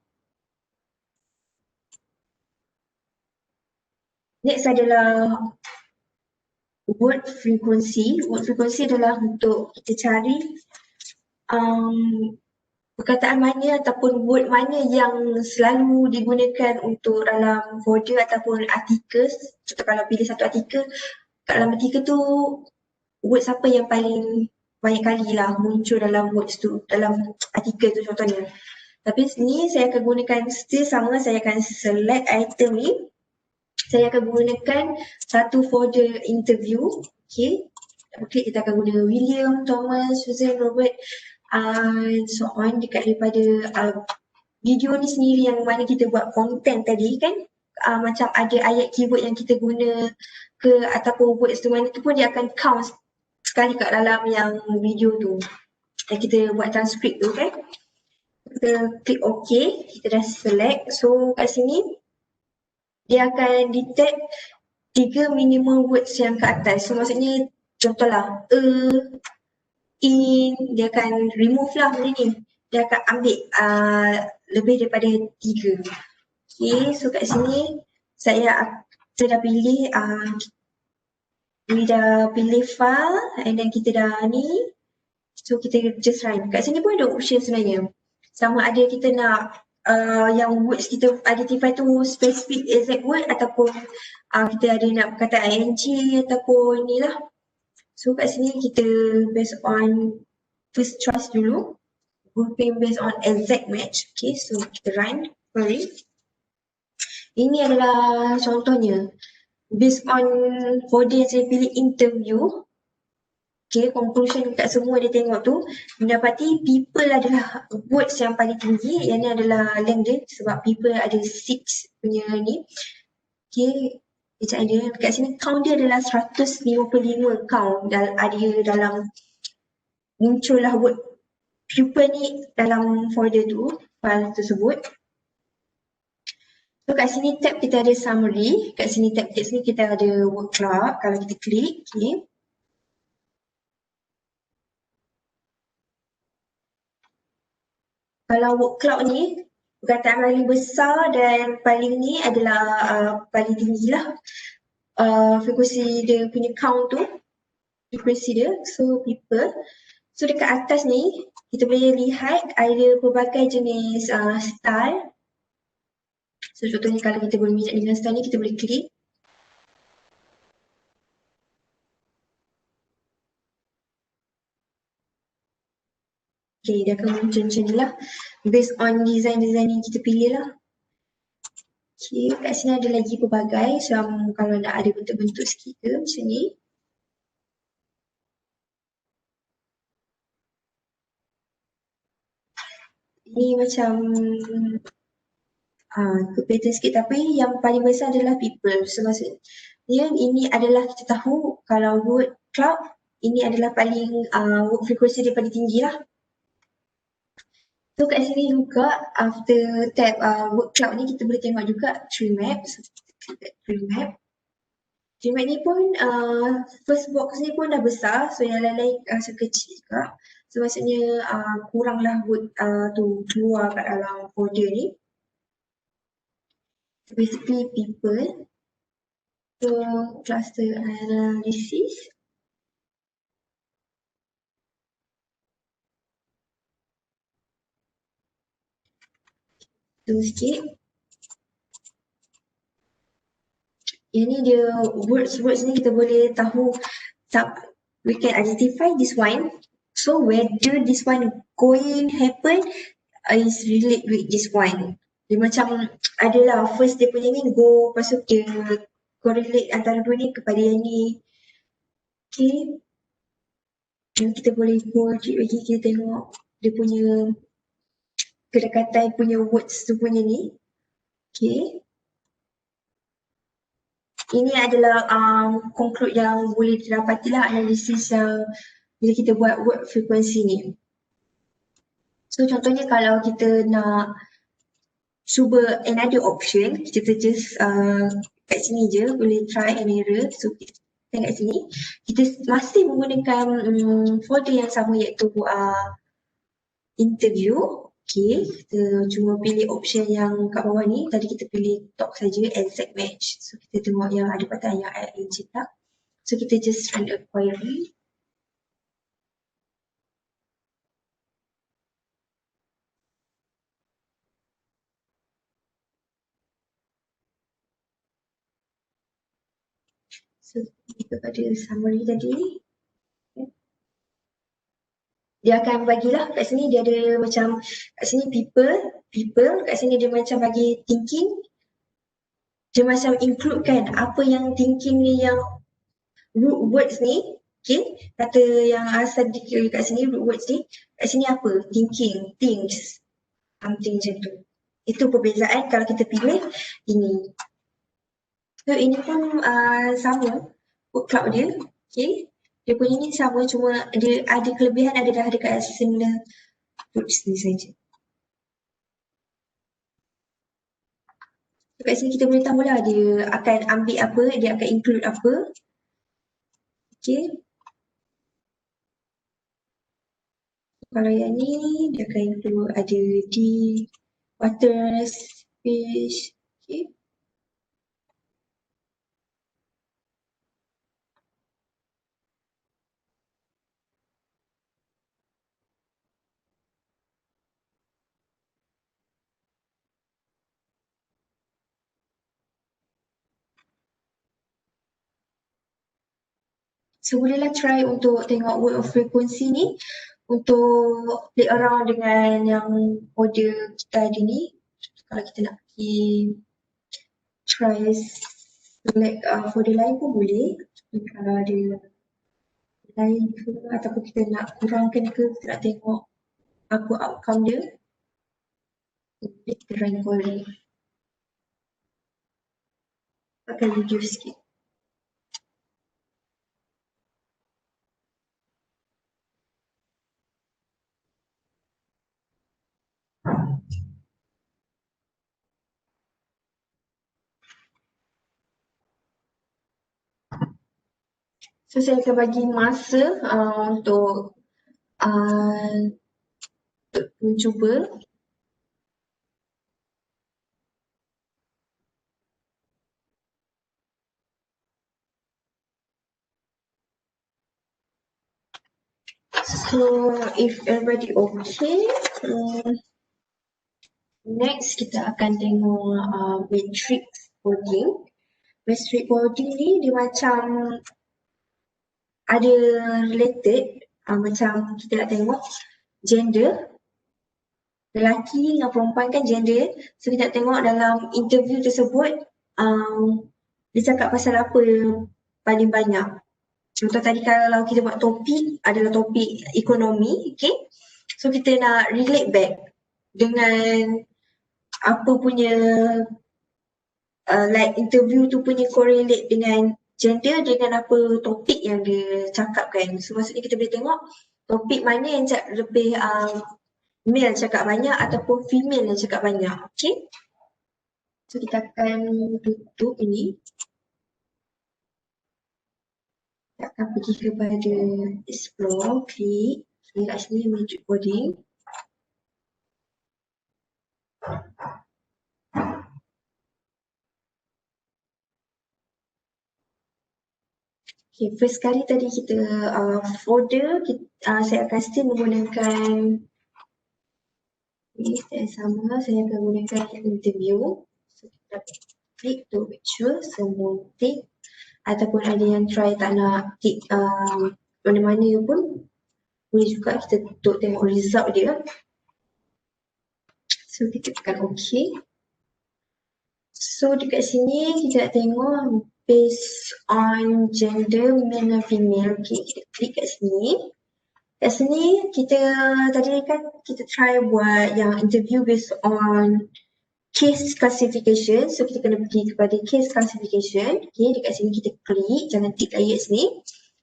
B: Next adalah word frequency. Word frequency adalah untuk kita cari perkataan mana ataupun word mana yang selalu digunakan untuk dalam folder ataupun artikel. Contoh kalau pilih satu artikel, kat dalam artikel tu words apa yang paling banyak kali lah muncul dalam words tu, dalam artikel tu contohnya. Tapi ni saya akan gunakan still sama, saya akan select item ni. Saya akan gunakan satu folder interview, okay. Okay, kita akan guna William, Thomas, Susan, Robert and so on dekat daripada video ni sendiri yang mana kita buat content tadi kan, macam ada ayat keyword yang kita guna ke ataupun words tu, mana tu pun dia akan count sekali kat dalam yang video tu yang kita buat transcript tu kan. Kita klik OK, kita dah select. So kat sini dia akan detect 3 minimum words yang ke atas. So maksudnya contohlah in, dia akan remove lah benda ni. Dia akan ambil lebih daripada 3. Okay, so kat sini saya dah pilih we dah pilih file and then kita dah ni. So kita just run. Kat sini pun ada option sebenarnya. Sama ada kita nak yang words kita identify tu specific exact word ataupun kita ada nak kata ing ataupun ni lah. So kat sini kita based on first choice dulu. Grouping based on exact match. Okay, so kita run query. Ini adalah contohnya. Based on folder yang saya pilih interview. Okay, conclusion kat semua dia tengok tu, mendapati people adalah words yang paling tinggi. Yang ni adalah length dia sebab people ada 6 punya ni. Okay, Cik Adira, kat sini count dia adalah 155 count ada dalam muncul lah word people ni dalam folder tu, file tersebut. So kat sini tab kita ada summary, kat sini tab text ni kita ada word cloud. Kalau kita klik, okay. Kalau word cloud ni, perkataan paling besar dan paling ni adalah paling tinggi lah. Frekuensi dia punya count tu, frekuensi dia, so people. So dekat atas ni, kita boleh lihat ada pelbagai jenis style. So contohnya kalau kita berminat dengan style ni, kita boleh klik. Okay, dia akan muncul macam ni lah. Based on design-design yang kita pilih lah. Okay, kat sini ada lagi pelbagai. Macam kalau nak ada bentuk-bentuk sikit ke macam ni. Ini macam pattern sikit, tapi yang paling besar adalah people. So maksudnya ini adalah kita tahu kalau word cloud, ini adalah paling word frekuensi dia paling tinggi lah. So kat sini juga after tab word cloud ni kita boleh tengok juga tree map. So kita klik tree map. Tree map ni pun first box ni pun dah besar, so yang lain-lain rasa kecil juga. So maksudnya kuranglah word tu keluar kat dalam folder ni. So basically people. So cluster analysis. Tu sikit. Yang ni dia words ni kita boleh tahu, we can identify this one. So whether this one going happen is relate with this one. Dia macam adalah first dia punya ni go, lepas tu dia correlate antara dua ni kepada yang ni. Okay. Dan kita boleh go lagi, kita tengok dia punya kedekatan punya words tu punya ni. Okay. Ini adalah conclude yang boleh didapati lah, analisis yang bila kita buat word frequency ni. So contohnya kalau kita nak cuba another option, kita just kat sini je boleh try and error. So kita kat sini, kita masih menggunakan folder yang sama iaitu interview. Okay, kita cuma pilih option yang kat bawah ni. Tadi kita pilih top saja, exact match. So kita tengok yang ada pertanyaan yang cetak. So kita just run a query. So kepada summary tadi, dia akan bagilah kat sini, dia ada macam kat sini people, kat sini dia macam bagi thinking. Dia macam include kan apa yang thinking ni, yang root words ni. Okay, kata yang asal kat sini root words ni, kat sini apa? Thinking, things, something macam tu. Itu perbezaan kalau kita pilih ini. So ini pun sama word cloud dia. Okay. Dia punya ni sama, cuma dia ada kelebihan adalah dekat similar groups ni saja. So kat sini kita boleh tahulah dia akan ambil apa, dia akan include apa. Okay. Kalau yang ni dia akan include ada di water, fish. Okay. So bolehlah try untuk tengok word of frequency ni untuk play around dengan yang order kita ada ni. Kalau kita nak pergi try select folder lain pun boleh. Kalau ada lain ke ataupun kita nak kurangkan ke, kita nak tengok apa outcome dia. Kita run query. Akan reduce sikit. So saya akan bagi masa untuk mencuba. So if everybody okay, next kita akan tengok matrix coding. Matrix coding ni dia macam ada related, macam kita nak tengok gender, lelaki dengan perempuan kan gender. So kita nak tengok dalam interview tersebut dia cakap pasal apa paling banyak. Contoh tadi kalau kita buat topik adalah topik ekonomi, okay. So kita nak relate back dengan apa punya like interview tu punya correlate dengan gender dengan apa topik yang dia cakapkan. So maksudnya kita boleh tengok topik mana yang lebih male cakap banyak ataupun female yang cakap banyak, okay. So kita akan tutup ini. Kita akan pergi kepada explore, klik. Klik kat sini matrix coding. Okay, first kali tadi kita folder, saya akan still menggunakan list yang sama, saya akan gunakan interview. So kita klik to make sure semua tick, ataupun ada yang try tak nak tick mana-mana pun boleh juga kita tutup tengok result dia. So kita tekan OK. So dekat sini kita nak tengok based on gender, male dan female. Okay, kita klik kat sini. Kat sini kita tadi kan kita try buat yang interview based on case classification. So kita kena pergi kepada case classification. Okay, dekat sini kita klik, jangan tick lagi kat sini.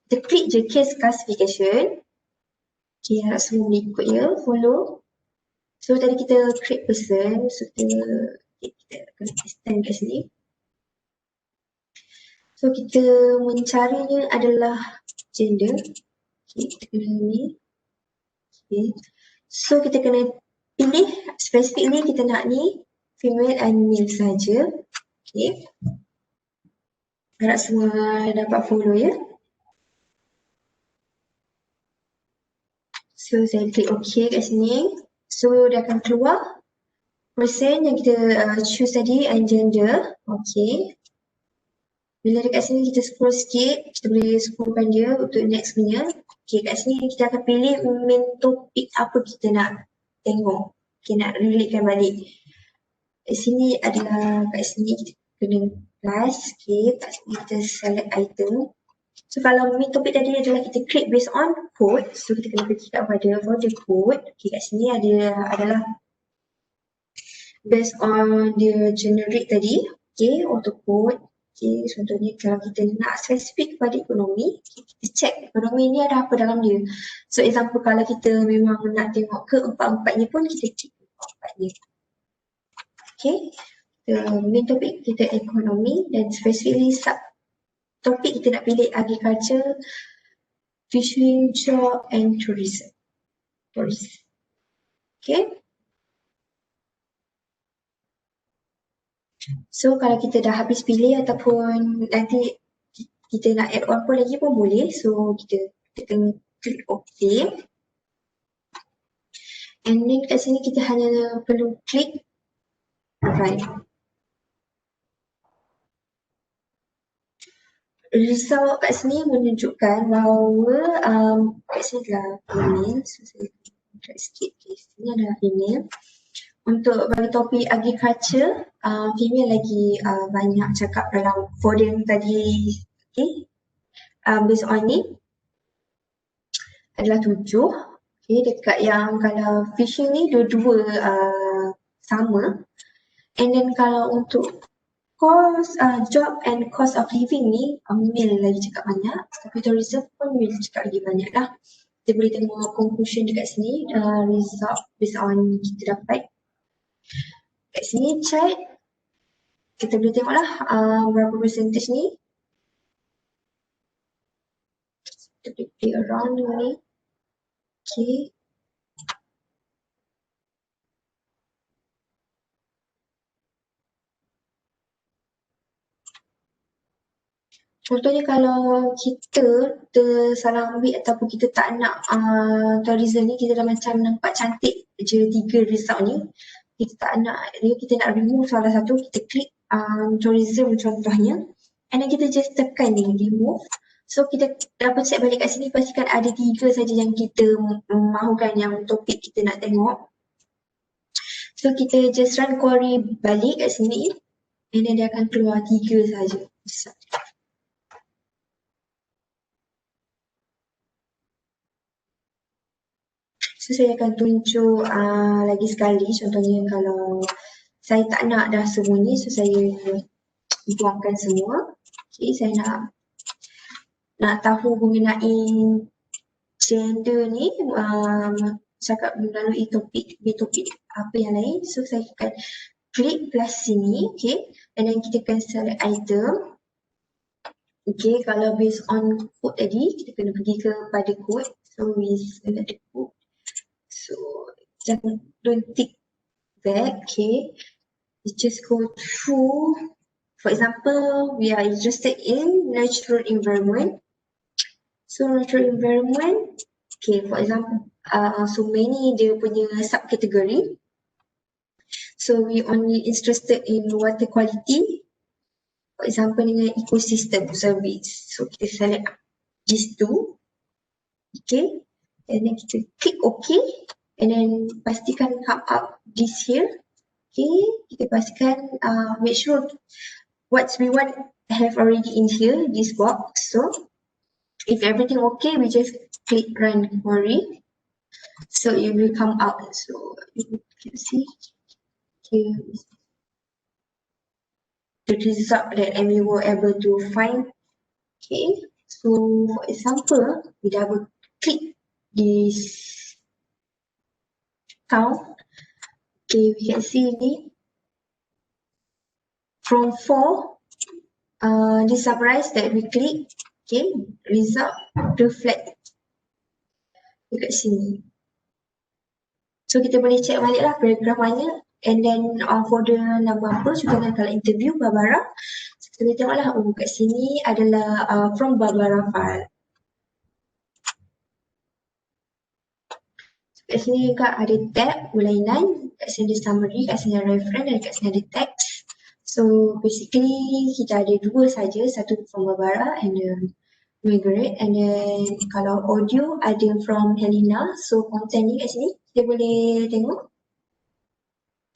B: Kita klik je case classification. Okay, harap semua boleh ikut ya, follow. So tadi kita create person, so kita kena extend kat sini. So kita mencarinya adalah gender. Okay, kita kena ni. Okay. So kita kena pilih specifically kita nak ni female and male saja. Okay. Harap semua dapat follow ya. So saya klik OK kat sini. So dia akan keluar person yang kita choose tadi and gender. Okay. Bila dekat sini kita scroll sikit, kita boleh scrollkan dia untuk next punya. Okay, kat sini kita akan pilih main topik apa kita nak tengok. Okay, nak relatekan balik. Kat sini adalah, kat sini kita kena plus. Okay, kat sini kita select item. So kalau main topik tadi adalah kita create based on code. So kita kena pergi kepada folder code. Okay, kat sini adalah based on dia generate tadi, okay, autocode. Okay, contohnya kalau kita nak spesifik kepada ekonomi, kita check ekonomi ni ada apa dalam dia. So example kalau kita memang nak tengok keempat-empatnya pun kita klik keempat-empatnya. Okay, the main topik kita ekonomi dan specifically sub topik kita nak pilih agriculture, fishing, job and tourism. Okay. So kalau kita dah habis pilih ataupun nanti kita nak add on pun lagi pun boleh. So kita tekan klik OK. And then kat sini kita hanya perlu klik run. Result kat sini menunjukkan bahawa kat sini adalah email. So saya try sikit. Okay, sini adalah email. Untuk bagi topik agriculture, female lagi banyak cakap dalam forum tadi. Okay. Based on ni adalah 7. Okay, dekat yang kalau fishing ni dua-dua sama. And then kalau untuk cost, job and cost of living ni male lagi cakap banyak. Tapi tourism pun male cakap lagi banyak lah. Kita boleh tengok conclusion dekat sini, result based on kita dapat. Kat sini chat, kita boleh tengoklah berapa percentage ni. Kita boleh play around ni. Okay. Contohnya kalau kita tersalah ambil ataupun kita tak nak tourism ni, kita dah macam nampak cantik je 3 result ni. Kita tak nak, kita nak remove salah satu, kita klik tourism contohnya. And then kita just tekan ni, remove. So kita double check balik kat sini, pastikan ada 3 saja yang kita mahukan yang topik kita nak tengok. So kita just run query balik kat sini. And then dia akan keluar 3 saja. So saya akan tunjuk lagi sekali, contohnya kalau saya tak nak dah semua ni, so saya buangkan semua. Okay, saya nak tahu mengenai gender ni, cakap melalui topik apa yang lain. So saya akan klik plus sini, okay, and then kita akan select item. Okay, kalau based on code tadi, kita kena pergi kepada code. So we select the code. So don't tick that, okay. We just go through. For example, we are interested in natural environment. So natural environment, okay, for example, so many dia punya subcategory. So we only interested in water quality. For example, dengan ecosystem service. So kita select these two. Okay. And then kita click OK. And then pastikan come up this here. Okay. Kita pastikan make sure what we want have already in here, this box. So if everything okay, we just click run query. So it will come out. So you can see here the result that we were able to find. Okay. So for example, we double click this count. Okay, we can see ini from 4, this summarize that we click. Okay, result reflect dekat sini. So kita boleh check balik lah paragraph mana. And then folder nama apa, contohnya kalau interview Barbara. So kita boleh tengoklah, oh kat sini adalah from Barbara file. Kat sini juga ada tab ulainan, kat sini ada summary, kat sini ada reference dan kat sini ada text. So basically kita ada 2 saja, satu from Barbara and Margaret, and then kalau audio ada from Helena. So content ni kat sini kita boleh tengok.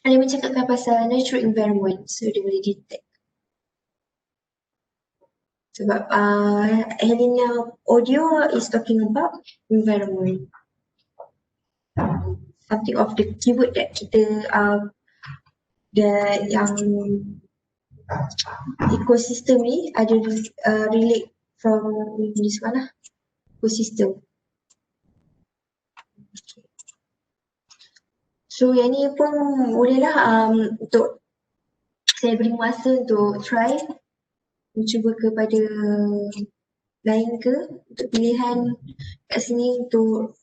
B: Ada mencakapkan pasal natural environment, so dia boleh detect. Sebab Helena audio is talking about environment. Something of the keyword that kita dan yang ekosistem ni ada relate from this one lah, ekosistem. So yang ni pun bolehlah untuk saya beri masa untuk try, mencuba kepada lain ke untuk pilihan kat sini untuk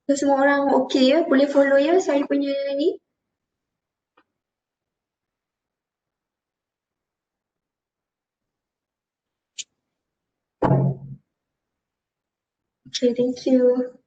B: semua orang okey ya, boleh follow ya saya punya ni. Okay, thank you.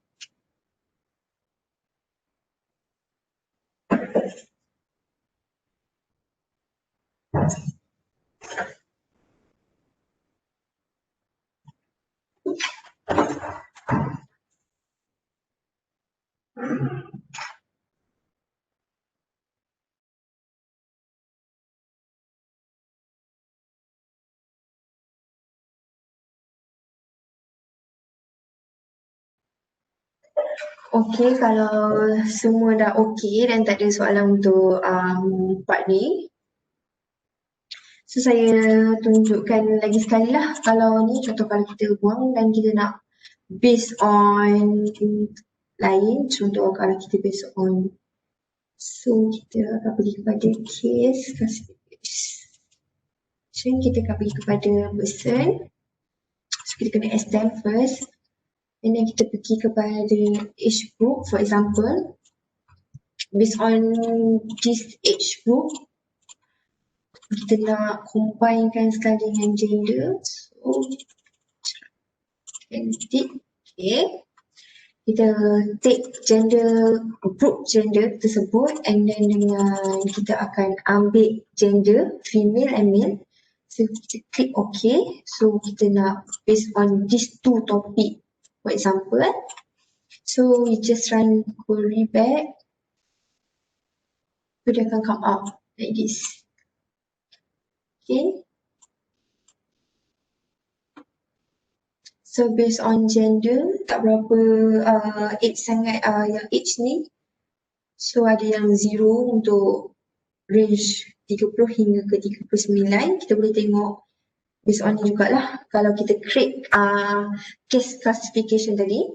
B: Okey, kalau semua dah okey dan tak ada soalan untuk part ni, so saya tunjukkan lagi sekali lah. Kalau ni contoh kalau kita buang dan kita nak based on lain, contoh kalau kita based on, so kita akan pergi kepada case classification, kita akan pergi kepada person, so kita kena extend first. And then kita pergi kepada age group, for example, based on this age group, kita nak combinekan sekali dengan gender. So, okay. Kita take gender, group gender tersebut and then dengan kita akan ambil gender, female and male. So, kita click OK. So, kita nak based on these two topic. For example, so we just run query back, so dia akan come out like this. Okay. So based on gender, tak berapa age sangat yang age ni. So ada yang 0 untuk range 30 hingga ke 39. Kita boleh tengok based on ni jugalah. Kalau kita create case classification tadi,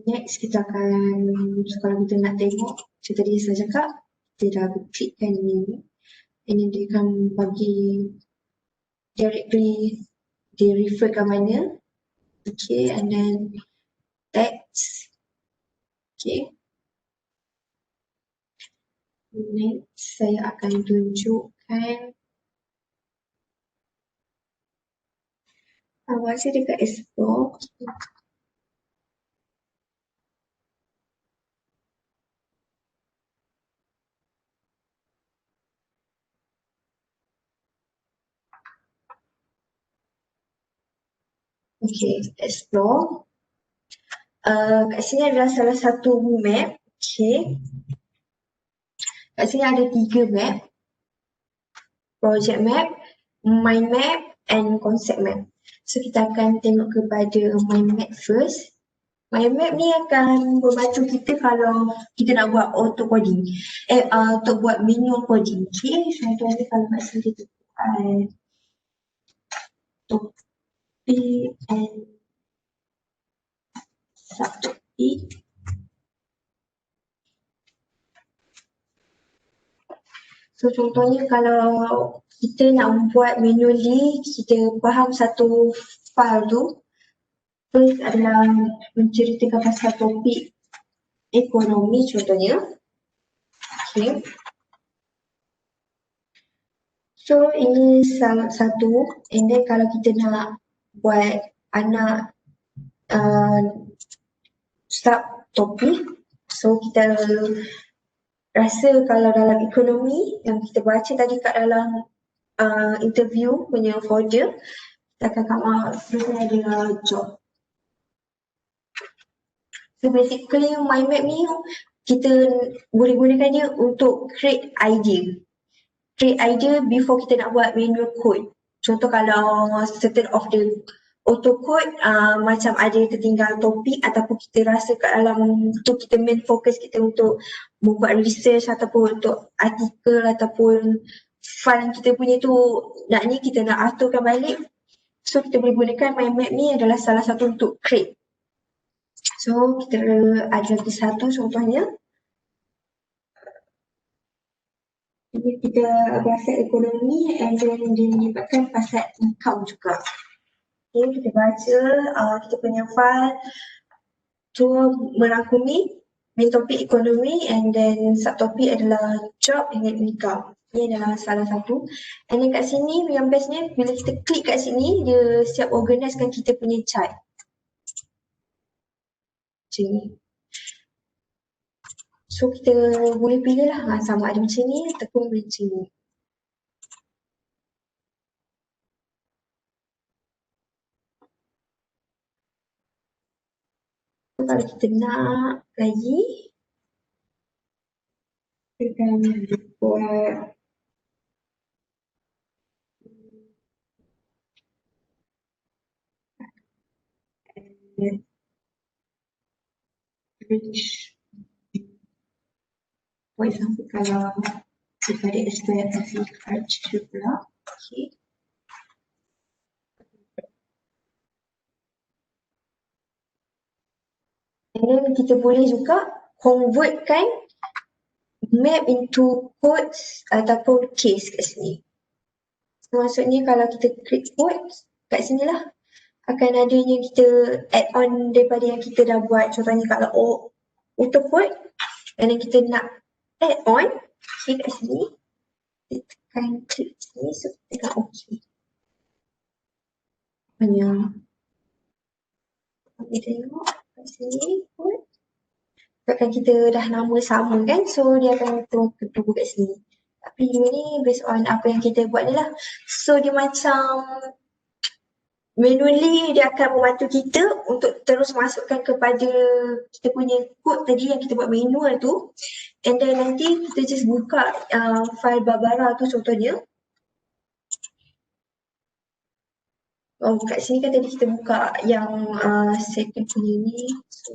B: next kita akan, so kalau kita nak tengok, macam tadi saya cakap, kita dah klikkan ni, and then dia akan bagi directly, dia refer ke mana, okay, and then text, okay. Next saya akan tunjukkan saya dekat explore. Okay, explore. Kat sini adalah salah satu map. Okay. Kat sini ada 3 map. Project map, mind map and concept map. So kita akan tengok kepada mind map first. Mind map ni akan membantu kita kalau kita nak buat auto coding. Untuk buat manual coding. Okay, contohnya kalau kat sini kita buat topic and subtopic. So contohnya kalau kita nak buat manually, kita faham satu file tu. First adalah menceritakan pasal topik ekonomi contohnya. Okay. So ini salah satu, and then kalau kita nak buat anak sub topik, so kita rasa kalau dalam ekonomi yang kita baca tadi kat dalam interview punya folder, kita akan come out sebenarnya ada job. So basically mind map ni kita boleh gunakan dia untuk create idea. Create idea before kita nak buat manual code. Contoh kalau certain of the autocode macam ada tertinggal topik ataupun kita rasa kat dalam tu kita main fokus kita untuk membuat research ataupun untuk artikel ataupun file yang kita punya tu nak ni kita nak aturkan balik. So kita boleh gunakan mind map ni adalah salah satu untuk create. So kita ada lagi satu contohnya. Jadi kita bahasa ekonomi and then dia menyebabkan pasal income juga. Okay, kita baca kita punya file tu merangkumi main topik ekonomi and then subtopik adalah job dengan income. Ini adalah salah satu. And then kat sini yang bestnya bila kita klik kat sini dia siap organisekan kita punya chart. Macam ni. So kita boleh pilih lah sama ada macam ni ataupun macam ni. So kalau kita nak lagi, kita akan buat reach. For example, kalau kita ada SPF culture pula, okay. And then kita boleh juga convertkan map into codes ataupun case kat sini. So, maksudnya kalau kita create codes kat sini lah akan ada yang kita add on daripada yang kita dah buat. Contohnya kalau autocode and then kita nak add on, okay, kat sini kita tekan klik sini, so kita tekan OK. Banyak kita tengok kat sini code. Sebabkan kita dah nama sama kan, so dia akan tunggu kat sini. Tapi dia ni based on apa yang kita buat ni lah. So dia macam manually dia akan membantu kita untuk terus masukkan kepada kita punya code tadi yang kita buat manual tu. And then nanti kita just buka file Barbara tu contohnya. Oh, kat sini kan tadi kita buka yang second punya ni. So,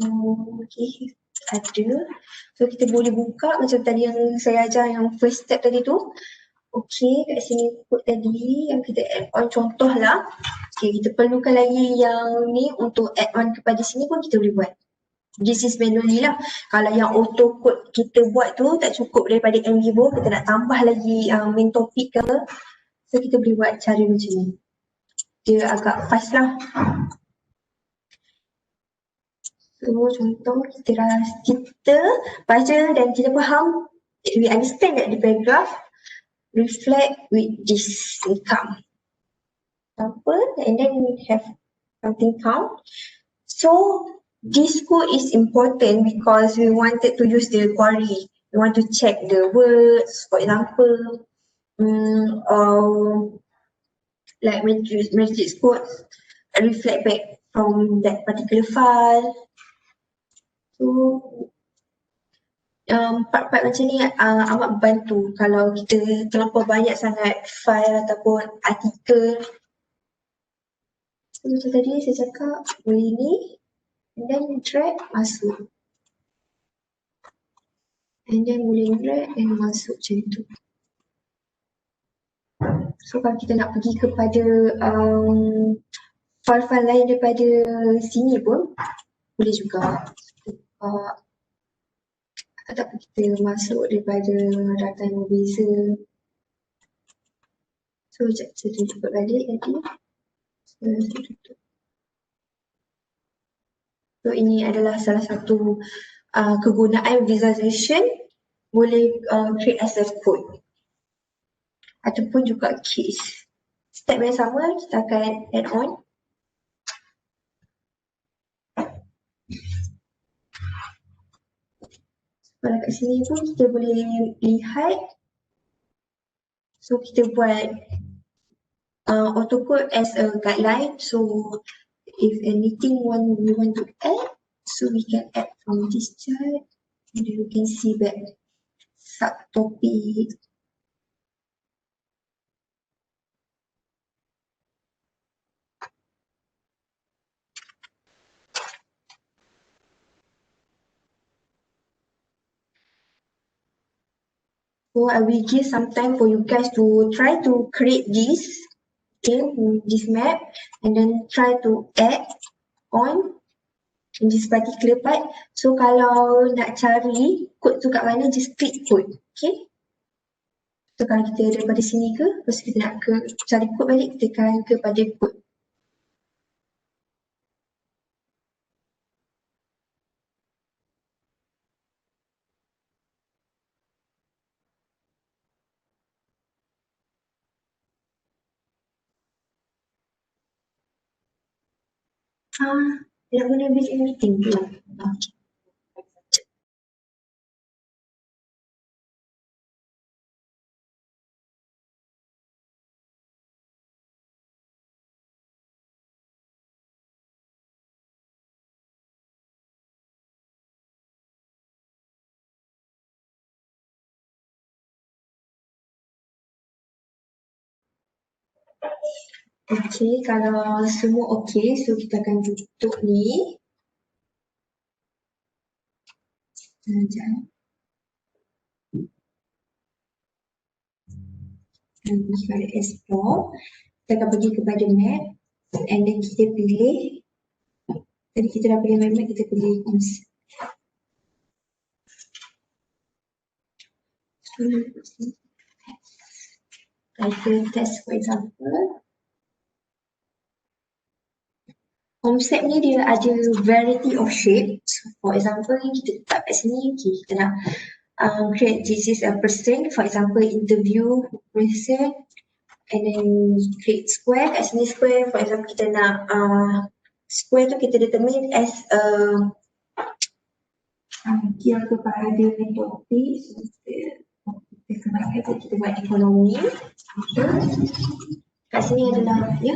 B: okay, ada. So, kita boleh buka macam tadi yang saya ajar yang first step tadi tu. Okay, kat sini code tadi yang kita add on contoh lah. Okay, kita perlukan lagi yang ni untuk add on kepada sini pun kita boleh buat. This is manually lah. Kalau yang auto code kita buat tu tak cukup daripada Nvivo, kita nak tambah lagi main topik ke. So kita boleh buat cara macam ni. Dia agak fast lah. So contoh kita baca dan kita faham, we understand that the paragraph reflect with this income. Apa? And then we have something count. So this code is important because we wanted to use the query. We want to check the words, for example, or like matrix codes reflect back from that particular file. So part-part macam ni amat membantu kalau kita terlampau banyak sangat file ataupun artikel. So macam tadi saya cakap boleh ni and then drag masuk. And then boleh drag and masuk macam tu. So kalau kita nak pergi kepada file-file lain daripada sini pun boleh juga. Ataupun kita masuk daripada data yang berbeza. So sekejap saya tunjuk balik tadi. So ini adalah salah satu kegunaan visualization boleh create as a code. ataupun juga case. Step yang sama kita akan add on. Kalau kat sini pun kita boleh lihat. So kita buat autocode as a guideline. So if anything we want to add, so we can add from this chart. And then you can see that subtopic. So I will give some time for you guys to try to create this, okay, this map, and then try to add on in this particular part. So kalau nak cari code tu kat mana, just click code, okay. So kalau kita daripada sini ke, lepas kita nak cari code balik, kita tekan kepada code. Dia nak guna built-in meeting pula. Okay. Okay, kalau semua okay, so kita akan tutup ni. Sekejap. Dan pergi kepada explore. Kita akan pergi kepada map. And then kita pilih. Tadi kita dah pilih map, kita pilih concept. Title test for example. Concept ni dia ada variety of shapes. For example, kita letak kat sini, okay, kita nak create this is a person, for example, interview person, and then create square. Kat sini square, for example, kita nak square tu kita determine as a kira kepada topik. So kita buat ekonomi. Okay. Kat sini adalah ya.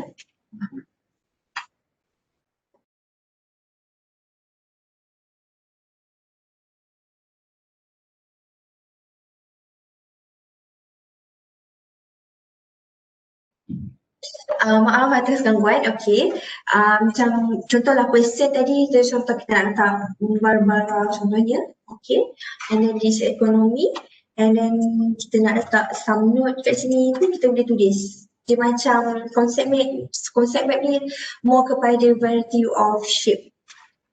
B: Maaf atas gangguan, okay. Macam contohlah question tadi, contoh kita nak letak bara-bara contohnya, okay. And then this economy, and then kita nak letak some note kat sini pun kita boleh tulis. Dia macam konsep map ni more kepada variety of shape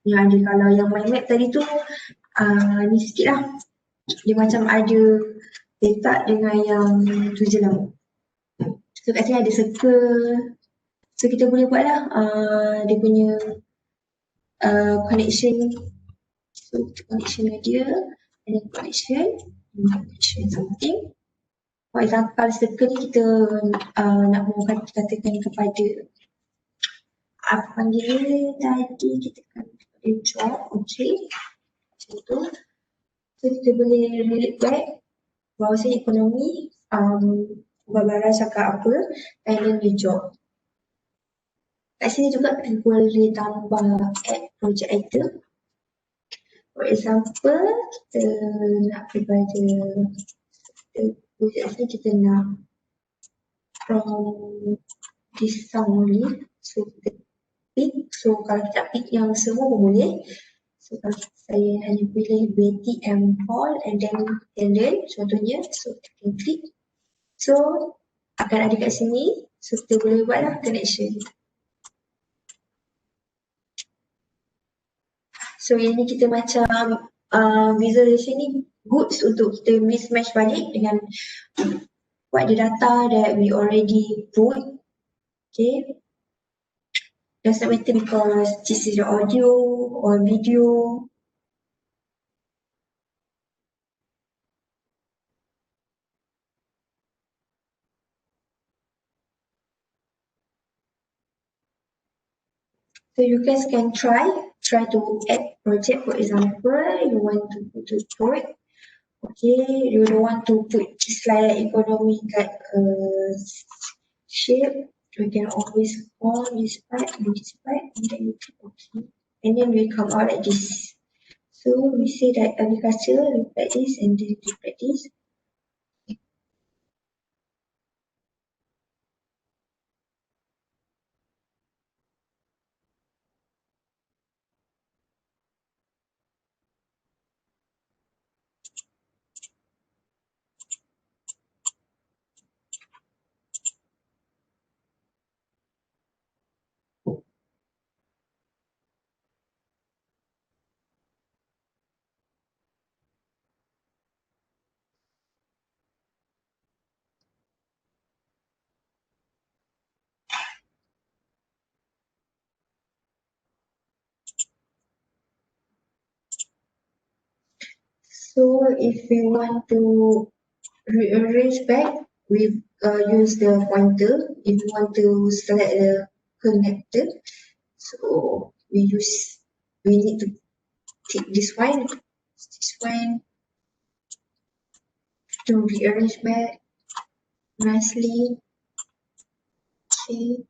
B: yang ada. Kalau yang mind map tadi tu ni sikit lah. Dia macam ada letak dengan yang tu je lah. So kat sini ada circle. So kita boleh buat lah dia punya connection. So connection dia, and then connection something. For example, circle ni kita nak menggunakan, kita katakan kepada apa panggil dia tadi, kita akan kepada job, okay. Macam tu. So kita boleh relate back bahawasanya ekonomi Barbara cakap apa, and then the job. Kat sini juga kita boleh tambah add project item. For example, kita nak kepada project ni kita nak from this sum only. So kita pick, so kalau kita pick yang semua pun boleh. So kalau saya hanya pilih Betty and Paul and then Helen contohnya, so kita akan klik. So akan ada kat sini, so kita boleh buatlah connection. So yang ni kita macam visualization ni goods untuk kita mismatch balik dengan what the data that we already put. Okay. Doesn't matter because this is the audio or video. So you guys can try to add project. For example, you want to put a code. Okay, you don't want to put slide economy kat shape. We can always call this part and this part, and then you click OK. And then we come out like this. So we say that agriculture, look like this, and then look like this. So if we want to rearrange back, we use the pointer. If we want to select the connector, so we need to take this one to rearrange back nicely. Okay.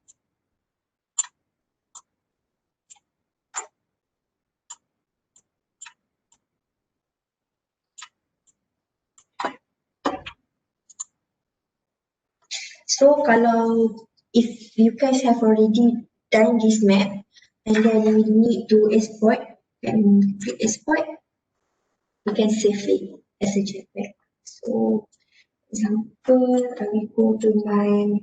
B: So kalau if you guys have already done this map and then we need to export and click export, we can save it as a JPEG. So example, I will go to my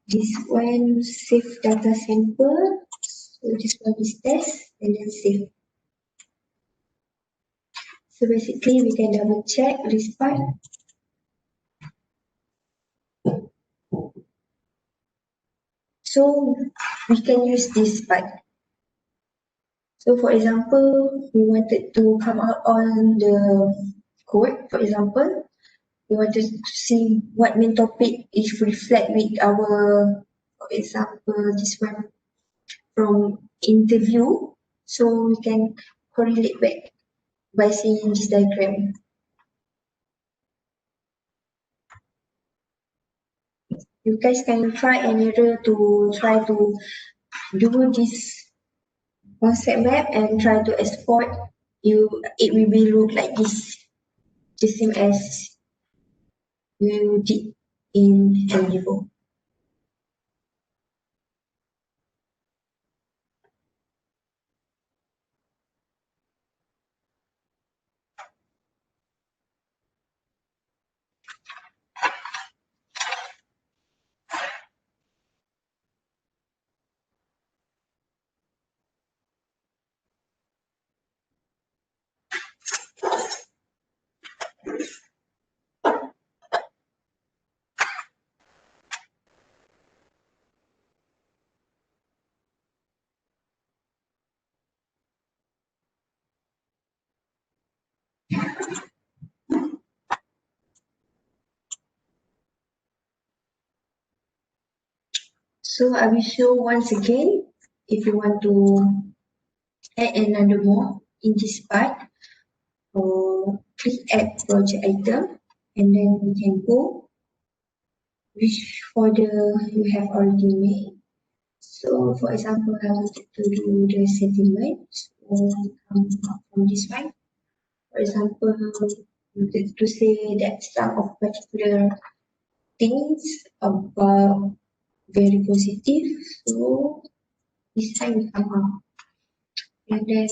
B: this one save data sample. So this one is test and then save. So basically we can double check this part. So we can use this part. So for example, we wanted to come out on the code, for example, we wanted to see what main topic is reflect with our, for example, this one from interview. So we can correlate back by seeing this diagram. You guys can try and error to try to do this concept map and try to export. It will be look like this, the same as you did in Nvivo. So I will show once again if you want to add another more in this part, or click add project item and then we can go which folder you have already made. So for example, I wanted to do the settlement, so come up from this one. For example, I wanted to say that some of particular things about very positive, so this time we come up and then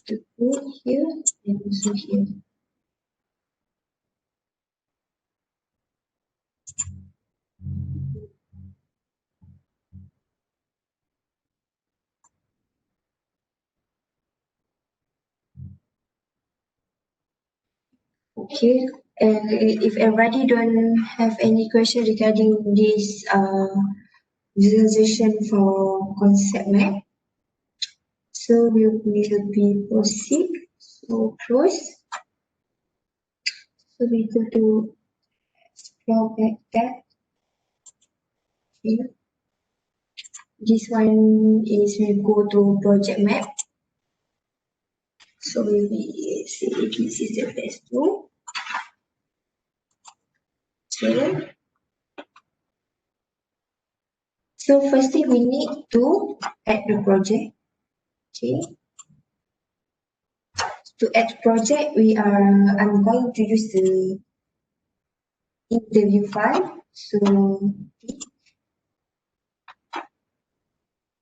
B: to put here and also here. Okay, and if everybody don't have any question regarding this visualization for concept map, so we will be proceed. So close. So we go to scroll back that here. This one is we go to project map. So we say this is the best tool. Okay. So firstly we need to add the project. Okay. To add project, I'm going to use the interview file. So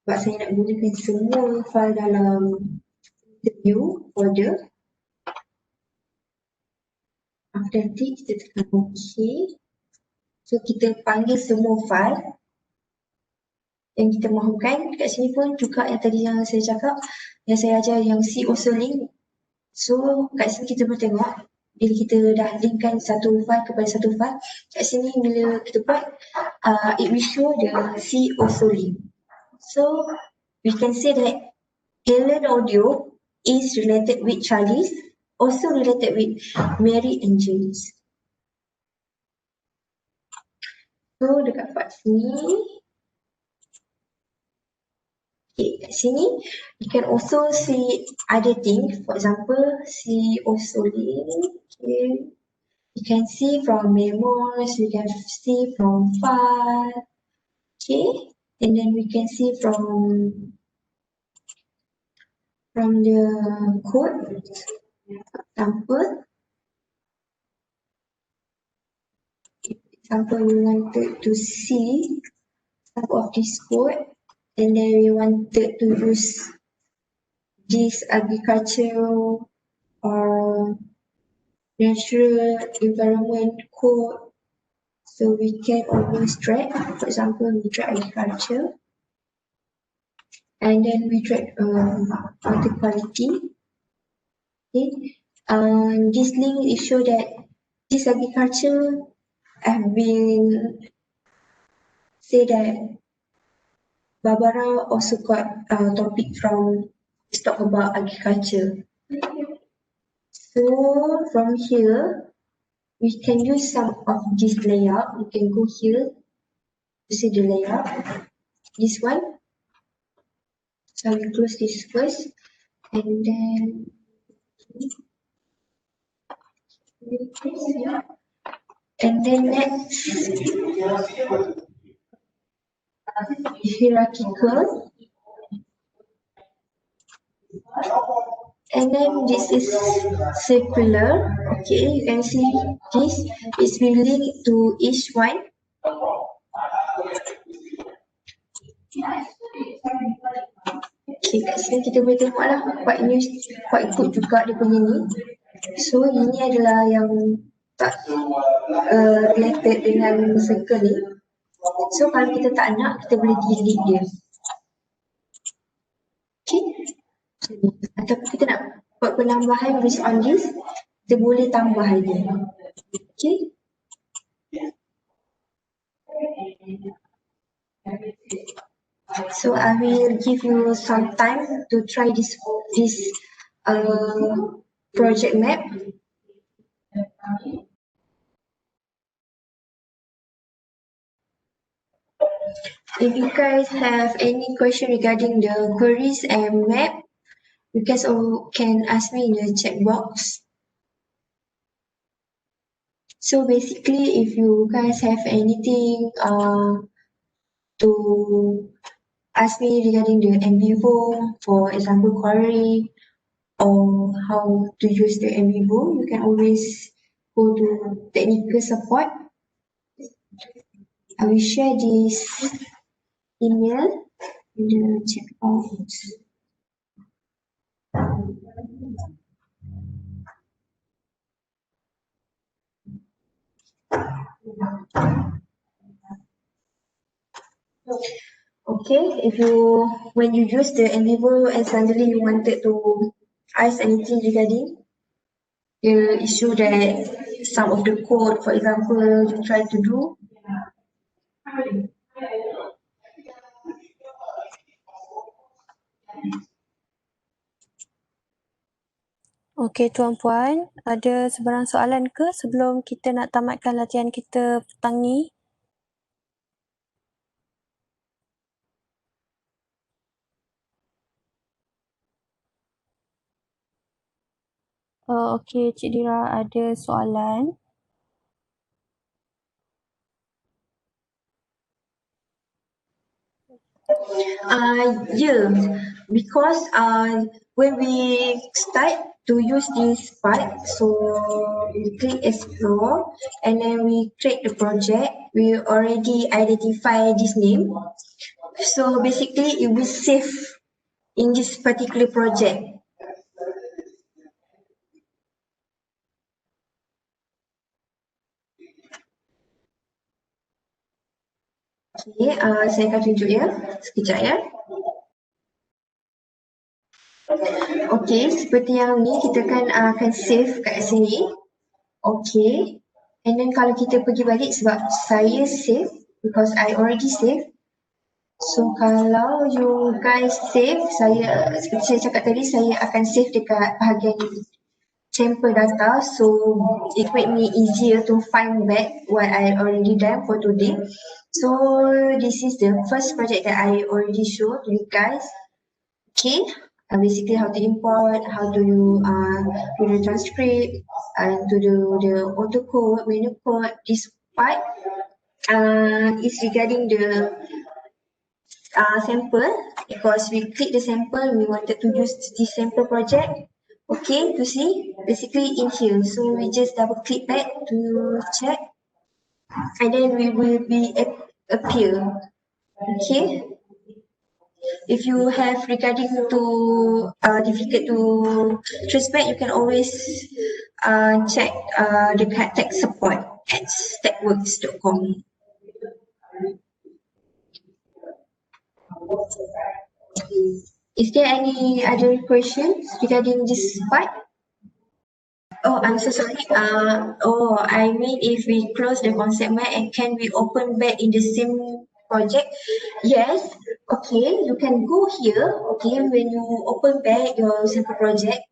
B: sebab saya nak gunakan semua file dalam interview folder. After that, kita tekan OK. So kita panggil semua file yang kita mahukan. Kat sini pun juga yang tadi yang saya cakap, yang saya ajar yang C also link. So kat sini kita boleh tengok bila kita dah linkkan satu file kepada satu file, kat sini bila kita buat it will show the C also link. So we can say that Alien Audio is related with Charlie's, also related with Mary and James. So dekat part sini, okay, kat sini you can also see other things. For example, see also link. Okay. You can see from memos, you can see from file. Okay, and then we can see from the code. Example, we wanted to see some of this code, and then we wanted to use this agricultural or natural environment code. So we can always drag, for example, we drag agriculture, and then we drag water quality. Okay. This link is show that this agriculture have been say that Barbara also got a topic from talk about agriculture. So from here, we can use some of this layout. We can go here to see the layout. This one. So I will close this first, and then next hierarchical, and then this is circular. Okay, you can see this is linked to each one. Okay, kat sini kita boleh tengok lah quite good juga dia punya ni. So ini adalah yang tak related dengan circle ni. So kalau kita tak nak, kita boleh delete dia. Okay. Ataupun kita nak buat penambahan based on this, kita boleh tambah dia. Okay. So I will give you some time to try this project map. If you guys have any question regarding the queries and map, you guys can ask me in the chat box. So basically, if you guys have anything to ask me regarding the Nvivo, for example, query or how to use the Nvivo, you can always go to technical support. I will share this email in the chat box. Okay, when you use the Nvivo and suddenly you wanted to ask anything regarding the issue that some of the code, for example, you try to do.
A: Okey tuan-puan, ada sebarang soalan ke sebelum kita nak tamatkan latihan kita petang ni? Okey, Cik Dira ada soalan.
B: Yeah, because when we start to use this part, so we click explore and then we create the project. We already identify this name. So basically it will save in this particular project. Okay, saya akan tunjuk ya. Sekejap ya. Okay, seperti yang ni kita akan save kat sini. Okay. And then kalau kita pergi balik sebab saya save because I already save. So kalau you guys save, saya seperti saya cakap tadi, saya akan save dekat bahagian sample data, so it make me easier to find back what I already done for today. So this is the first project that I already showed to you guys. Okay, basically how to import, how to do the transcript, and to do the autocode, menu code. This part is regarding the sample, because we click the sample, we wanted to use this sample project. Okay, to see basically in here, so we just double click back to check, and then we will be appear. Okay, if you have regarding to difficult to trace back, you can always check the tech support at stackworks.com. Is there any other questions regarding this part? Oh, I'm so sorry. I mean, if we close the concept map and can we open back in the same project? Yes. Okay, you can go here. Okay, when you open back your sample project,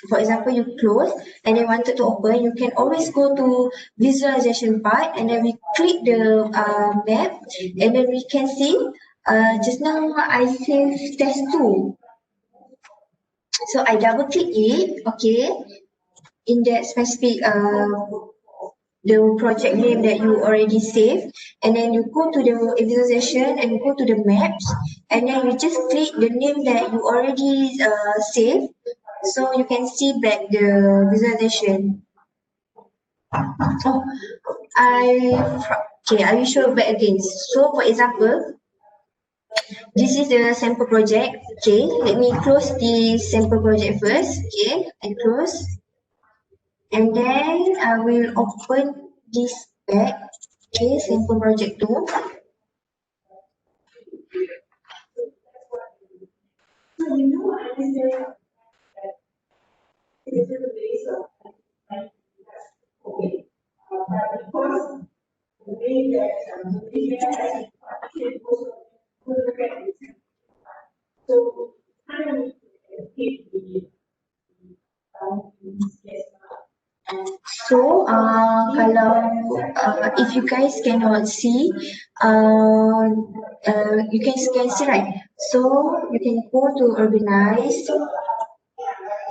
B: for example, you close and then wanted to open, you can always go to visualization part and then we click the map and then we can see. Just now I saved test 2. So I double click it. Okay. In that specific the project name that you already saved, and then you go to the visualization and go to the maps, and then you just click the name that you already saved, so you can see back the visualization. Oh, I will show back again. So for example, this is the sample project. Okay, let me close the sample project first. Okay, I close. And then I will open this back. Okay, sample project 2. So kalau if you guys cannot see, you can see, right? So you can go to organize.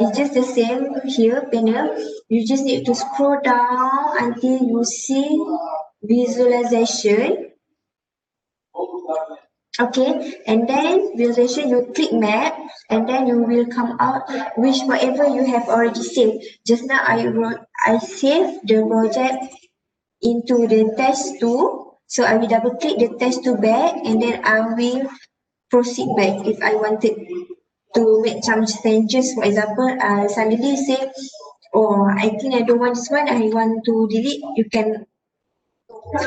B: It's just the same here panel. You just need to scroll down until you see visualization. Okay, and then visualization, you click map, and then you will come out with whatever you have already saved. Just now I saved the project into the test 2, so I will double click the test 2 back, and then I will proceed back if I wanted to make some changes. For example, suddenly say, oh, I think I don't want this one, I want to delete, you can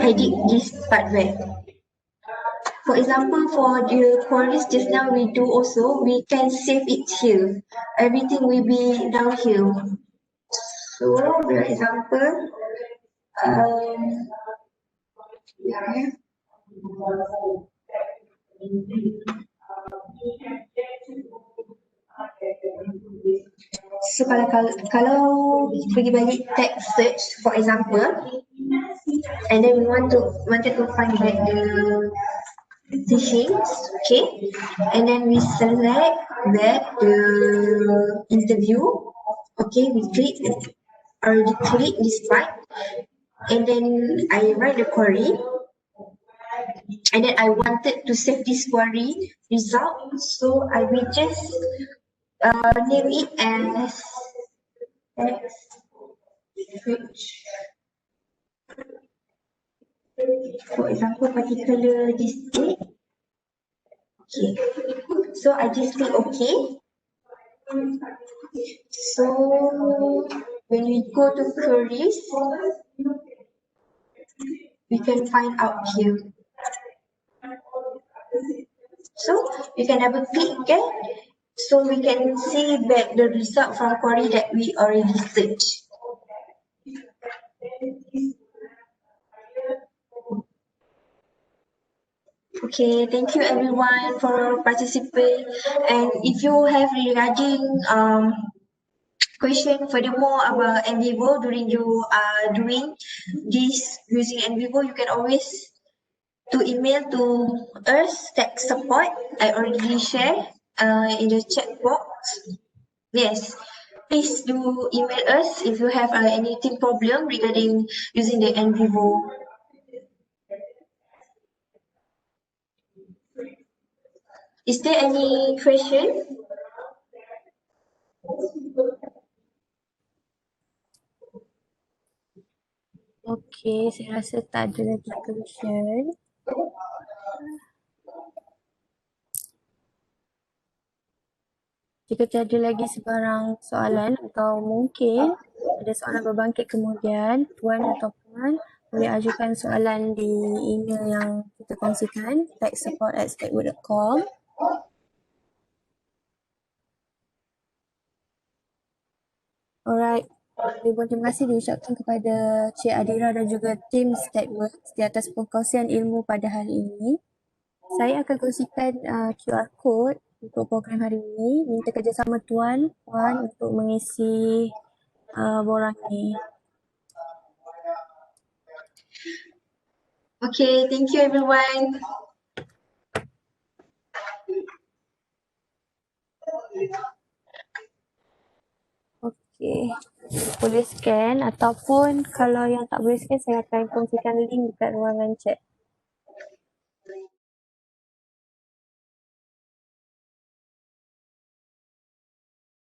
B: edit this part back. For example, for the queries just now we do also, we can save it here. Everything will be down here. So, for example, yeah. So kalau pergi balik text search, for example, and then we wanted to find back the teachings, okay, and then we select back the interview, Okay, we already click this part, and then I write the query, and then I wanted to save this query result, so I will just name it as text switch. For example, particular this date. Okay, so I just click OK. So when we go to queries, we can find out here. So we can double click there, so we can see back the result from query that we already searched. Okay, thank you everyone for participating. And if you have regarding question furthermore about Nvivo during you are doing this using Nvivo, you can always to email to us tech support. I already share in the chat box. Yes, please do email us if you have anything problem regarding using the Nvivo. Is there any question?
A: Okey, saya rasa tak ada lagi question. Jika tiada lagi sebarang soalan atau mungkin ada soalan berbangkit kemudian, tuan atau puan boleh ajukan soalan di email yang kita kongsikan, techsupport@statewood.com. Alright, ribuan terima kasih diucapkan kepada Cik Adira dan juga tim Stateworks di atas perkongsian ilmu pada hari ini. Saya akan kongsikan QR code untuk program hari ini. Minta kerjasama tuan, puan untuk mengisi borang ini.
B: Okay, thank you everyone.
A: Okey, boleh scan ataupun kalau yang tak boleh scan saya akan kongsikan link dekat ruangan chat.